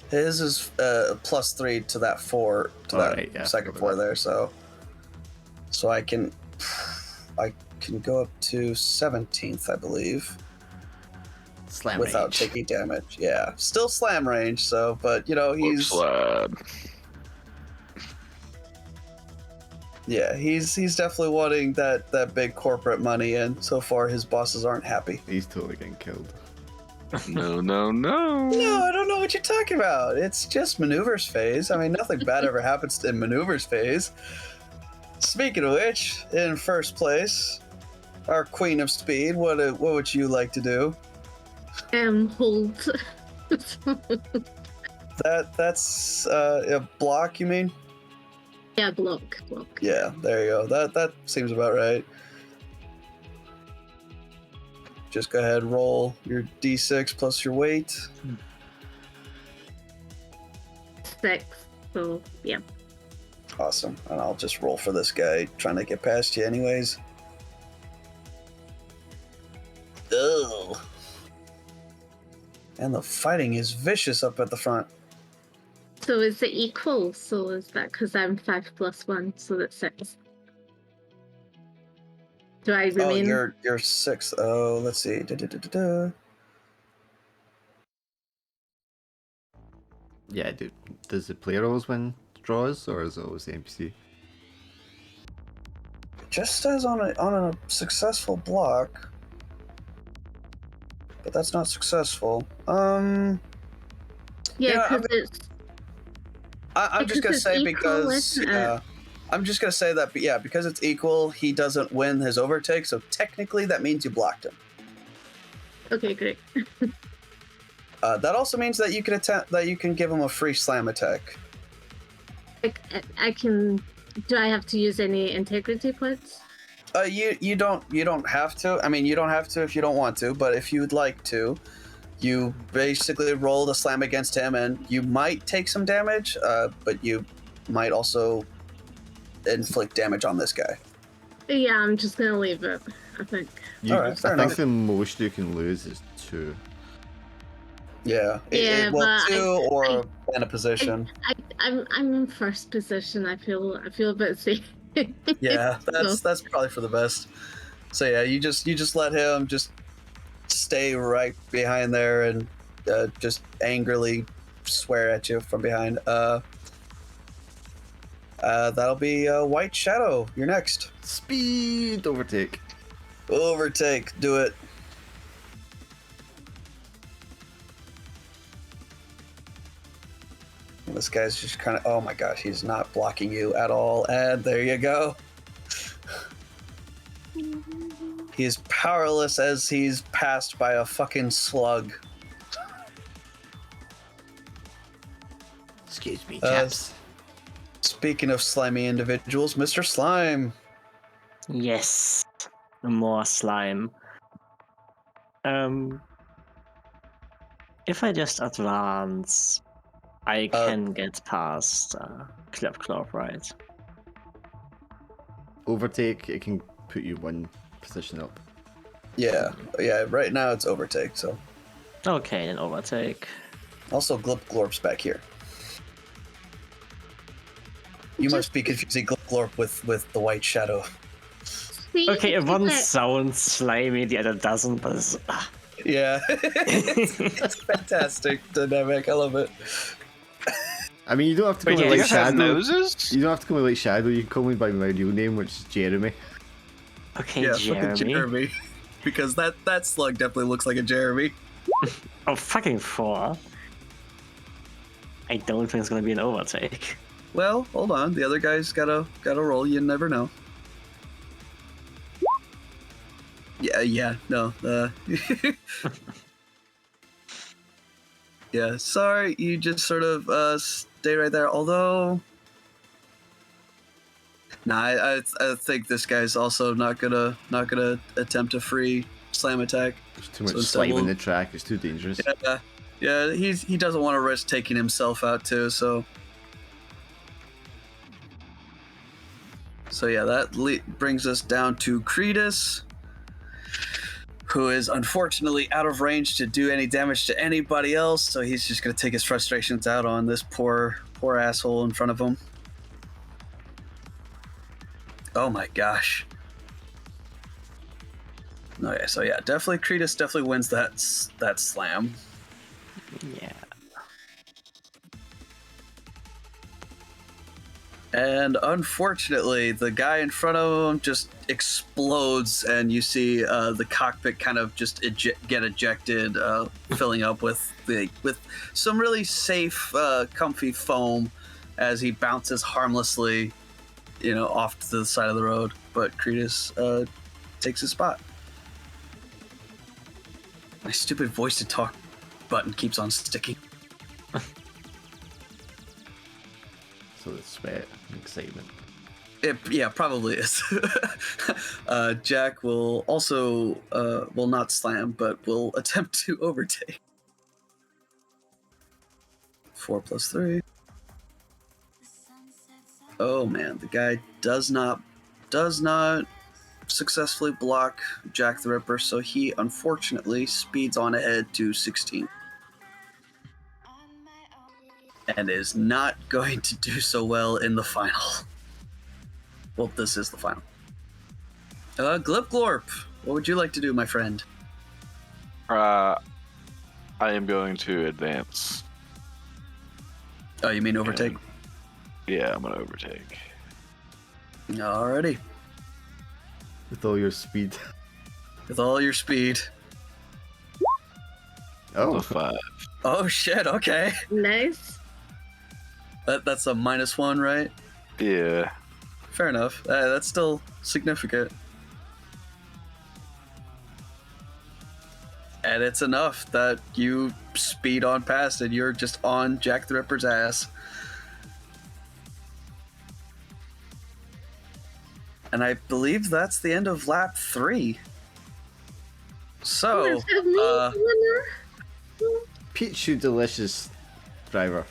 his is +3 to that 4 to that right, yeah, second 4 there, so I can go up to 17th, I believe, Slam without range. taking damage. Yeah, still slam range. So, but you know he's he's definitely wanting that big corporate money, and so far his bosses aren't happy. He's totally getting killed. No. No, I don't know what you're talking about. It's just maneuvers phase. I mean, nothing bad ever happens in maneuvers phase. Speaking of which, in first place, our queen of speed. What would you like to do? Hold. That's a block, you mean? Yeah, block. Yeah, there you go. That seems about right. Just go ahead and roll your d6 plus your weight. 6. So yeah. Awesome. And I'll just roll for this guy trying to get past you anyways. Ugh. And the fighting is vicious up at the front. So is it equal? So is that because I'm 5 + 1, so that's 6. Do I remain? Oh, you're 6. Oh, let's see. Yeah, dude. Does the player always win draws, or is it always the NPC? It just says on a successful block, but that's not successful. Yeah, Yeah, I because mean- it's I'm just gonna Because say it's equal, because isn't it? I'm just gonna say that because it's equal, he doesn't win his overtake. So technically, that means you blocked him. okay. Great. That also means that you can give him a free slam attack. I can. Do I have to use any integrity points? You don't have to. I mean, you don't have to if you don't want to, but if you'd like to, you basically roll the slam against him, and you might take some damage, but you might also inflict damage on this guy. Yeah, I'm just gonna leave it. I think. Alright, fair I think enough. the most you can lose is 2. Yeah. Yeah, Well, but 2 or in a position. I'm in first position. I feel a bit safe. Yeah, So- that's probably for the best. So yeah, you just let him just stay right behind there and just angrily swear at you from behind. That'll be White Shadow. You're next. Speed overtake. Overtake. Do it. this guy's just kind of, oh my gosh, he's not blocking you at all. And there you go. He is powerless as he's passed by a fucking slug. Excuse me, chaps. Speaking of slimy individuals, Mr. Slime. Yes, more slime. If I just advance, I can get past Clop, right? Overtake, it can put you one position up. Yeah, right now it's overtake, so. Okay, then overtake. Also, Glip Glorp's back here. You must be confusing Glip Glorp with the White Shadow. See, Okay, if one that- sounds slimy, the other doesn't, but it's, Yeah. it's fantastic dynamic, I love it. I mean, you don't have to call Wait, me yeah, like You guys have Shadow. noses? You don't have to call me like Shadow. You can call me by my real name, which is Jeremy. okay, Yeah, Jeremy. fucking Jeremy. Because that slug definitely looks like a Jeremy. Oh, fucking 4. I don't think it's gonna be an overtake. Well, hold on. The other guy's gotta roll. You never know. Yeah, no. Yeah, sorry. You just sort of stay right there. Although, nah, I think this guy's also not gonna attempt a free slam attack. There's too much So slime we'll- in the track. It's too dangerous. Yeah, he doesn't want to risk taking himself out too. So yeah, that brings us down to Cretus, who is unfortunately out of range to do any damage to anybody else. So he's just gonna take his frustrations out on this poor asshole in front of him. Oh my gosh. Okay, so yeah, definitely Cretus definitely wins that slam. Yeah. And unfortunately, the guy in front of him just explodes, and you see the cockpit kind of just get ejected, filling up with some really safe, comfy foam as he bounces harmlessly, off to the side of the road. But Cretus takes his spot. My stupid voice to talk button keeps on sticking. So the sweat and excitement. Yeah, probably is. Jack will also will not slam, but will attempt to overtake. 4 + 3. Oh man, the guy does not successfully block Jack the Ripper, so he unfortunately speeds on ahead to 16. And is not going to do so well in the final. Well, this is the final. Glip Glorp, what would you like to do, my friend? I am going to advance. Oh, you mean overtake? Yeah, I'm gonna overtake. Alrighty. With all your speed. With all your speed. Oh, The 5. Oh shit, okay. Nice. That's a -1, right? Yeah. Fair enough. That's still significant. And it's enough that you speed on past and you're just on Jack the Ripper's ass. And I believe that's the end of lap 3. So, Peach, you delicious driver.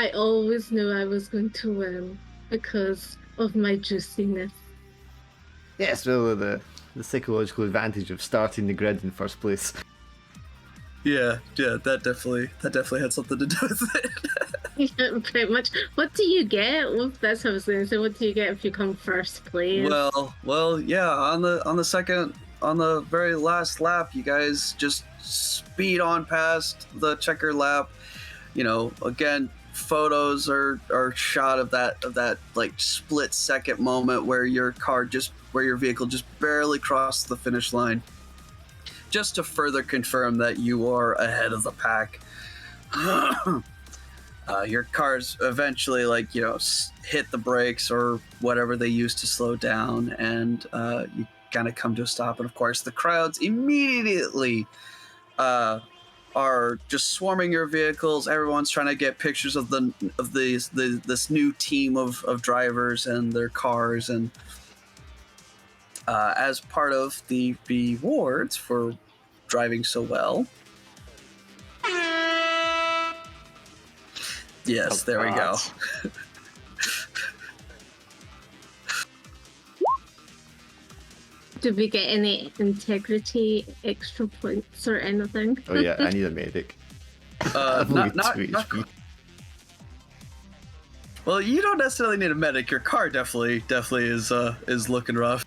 I always knew I was going to win because of my juiciness. Yes, well, the psychological advantage of starting the grid in first place. yeah, that definitely had something to do with it. Yeah, pretty much. What do you get? Well, that's what I was going to say. What do you get if you come first place? Well, yeah. On the very last lap, you guys just speed on past the checker lap. Again, photos are shot of that like split second moment where your vehicle just barely crossed the finish line, just to further confirm that you are ahead of the pack. Your cars eventually, like, hit the brakes or whatever they use to slow down, and you kind of come to a stop. And of course, the crowds immediately are just swarming your vehicles. Everyone's trying to get pictures of this new team of drivers and their cars, and as part of the rewards for driving so well. Yes, there we go. Did we get any integrity extra points or anything? Oh yeah, I need a medic. I've only Not 2 HP. well, you don't necessarily need a medic. Your car definitely is looking rough.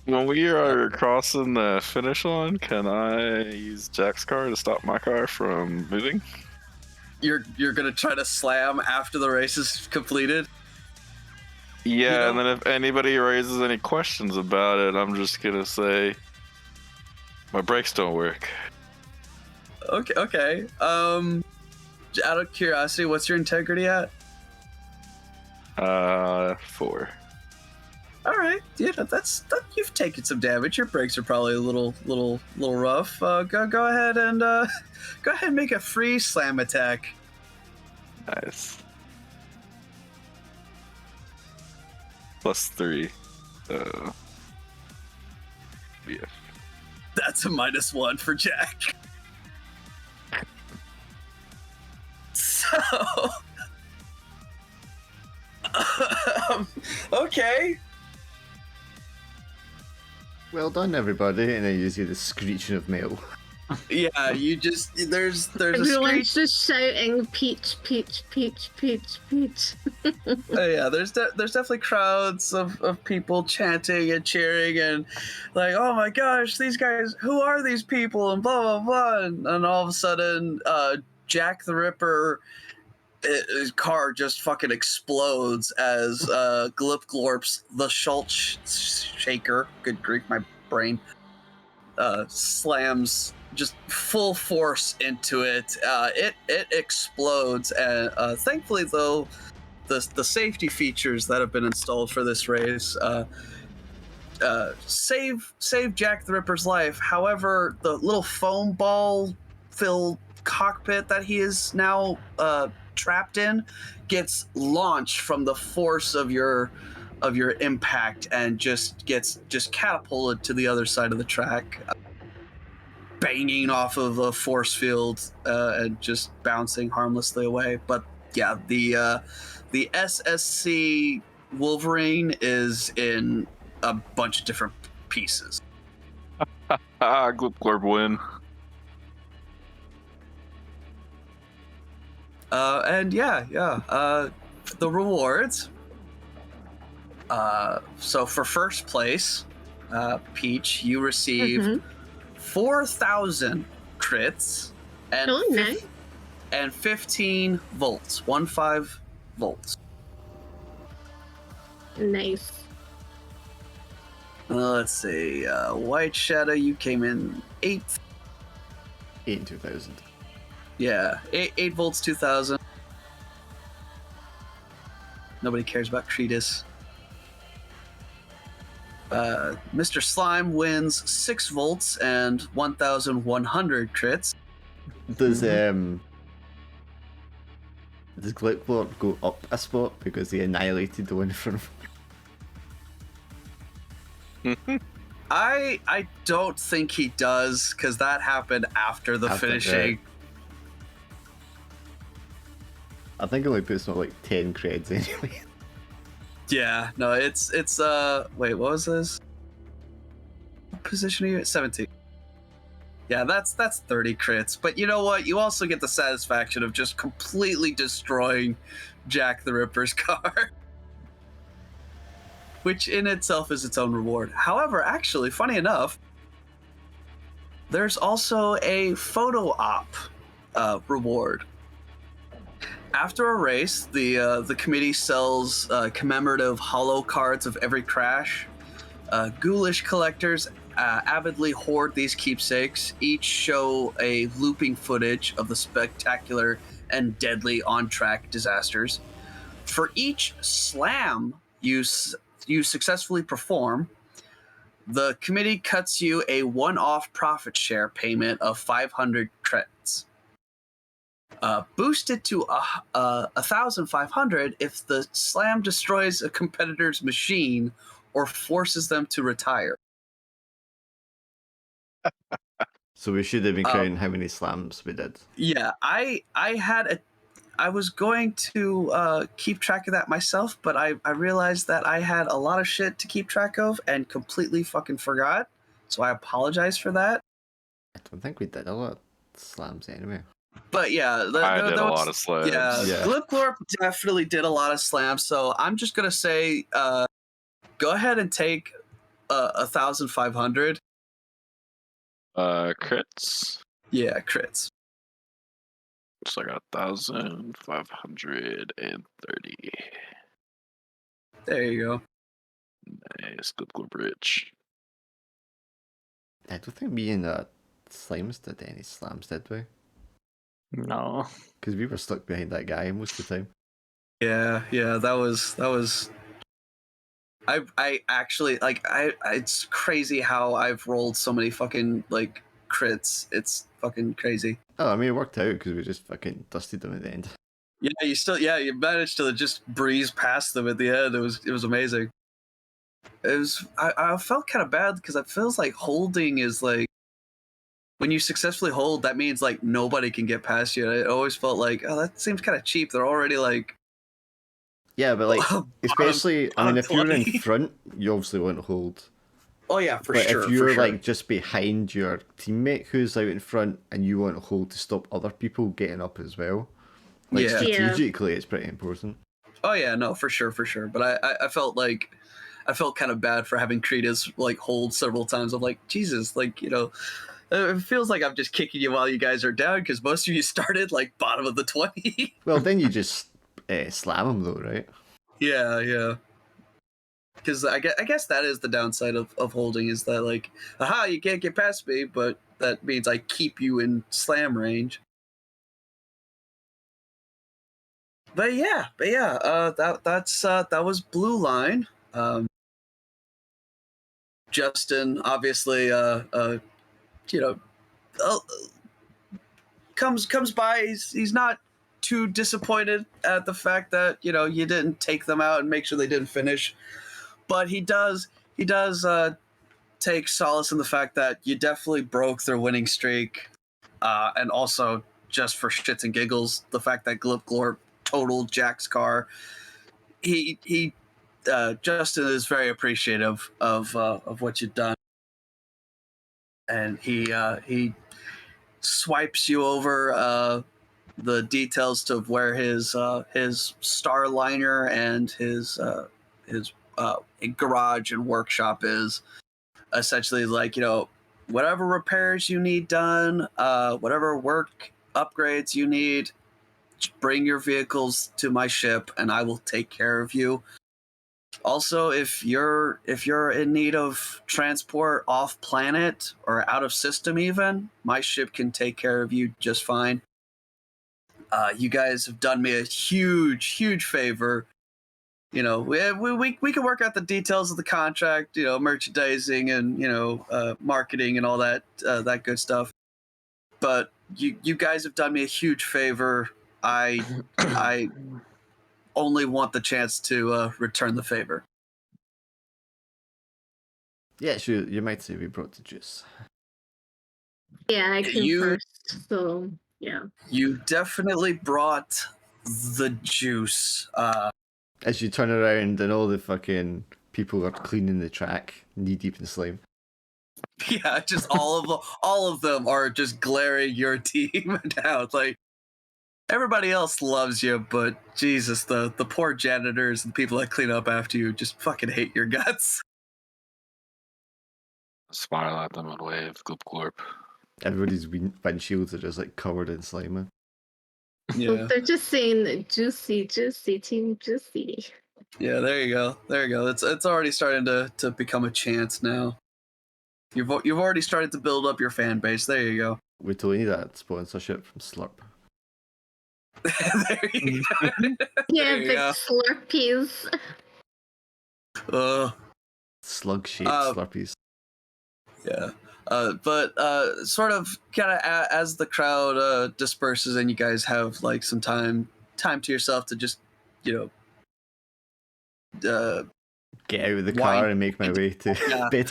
When we are crossing the finish line, can I use Jack's car to stop my car from moving? You're gonna try to slam after the race is completed. Yeah, and then if anybody raises any questions about it, I'm just gonna say my brakes don't work. Okay. Out of curiosity, what's your integrity at? 4. All right, you've taken some damage. Your brakes are probably a little rough. Go ahead and make a free slam attack. Nice. +3. Yeah. That's a -1 for Jack. So, okay. Well done, everybody, and then you see the screeching of mail. Yeah, you just there's a Everyone's screech. just shouting peach, peach, peach, peach, peach. Yeah, there's definitely crowds of people chanting and cheering and like, oh my gosh, these guys, who are these people, and blah blah blah, and all of a sudden, Jack the Ripper, his car just fucking explodes as Glip Glorps the Schultz shaker, good grief, my brain, slams just full force into it. It explodes, and thankfully though, the safety features that have been installed for this race save Jack the Ripper's life. However, the little foam ball filled cockpit that he is now trapped in gets launched from the force of your impact and just gets catapulted to the other side of the track, banging off of a force field and just bouncing harmlessly away. But yeah, the SSC Wolverine is in a bunch of different pieces. Glip Glorp win. And the rewards. So for first place, Peach, you receive 4,000 crits and Nice. and 15 volts, 15 volts. Nice. Let's see. White Shadow, you came in 8th. 8 and 2,000. Yeah, 8 volts, 2,000. Nobody cares about Cretus. Mr. Slime wins 6 volts and 1,100 crits. Does Glipglorp go up a spot because he annihilated the one from? I don't think he does, because that happened after the finishing. I think it only puts him at like 10 creds anyway. Yeah, no, it's wait, what was this? What position are you at? 17. Yeah, that's 30 crits. But you know what? You also get the satisfaction of just completely destroying Jack the Ripper's car, which in itself is its own reward. However, actually, funny enough, there's also a photo op reward. After a race, the committee sells commemorative holo cards of every crash. Ghoulish collectors avidly hoard these keepsakes. Each show a looping footage of the spectacular and deadly on-track disasters. For each slam you successfully perform, the committee cuts you a one-off profit share payment of 500 credits. Boosted to 1,500 if the slam destroys a competitor's machine or forces them to retire. So we should have been counting how many slams we did. Yeah, I was going to keep track of that myself, but I realized that I had a lot of shit to keep track of and completely fucking forgot. So I apologize for that. I don't think we did a lot of slams anyway. But yeah, I did a lot of slams. Yeah, Glipglorp definitely did a lot of slams. So I'm just gonna say, go ahead and take 1,500. Crits. Yeah, crits. So I got 1,530. There you go. Nice, good rich. I don't think me and Slimes did any slams, did we? No. Because we were stuck behind that guy most of the time. Yeah, that was. I actually like it's crazy how I've rolled so many fucking like crits. It's fucking crazy. Oh, I mean, it worked out because we just fucking dusted them at the end. Yeah, you managed to just breeze past them at the end. It was amazing. I felt kind of bad because it feels like holding is like when you successfully hold, that means like nobody can get past you. I always felt like, oh, that seems kind of cheap. They're already like. Yeah, but like, especially, I mean, if you're in 20. front, you obviously won't hold. Oh yeah, for But sure. if you're for sure. like just behind your teammate who's out in front and you want to hold to stop other people getting up as well, like Yeah. strategically, it's pretty important. Oh yeah, no, for sure. But I felt like I felt kind of bad for having Kretas like hold several times. I'm like, Jesus, like, it feels like I'm just kicking you while you guys are down because most of you started like bottom of the 20. Well, then you just slam them though, right? Yeah. Because I guess that is the downside of holding is that like, aha, you can't get past me, but that means I keep you in slam range. But yeah, that was Blue Line. Justin obviously comes by. He's not too disappointed at the fact that you didn't take them out and make sure they didn't finish, but he does take solace in the fact that you definitely broke their winning streak, and also just for shits and giggles, the fact that Glipglorp totaled Jack's car. He Justin is very appreciative of what you've done, and he swipes you over the details to where his Starliner and his garage and workshop is. Essentially, like, whatever repairs you need done, whatever work upgrades you need, just bring your vehicles to my ship and I will take care of you. Also, if you're in need of transport off planet or out of system even, my ship can take care of you just fine. You guys have done me a huge favor. We can work out the details of the contract, merchandising and marketing and all that good stuff. But you guys have done me a huge favor. I only want the chance to return the favor. Yeah, sure. You might say we brought the juice. Yeah, I came first, so yeah. You definitely brought the juice. As you turn around and all the fucking people are cleaning the track, knee deep in slime. Yeah, just all of them are just glaring your team down. Like, everybody else loves you, but Jesus, the poor janitors and the people that clean up after you just fucking hate your guts. Smile at them and wave. Glipglorp. Everybody's windshields are just like covered in slime. Yeah. They're just saying juicy, team juicy. Yeah, there you go. It's already starting to become a chance now. You've already started to build up your fan base. There you go. We totally need that sponsorship from Slurp. There you go. Yeah, you big go. Slurpees. Slug-shaped Uh, Slurpees. Yeah. But sort of kind of as the crowd disperses and you guys have like some time to yourself to just, you know, Get out of the wind- car and make my way to Yeah. bed.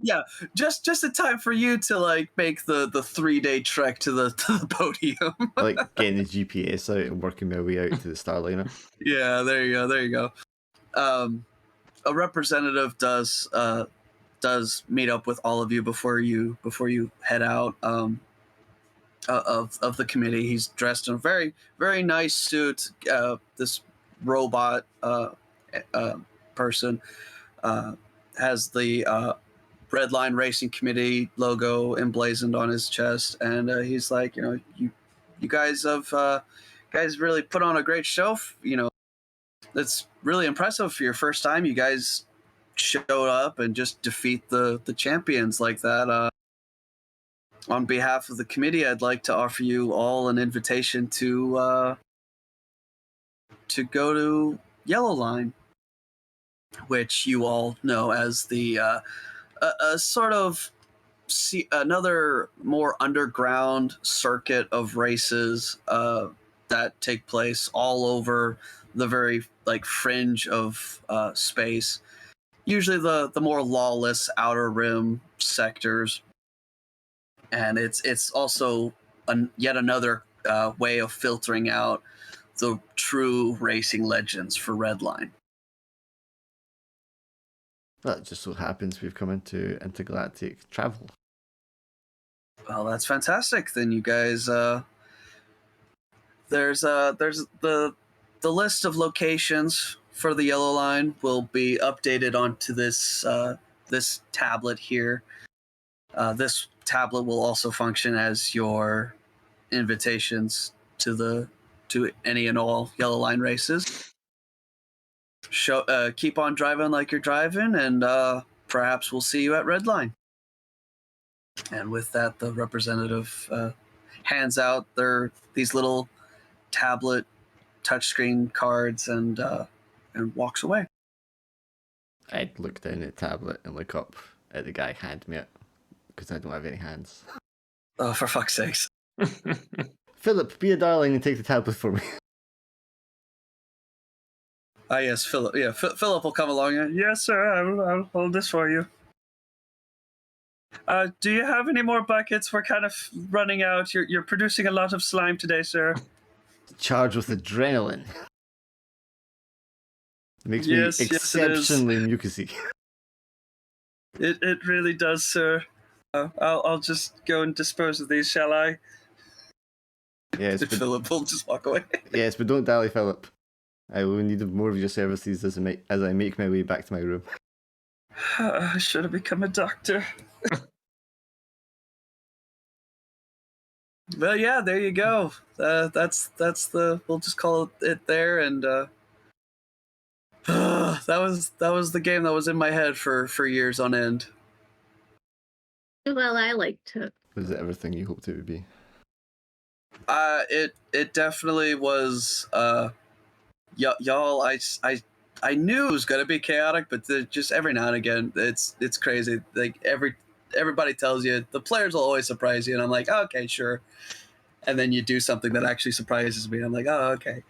yeah, just in time for you to like make the 3-day trek to the podium. Like getting the GPS out and working my way out to the Starliner. Yeah, there you go. A representative does meet up with all of you before you head out of the committee. He's dressed in a very very nice suit. This robot person has the Redline Racing Committee logo emblazoned on his chest, and he's like, you know, you guys have guys really put on a great show. You know, it's really impressive for your first time. You guys showed up and just defeat the champions like that. On behalf of the committee, I'd like to offer you all an invitation to go to Yellow Line, which you all know as the a sort of another more underground circuit of races that take place all over the very like fringe of space. Usually the more lawless outer rim sectors, and it's also yet another way of filtering out the true racing legends for Redline. That just so happens we've come into intergalactic travel. Well, that's fantastic. Then you guys, there's the list of locations for the Yellow Line will be updated onto this this tablet here. This tablet will also function as your invitations to any and all Yellow Line races. Keep on driving like you're driving, and perhaps we'll see you at Redline. And with that, the representative hands out these little tablet touchscreen cards and walks away. I'd look down at the tablet and look up at the guy hand me it, because I don't have any hands. Oh, for fuck's sakes. Philip, be a darling and take the tablet for me. Ah, yes, Philip. Yeah, Philip will come along. Yes, sir. I'll hold this for you. Do you have any more buckets? We're kind of running out. You're producing a lot of slime today, sir. Charged with adrenaline. It makes Yes, me yes, it is. exceptionally mucusy. It really does, sir. I'll just go and dispose of these, shall I? Yes, but, Philip will just walk away. yes, but don't dally, Philip. I will need more of your services as I make my way back to my room. I should have become a doctor. Well, yeah, there you go. That's the we'll just call it there, and that was the game that was in my head for years on end. Well, I liked it. Was it everything you hoped it would be? It definitely was. Y'all, I knew it was gonna be chaotic, but just every now and again, it's crazy. Like everybody tells you, the players will always surprise you, and I'm like, oh, okay, sure. And then you do something that actually surprises me. I'm like, oh, okay.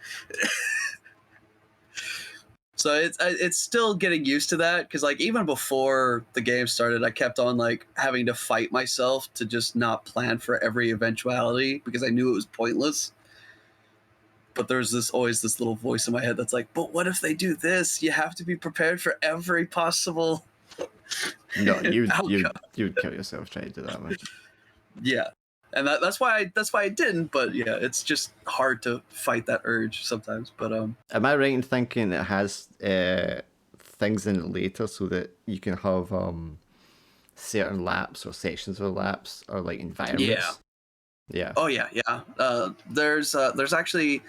So it's still getting used to that, because like even before the game started, I kept on like having to fight myself to just not plan for every eventuality because I knew it was pointless. But there's always this little voice in my head that's like, but what if they do this? You have to be prepared for every possible. No, you'd outcome. kill yourself trying to do that, man. Yeah, and that's why I didn't. But yeah, it's just hard to fight that urge sometimes. But Am I right in thinking it has things in it later so that you can have certain laps or sections of laps or like environments? Yeah. Yeah. Oh yeah. There's actually,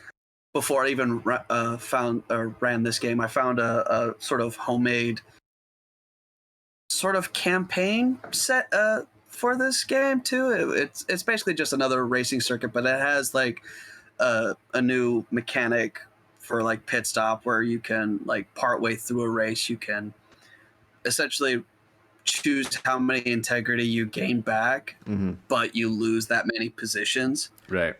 before I even ran this game, I found a sort of homemade sort of campaign set for this game too. It's basically just another racing circuit, but it has like a new mechanic for like pit stop where you can like partway through a race you can essentially choose how many integrity you gain back, but you lose that many positions Right.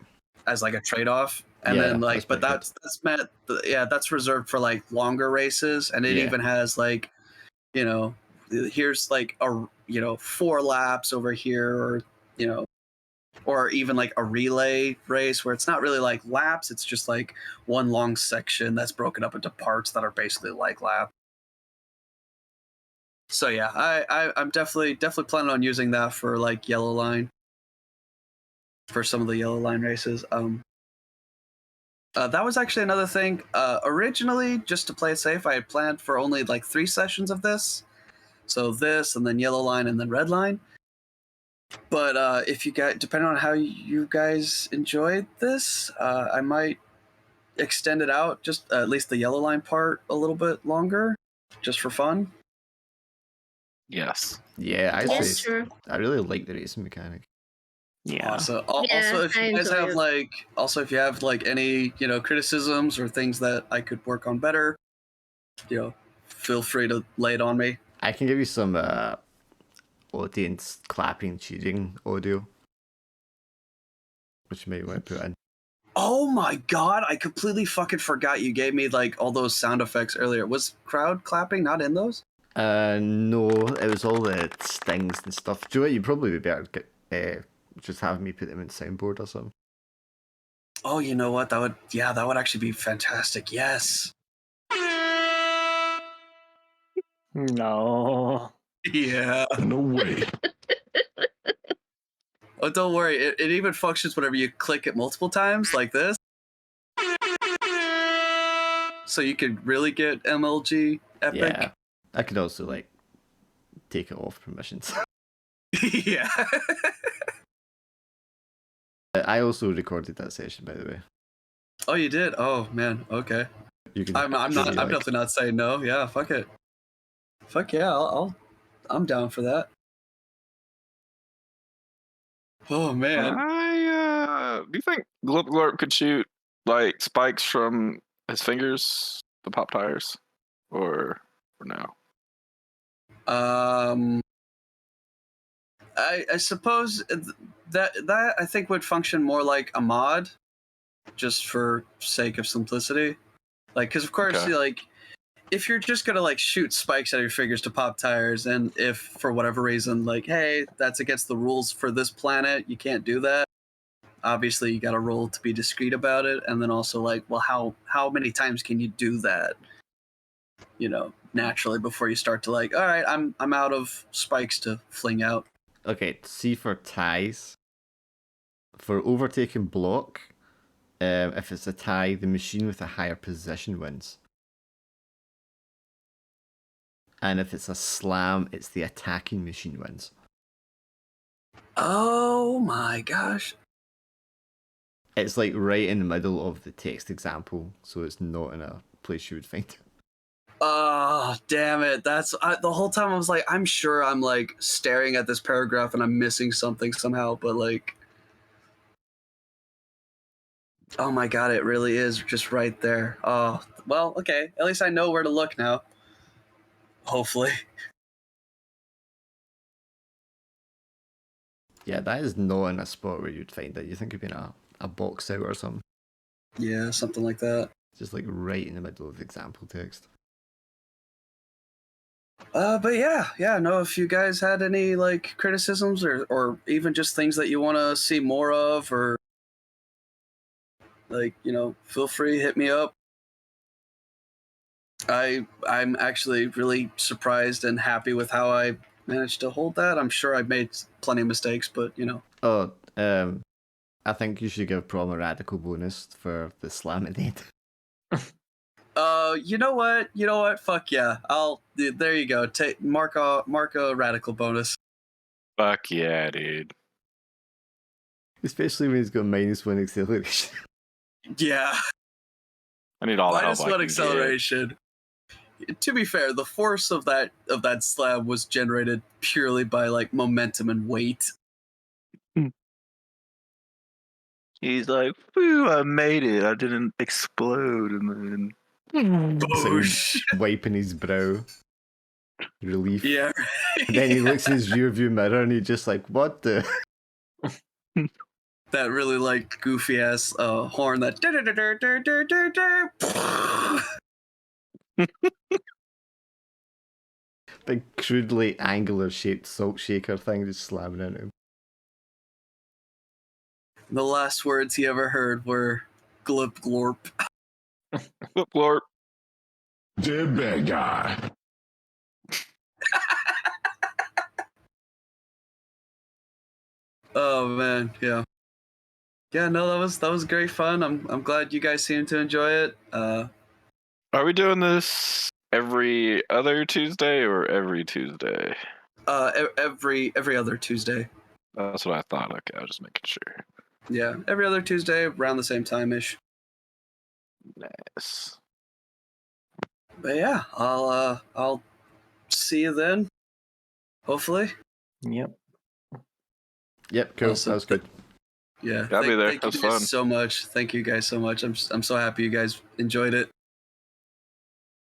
as like a trade-off. And Yeah, then like, but that's that's reserved for like longer races, and it even has like, you know, here's like a 4 laps over here, or or even like a relay race where it's not really like laps, it's just like one long section that's broken up into parts that are basically like laps. So yeah, I'm definitely planning on using that for like yellow line, for some of the yellow line races. That was actually another thing. Originally, just to play it safe, I had planned for only like 3 sessions of this. So this, and then yellow line, and then red line. But if you guys, depending on how you guys enjoyed this, I might extend it out, just at least the yellow line part, a little bit longer, just for fun. Yes. Yeah, Sure. I really like the racing mechanic. Yeah. Also, Yeah, also, if I you guys enjoy have it. if you have like any criticisms or things that I could work on better, feel free to lay it on me. I can give you some audience clapping, cheering audio, which you may want to put in. Oh my god, I completely fucking forgot you gave me like all those sound effects earlier. Was crowd clapping not in those? No, it was all the stings and stuff. Do you know what? You'd probably be better just having me put them in soundboard or something. Oh, you know what? That would actually be fantastic. Yes. No. Yeah. No way. Oh, don't worry. It even functions whenever you click it multiple times, like this. So you could really get MLG epic. Yeah, I could also like take it off permissions. Yeah. I also recorded that session, by the way. Oh, you did? Oh man. Okay. You can. I'm definitely not saying no. Yeah. Fuck it. Fuck yeah. I'm down for that. Oh man. Do you think Glip Glorp could shoot like spikes from his fingers, the pop tires, or no? I suppose that I think would function more like a mod, just for sake of simplicity. Like, because of course, Okay. like, if you're just gonna like shoot spikes out of your fingers to pop tires, and if for whatever reason, like, hey, that's against the rules for this planet, you can't do that. Obviously, you got to roll to be discreet about it, and then also like, well, how many times can you do that? Naturally before you start to like, all right, I'm out of spikes to fling out. Okay, C for ties. For overtaking block, if it's a tie, the machine with a higher position wins. And if it's a slam, it's the attacking machine wins. Oh my gosh. It's like right in the middle of the text example, so it's not in a place you would find it. Oh, damn it. The whole time I was like, I'm sure I'm like staring at this paragraph and I'm missing something somehow, but like, oh my god, it really is just right there. Oh, well, okay. At least I know where to look now. Hopefully. Yeah, that is not in a spot where you'd find it. You think it'd be in a box out or something. Yeah, something like that. Just like right in the middle of the example text. But yeah, no, if you guys had any like criticisms or even just things that you want to see more of, or like, feel free, hit me up. I'm actually really surprised and happy with how I managed to hold that. I'm sure I've made plenty of mistakes, but Oh, I think you should give Prom a radical bonus for the slam at the end. You know what? Fuck yeah. There you go. Take mark a radical bonus. Fuck yeah, dude. Especially when he's got -1 acceleration. Yeah. I need all the help -1 I can acceleration. to be fair, the force of that slab was generated purely by like momentum and weight. He's like, "Phew, I made it. I didn't explode." And then Boosh. Wiping his brow. Relief. Yeah. And then he looks in his rear view mirror and he's just like, what the? That really like goofy ass horn that. Big crudely angular shaped salt shaker thing just slamming into him. The last words he ever heard were glip glorp. Whoop, Lord. Dead bad guy. Oh man, yeah. Yeah, no, that was great fun. I'm glad you guys seem to enjoy it. Are we doing this every other Tuesday or every Tuesday? Every other Tuesday. That's what I thought. Okay, I was just making sure. Yeah, every other Tuesday around the same time ish. Nice. But yeah, I'll see you then. Hopefully. Yep. Yep, cool. Awesome. That was good. Yeah. I'll be there. Thank That was you guys fun. so much. Thank you guys so much. I'm so happy you guys enjoyed it.